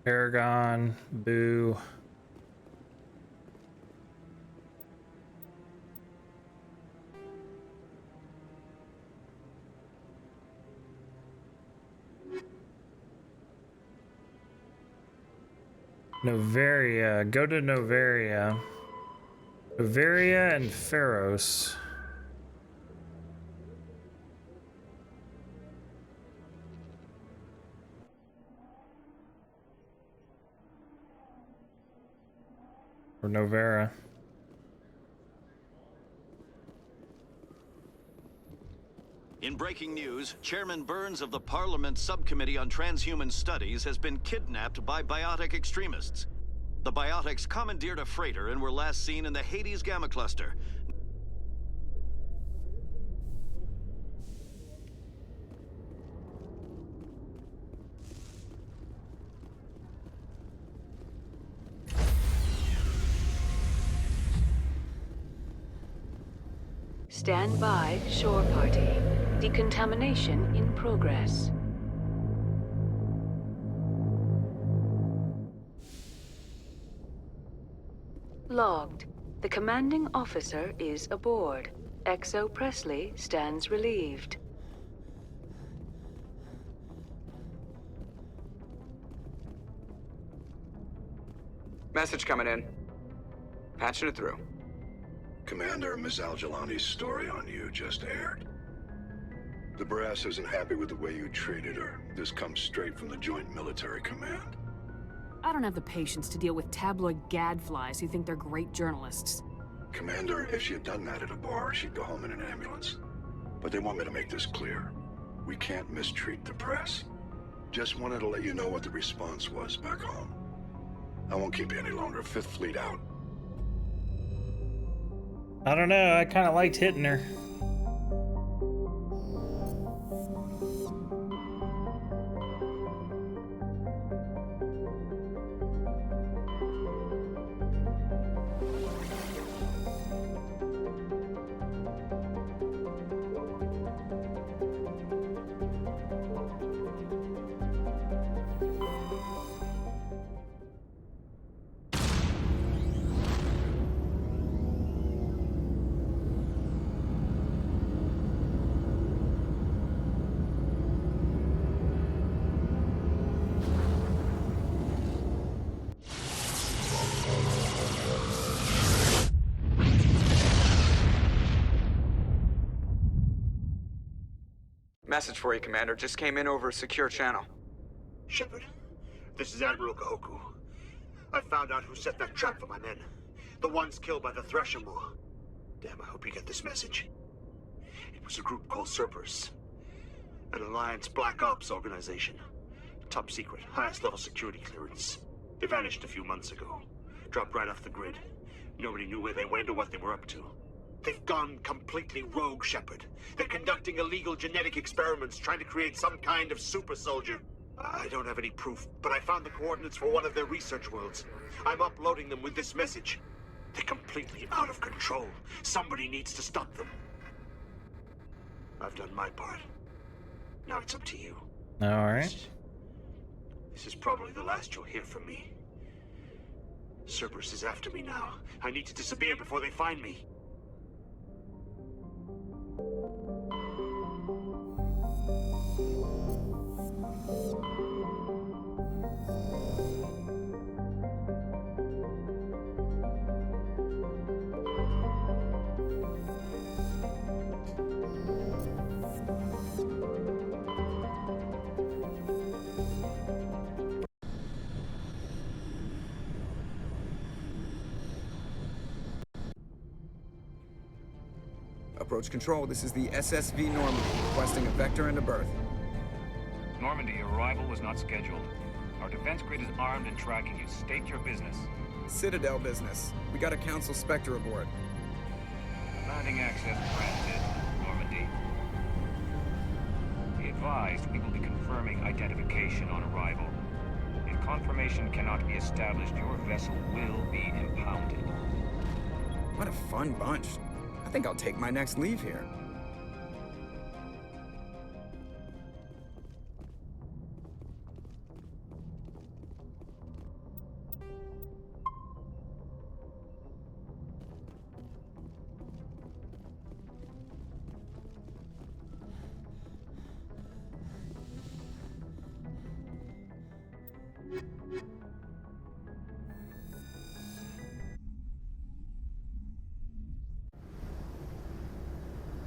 Paragon, boo. Novaria. Go to Novaria. Novaria and Pharos. Or Novara. In breaking news, Chairman Burns of the Parliament Subcommittee on Transhuman Studies has been kidnapped by biotic extremists. The biotics commandeered a freighter and were last seen in the Hades Gamma Cluster. Stand by, shore party. Decontamination in progress. Logged. The commanding officer is aboard. XO Presley stands relieved. Message coming in. Patching it through. Commander, Miss Al-Jalani's story on you just aired. The brass isn't happy with the way you treated her. This comes straight from the Joint Military Command. I don't have the patience to deal with tabloid gadflies who think they're great journalists. Commander, if she had done that at a bar, she'd go home in an ambulance. But they want me to make this clear. We can't mistreat the press. Just wanted to let you know what the response was back home. I won't keep you any longer. Fifth Fleet out. I don't know, I kind of liked hitting her. Message for you, Commander. Just came in over a secure channel. Shepard, this is Admiral Kahoku. I found out who set that trap for my men. The ones killed by the Thresher Maw. Damn, I hope you get this message. It was a group called Cerberus. An Alliance Black Ops organization. Top secret, highest level security clearance. They vanished a few months ago. Dropped right off the grid. Nobody knew where they went or what they were up to. They've gone completely rogue, Shepard. They're conducting illegal genetic experiments, trying to create some kind of super soldier. I don't have any proof, but I found the coordinates for one of their research worlds. I'm uploading them with this message. They're completely out of control. Somebody needs to stop them. I've done my part. Now it's up to you. All right. This is probably the last you'll hear from me. Cerberus is after me now. I need to disappear before they find me. Approach control, this is the SSV Normandy, requesting a vector and a berth. Normandy, your arrival was not scheduled. Our defense grid is armed and tracking you. State your business. Citadel business. We got a Council Spectre aboard. Landing access granted, Normandy. Be advised, we will be confirming identification on arrival. If confirmation cannot be established, your vessel will be impounded. What a fun bunch. I think I'll take my next leave here.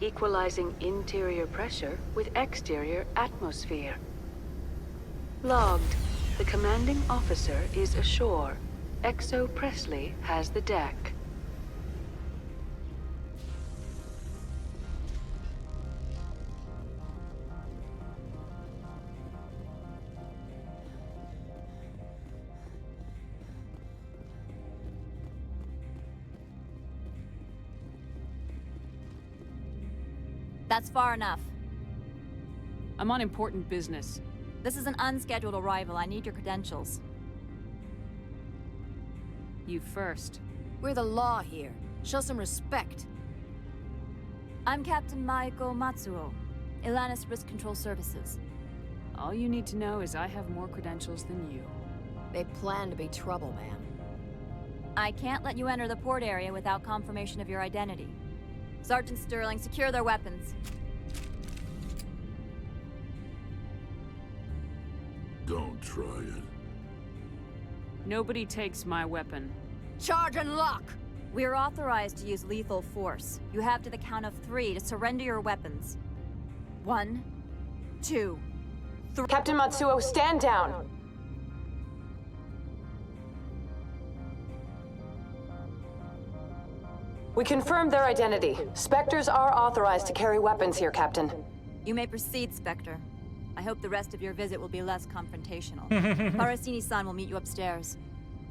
Equalizing interior pressure with exterior atmosphere. Logged. The commanding officer is ashore. XO Presley has the deck. That's far enough. I'm on important business. This is an unscheduled arrival. I need your credentials. You first. We're the law here. Show some respect. I'm Captain Maiko Matsuo, Ilanis Risk Control Services. All you need to know is I have more credentials than you. They plan to be trouble, man. I can't let you enter the port area without confirmation of your identity. Sergeant Sterling, secure their weapons. Don't try it. Nobody takes my weapon. Charge and lock! We're authorized to use lethal force. You have to the count of 3 to surrender your weapons. 1, 2, 3. Captain Matsuo, stand down! We confirmed their identity. Spectres are authorized to carry weapons here, Captain. You may proceed, Spectre. I hope the rest of your visit will be less confrontational. Parasini-san will meet you upstairs.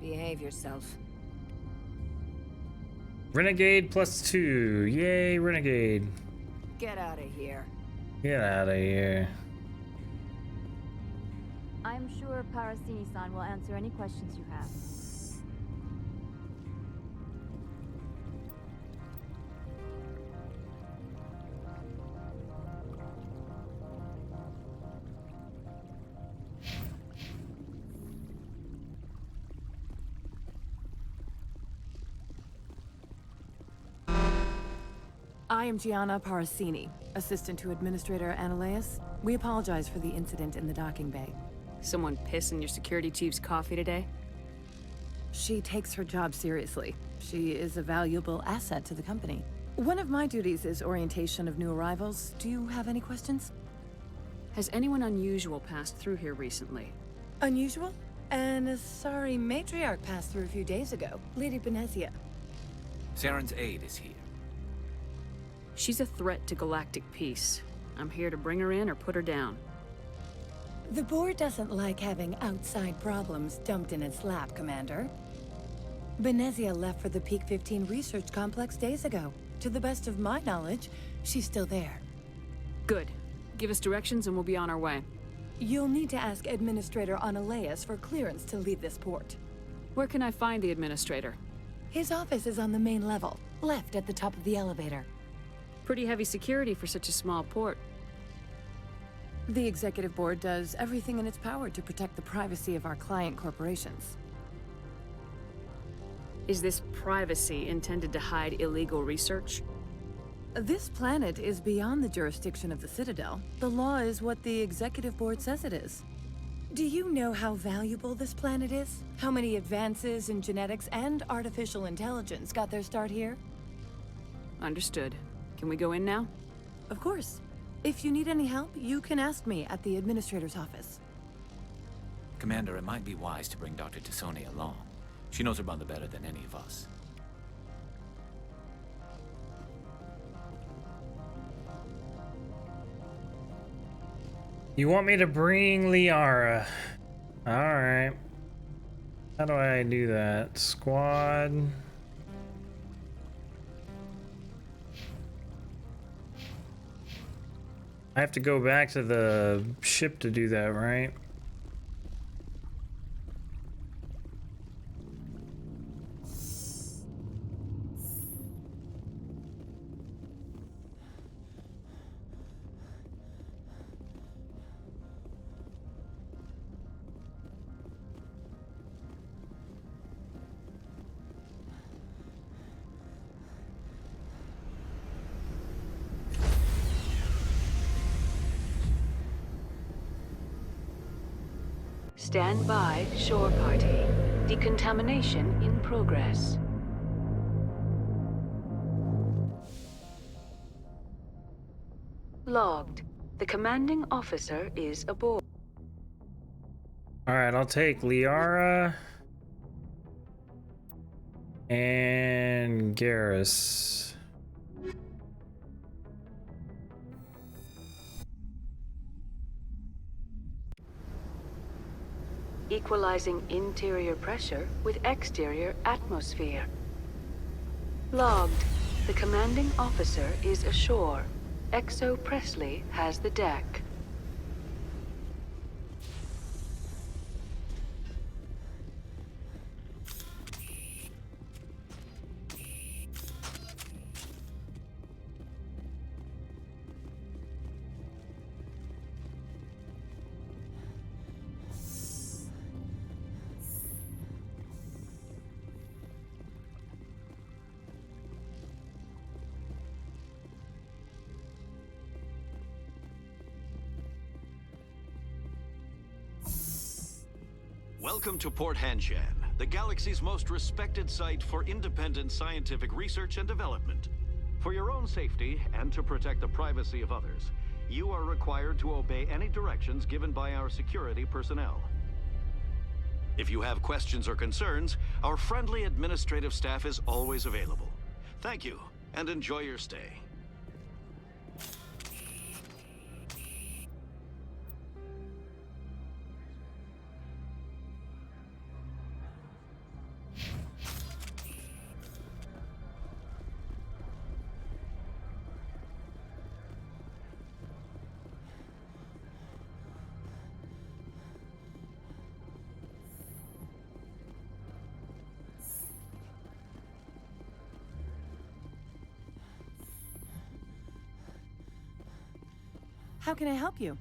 Behave yourself. Renegade +2. Yay, Renegade. Get out of here. Get out of here. I'm sure Parasini-san will answer any questions you have. I am Gianna Parasini, assistant to Administrator Ananias. We apologize for the incident in the docking bay. Someone piss in your security chief's coffee today? She takes her job seriously. She is a valuable asset to the company. One of my duties is orientation of new arrivals. Do you have any questions? Has anyone unusual passed through here recently? Unusual? An Asari matriarch passed through a few days ago. Lady Benezia. Saren's aide is here. She's a threat to galactic peace. I'm here to bring her in or put her down. The board doesn't like having outside problems dumped in its lap, Commander. Benezia left for the Peak 15 research complex days ago. To the best of my knowledge, she's still there. Good. Give us directions and we'll be on our way. You'll need to ask Administrator Ananias for clearance to leave this port. Where can I find the Administrator? His office is on the main level, left at the top of the elevator. Pretty heavy security for such a small port. The Executive Board does everything in its power to protect the privacy of our client corporations. Is this privacy intended to hide illegal research? This planet is beyond the jurisdiction of the Citadel. The law is what the Executive Board says it is. Do you know how valuable this planet is? How many advances in genetics and artificial intelligence got their start here? Understood. Can we go in now? Of course. If you need any help, you can ask me at the Administrator's office. Commander, it might be wise to bring Dr. Tassoni along. She knows her mother better than any of us. You want me to bring Liara? Alright. How do I do that? Squad. I have to go back to the ship to do that, right? Stand by, shore party. Decontamination in progress. Logged. The commanding officer is aboard. Alright, I'll take Liara and Garrus. Equalizing interior pressure with exterior atmosphere. Logged. The commanding officer is ashore. Exo Presley has the deck. Welcome to Port Hanshan, the galaxy's most respected site for independent scientific research and development. For your own safety and to protect the privacy of others, you are required to obey any directions given by our security personnel. If you have questions or concerns, our friendly administrative staff is always available. Thank you, and enjoy your stay. How can I help you?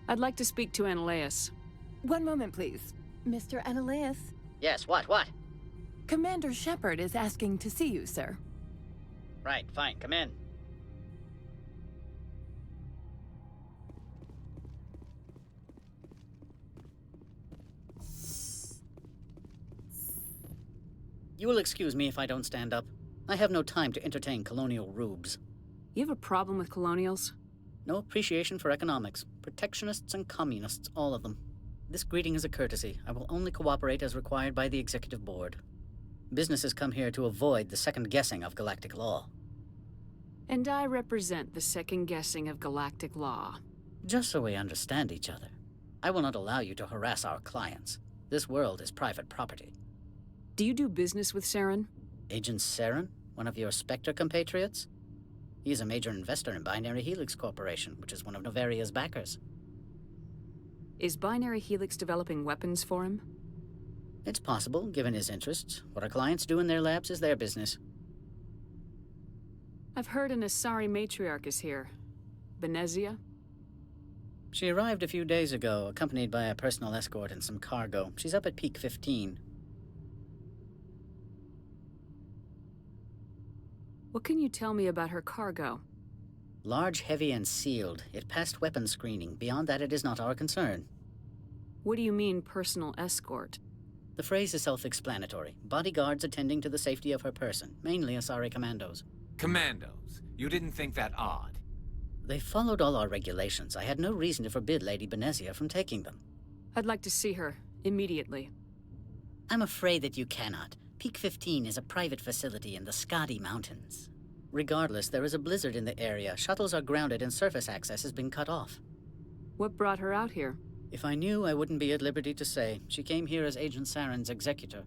I'd like to speak to Analeas. One moment, please. Mr. Analeas? Yes, what? Commander Shepard is asking to see you, sir. Right, fine, come in. You will excuse me if I don't stand up. I have no time to entertain colonial rubes. You have a problem with colonials? No appreciation for economics. Protectionists and communists, all of them. This greeting is a courtesy. I will only cooperate as required by the Executive Board. Businesses come here to avoid the second guessing of galactic law. And I represent the second guessing of galactic law. Just so we understand each other, I will not allow you to harass our clients. This world is private property. Do you do business with Saren? Agent Saren? One of your Spectre compatriots? He is a major investor in Binary Helix Corporation, which is one of Novaria's backers. Is Binary Helix developing weapons for him? It's possible, given his interests. What our clients do in their labs is their business. I've heard an Asari matriarch is here. Benezia? She arrived a few days ago, accompanied by a personal escort and some cargo. She's up at Peak 15. What can you tell me about her cargo? Large, heavy, and sealed. It passed weapons screening. Beyond that, it is not our concern. What do you mean, personal escort? The phrase is self-explanatory. Bodyguards attending to the safety of her person, mainly Asari commandos. Commandos? You didn't think that odd? They followed all our regulations. I had no reason to forbid Lady Benezia from taking them. I'd like to see her, immediately. I'm afraid that you cannot. Peak 15 is a private facility in the Skadi Mountains. Regardless, there is a blizzard in the area. Shuttles are grounded and surface access has been cut off. What brought her out here? If I knew, I wouldn't be at liberty to say. She came here as Agent Saren's executor.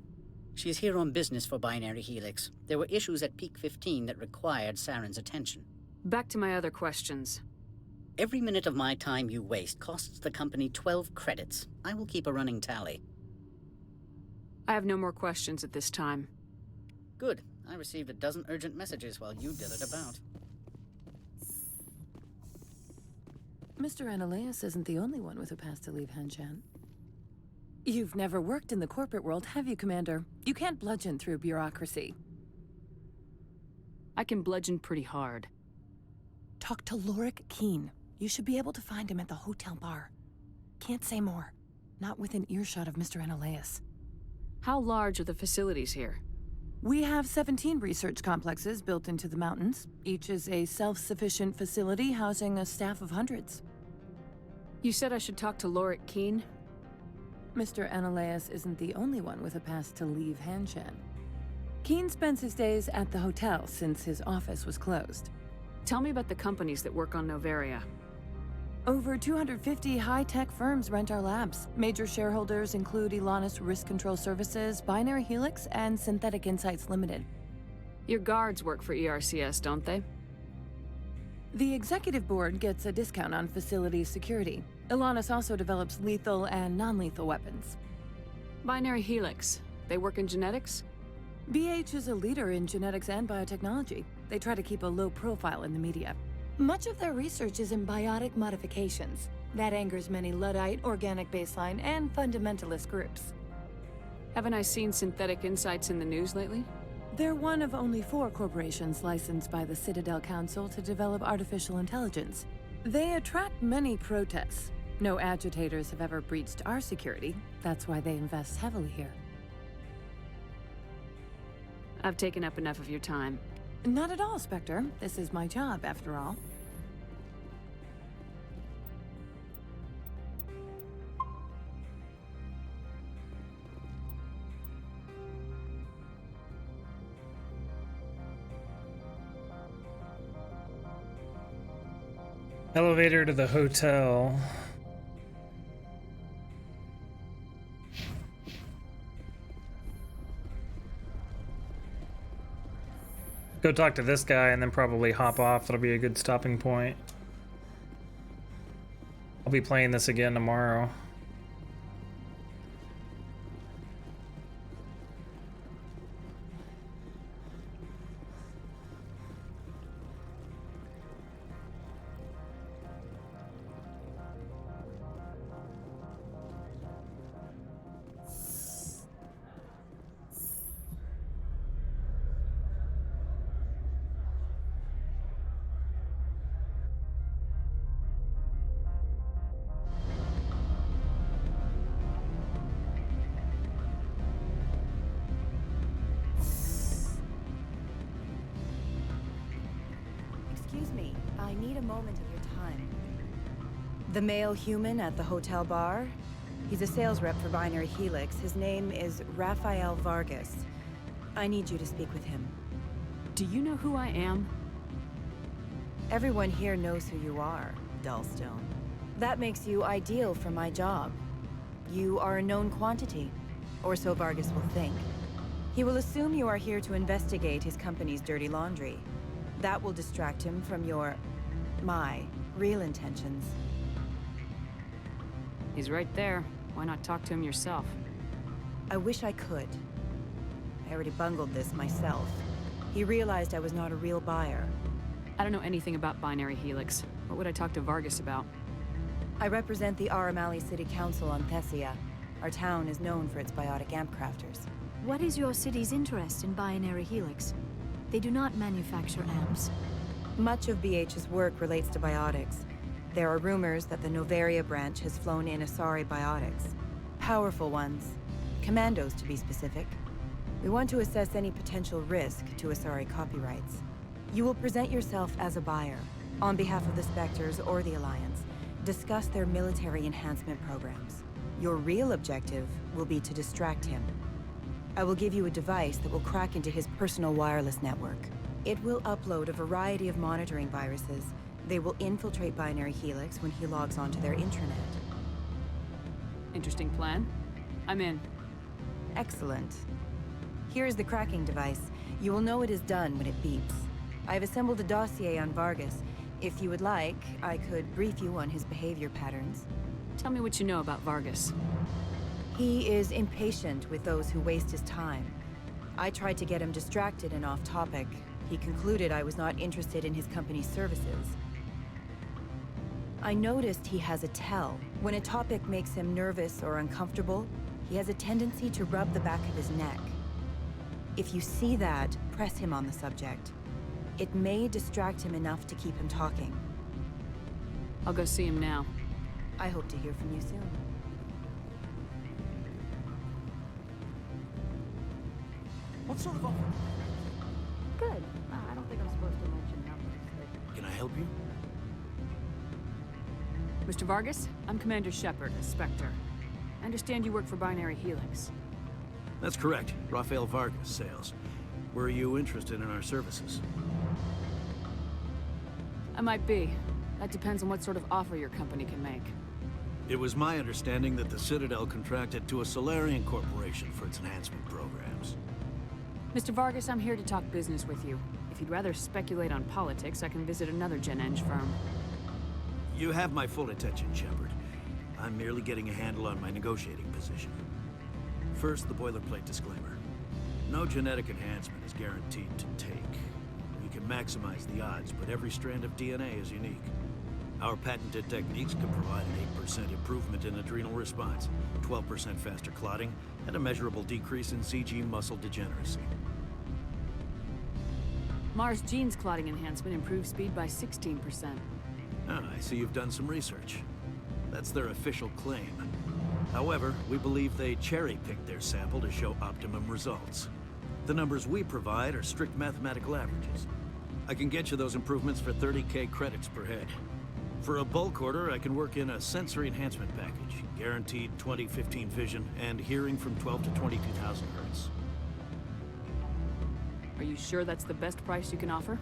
She is here on business for Binary Helix. There were issues at Peak 15 that required Saren's attention. Back to my other questions. Every minute of my time you waste costs the company 12 credits. I will keep a running tally. I have no more questions at this time. Good. I received a dozen urgent messages while you dithered about. Mr. Analeas isn't the only one with a pass to leave Hanshan. You've never worked in the corporate world, have you, Commander? You can't bludgeon through bureaucracy. I can bludgeon pretty hard. Talk to Lorik Keen. You should be able to find him at the hotel bar. Can't say more. Not within earshot of Mr. Analeas. How large are the facilities here? We have 17 research complexes built into the mountains. Each is a self-sufficient facility housing a staff of hundreds. You said I should talk to Lorik Keen? Mr. Analeas isn't the only one with a pass to leave Hanshan. Keen spends his days at the hotel since his office was closed. Tell me about the companies that work on Novaria. Over 250 high-tech firms rent our labs. Major shareholders include Elanus Risk Control Services, Binary Helix, and Synthetic Insights Limited. Your guards work for ERCS, don't they? The executive board gets a discount on facility security. Elanus also develops lethal and non-lethal weapons. Binary Helix. They work in genetics? BH is a leader in genetics and biotechnology. They try to keep a low profile in the media. Much of their research is in biotic modifications. That angers many Luddite, organic baseline, and fundamentalist groups. Haven't I seen Synthetic Insights in the news lately? They're one of only 4 corporations licensed by the Citadel Council to develop artificial intelligence. They attract many protests. No agitators have ever breached our security. That's why they invest heavily here. I've taken up enough of your time. Not at all, Spectre. This is my job, after all. Elevator to the hotel. Go talk to this guy and then probably hop off. That'll be a good stopping point. I'll be playing this again tomorrow. Excuse me, I need a moment of your time. The male human at the hotel bar? He's a sales rep for Binary Helix. His name is Rafael Vargas. I need you to speak with him. Do you know who I am? Everyone here knows who you are, Dullstone. That makes you ideal for my job. You are a known quantity, or so Vargas will think. He will assume you are here to investigate his company's dirty laundry. That will distract him from my real intentions. He's right there. Why not talk to him yourself? I wish I could. I already bungled this myself. He realized I was not a real buyer. I don't know anything about Binary Helix. What would I talk to Vargas about? I represent the Aramali City Council on Thessia. Our town is known for its biotic amp crafters. What is your city's interest in Binary Helix? They do not manufacture amps. Much of BH's work relates to biotics. There are rumors that the Novaria branch has flown in Asari biotics. Powerful ones. Commandos, to be specific. We want to assess any potential risk to Asari copyrights. You will present yourself as a buyer, on behalf of the Spectres or the Alliance. Discuss their military enhancement programs. Your real objective will be to distract him. I will give you a device that will crack into his personal wireless network. It will upload a variety of monitoring viruses. They will infiltrate Binary Helix when he logs onto their intranet. Interesting plan. I'm in. Excellent. Here is the cracking device. You will know it is done when it beeps. I have assembled a dossier on Vargas. If you would like, I could brief you on his behavior patterns. Tell me what you know about Vargas. He is impatient with those who waste his time. I tried to get him distracted and off topic. He concluded I was not interested in his company's services. I noticed he has a tell. When a topic makes him nervous or uncomfortable, he has a tendency to rub the back of his neck. If you see that, press him on the subject. It may distract him enough to keep him talking. I'll go see him now. I hope to hear from you soon. What sort of offer? Good. I don't think I'm supposed to mention numbers. Can I help you? Mr. Vargas, I'm Commander Shepard, a Spectre. I understand you work for Binary Helix. That's correct. Rafael Vargas, sales. Were you interested in our services? I might be. That depends on what sort of offer your company can make. It was my understanding that the Citadel contracted to a Solarian corporation for its enhancement programs. Mr. Vargas, I'm here to talk business with you. If you'd rather speculate on politics, I can visit another Gen-Eng firm. You have my full attention, Shepard. I'm merely getting a handle on my negotiating position. First, the boilerplate disclaimer. No genetic enhancement is guaranteed to take. We can maximize the odds, but every strand of DNA is unique. Our patented techniques can provide an 8% improvement in adrenal response, 12% faster clotting, and a measurable decrease in CG muscle degeneracy. Mars Gene's clotting enhancement improves speed by 16%. Ah, I see you've done some research. That's their official claim. However, we believe they cherry-picked their sample to show optimum results. The numbers we provide are strict mathematical averages. I can get you those improvements for 30K credits per head. For a bulk order, I can work in a sensory enhancement package, guaranteed 20/15 vision, and hearing from 12 to 22,000 hertz. Are you sure that's the best price you can offer?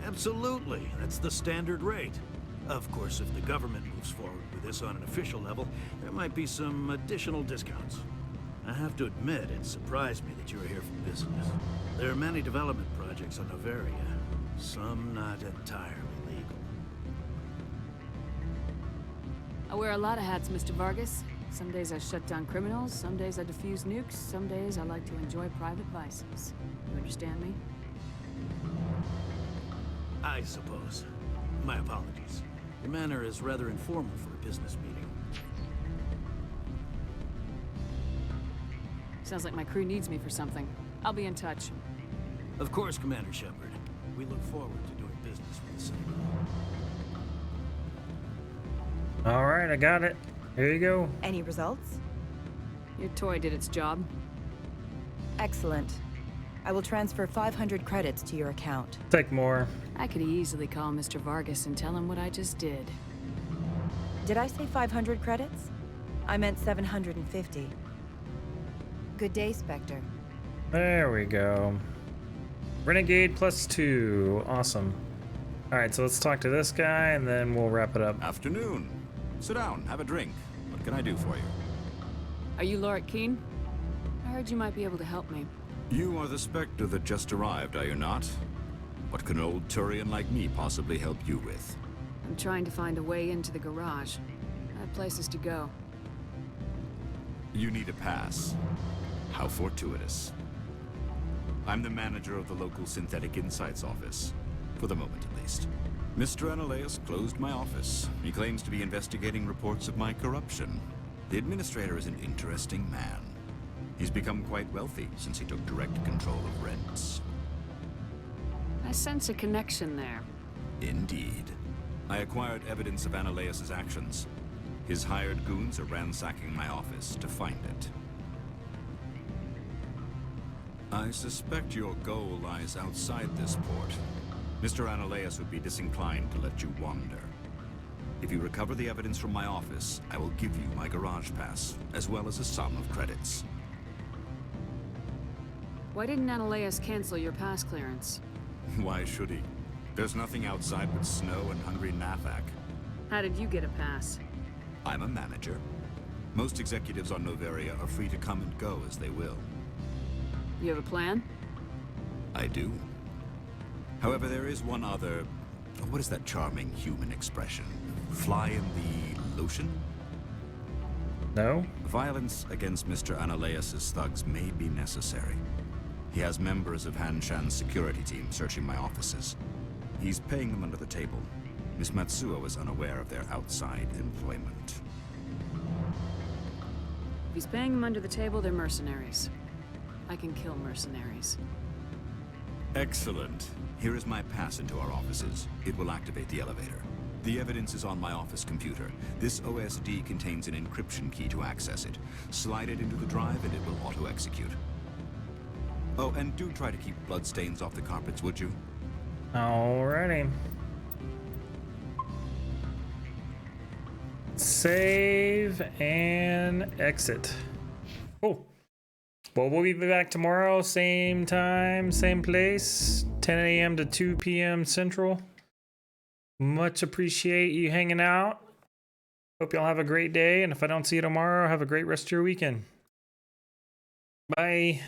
Absolutely. That's the standard rate. Of course, if the government moves forward with this on an official level, there might be some additional discounts. I have to admit, it surprised me that you were here for business. There are many development projects on Noveria, some not entirely legal. I wear a lot of hats, Mr. Vargas. Some days I shut down criminals, some days I defuse nukes, some days I like to enjoy private vices. You understand me? I suppose. My apologies. Your manner is rather informal for a business meeting. Sounds like my crew needs me for something. I'll be in touch. Of course, Commander Shepard. We look forward to doing business with the Citadel. All right, I got it. Here you go. Any results? Your toy did its job. Excellent. I will transfer 500 credits to your account. Take more. I could easily call Mr. Vargas and tell him what I just did. Did I say 500 credits? I meant 750. Good day, Spectre. There we go. Renegade +2. Awesome. Alright, so let's talk to this guy and then we'll wrap it up. Afternoon. Sit down, have a drink. What can I do for you? Are you Lorik Keen? I heard you might be able to help me. You are the Spectre that just arrived, are you not? What can an old Turian like me possibly help you with? I'm trying to find a way into the garage. I have places to go. You need a pass. How fortuitous. I'm the manager of the local Synthetic Insights office. For the moment, at least. Mr. Analaeus closed my office. He claims to be investigating reports of my corruption. The administrator is an interesting man. He's become quite wealthy since he took direct control of rents. I sense a connection there. Indeed. I acquired evidence of Analaeus' actions. His hired goons are ransacking my office to find it. I suspect your goal lies outside this port. Mr. Analaeus would be disinclined to let you wander. If you recover the evidence from my office, I will give you my garage pass, as well as a sum of credits. Why didn't Analaeus cancel your pass clearance? Why should he? There's nothing outside but snow and hungry Nafak. How did you get a pass? I'm a manager. Most executives on Noveria are free to come and go as they will. You have a plan? I do. However, there is one other... What is that charming human expression? Fly in the lotion? No. Violence against Mr. Analaeus' thugs may be necessary. He has members of Hanshan's security team searching my offices. He's paying them under the table. Miss Matsuo is unaware of their outside employment. If he's paying them under the table, they're mercenaries. I can kill mercenaries. Excellent. Here is my pass into our offices. It will activate the elevator. The evidence is on my office computer. This OSD contains an encryption key to access it. Slide it into the drive and it will auto-execute. Oh, and do try to keep bloodstains off the carpets, would you? Alrighty. Save and exit. Cool. Well, we'll be back tomorrow, same time, same place, 10 a.m. to 2 p.m. Central. Much appreciate you hanging out. Hope y'all have a great day, and if I don't see you tomorrow, have a great rest of your weekend. Bye.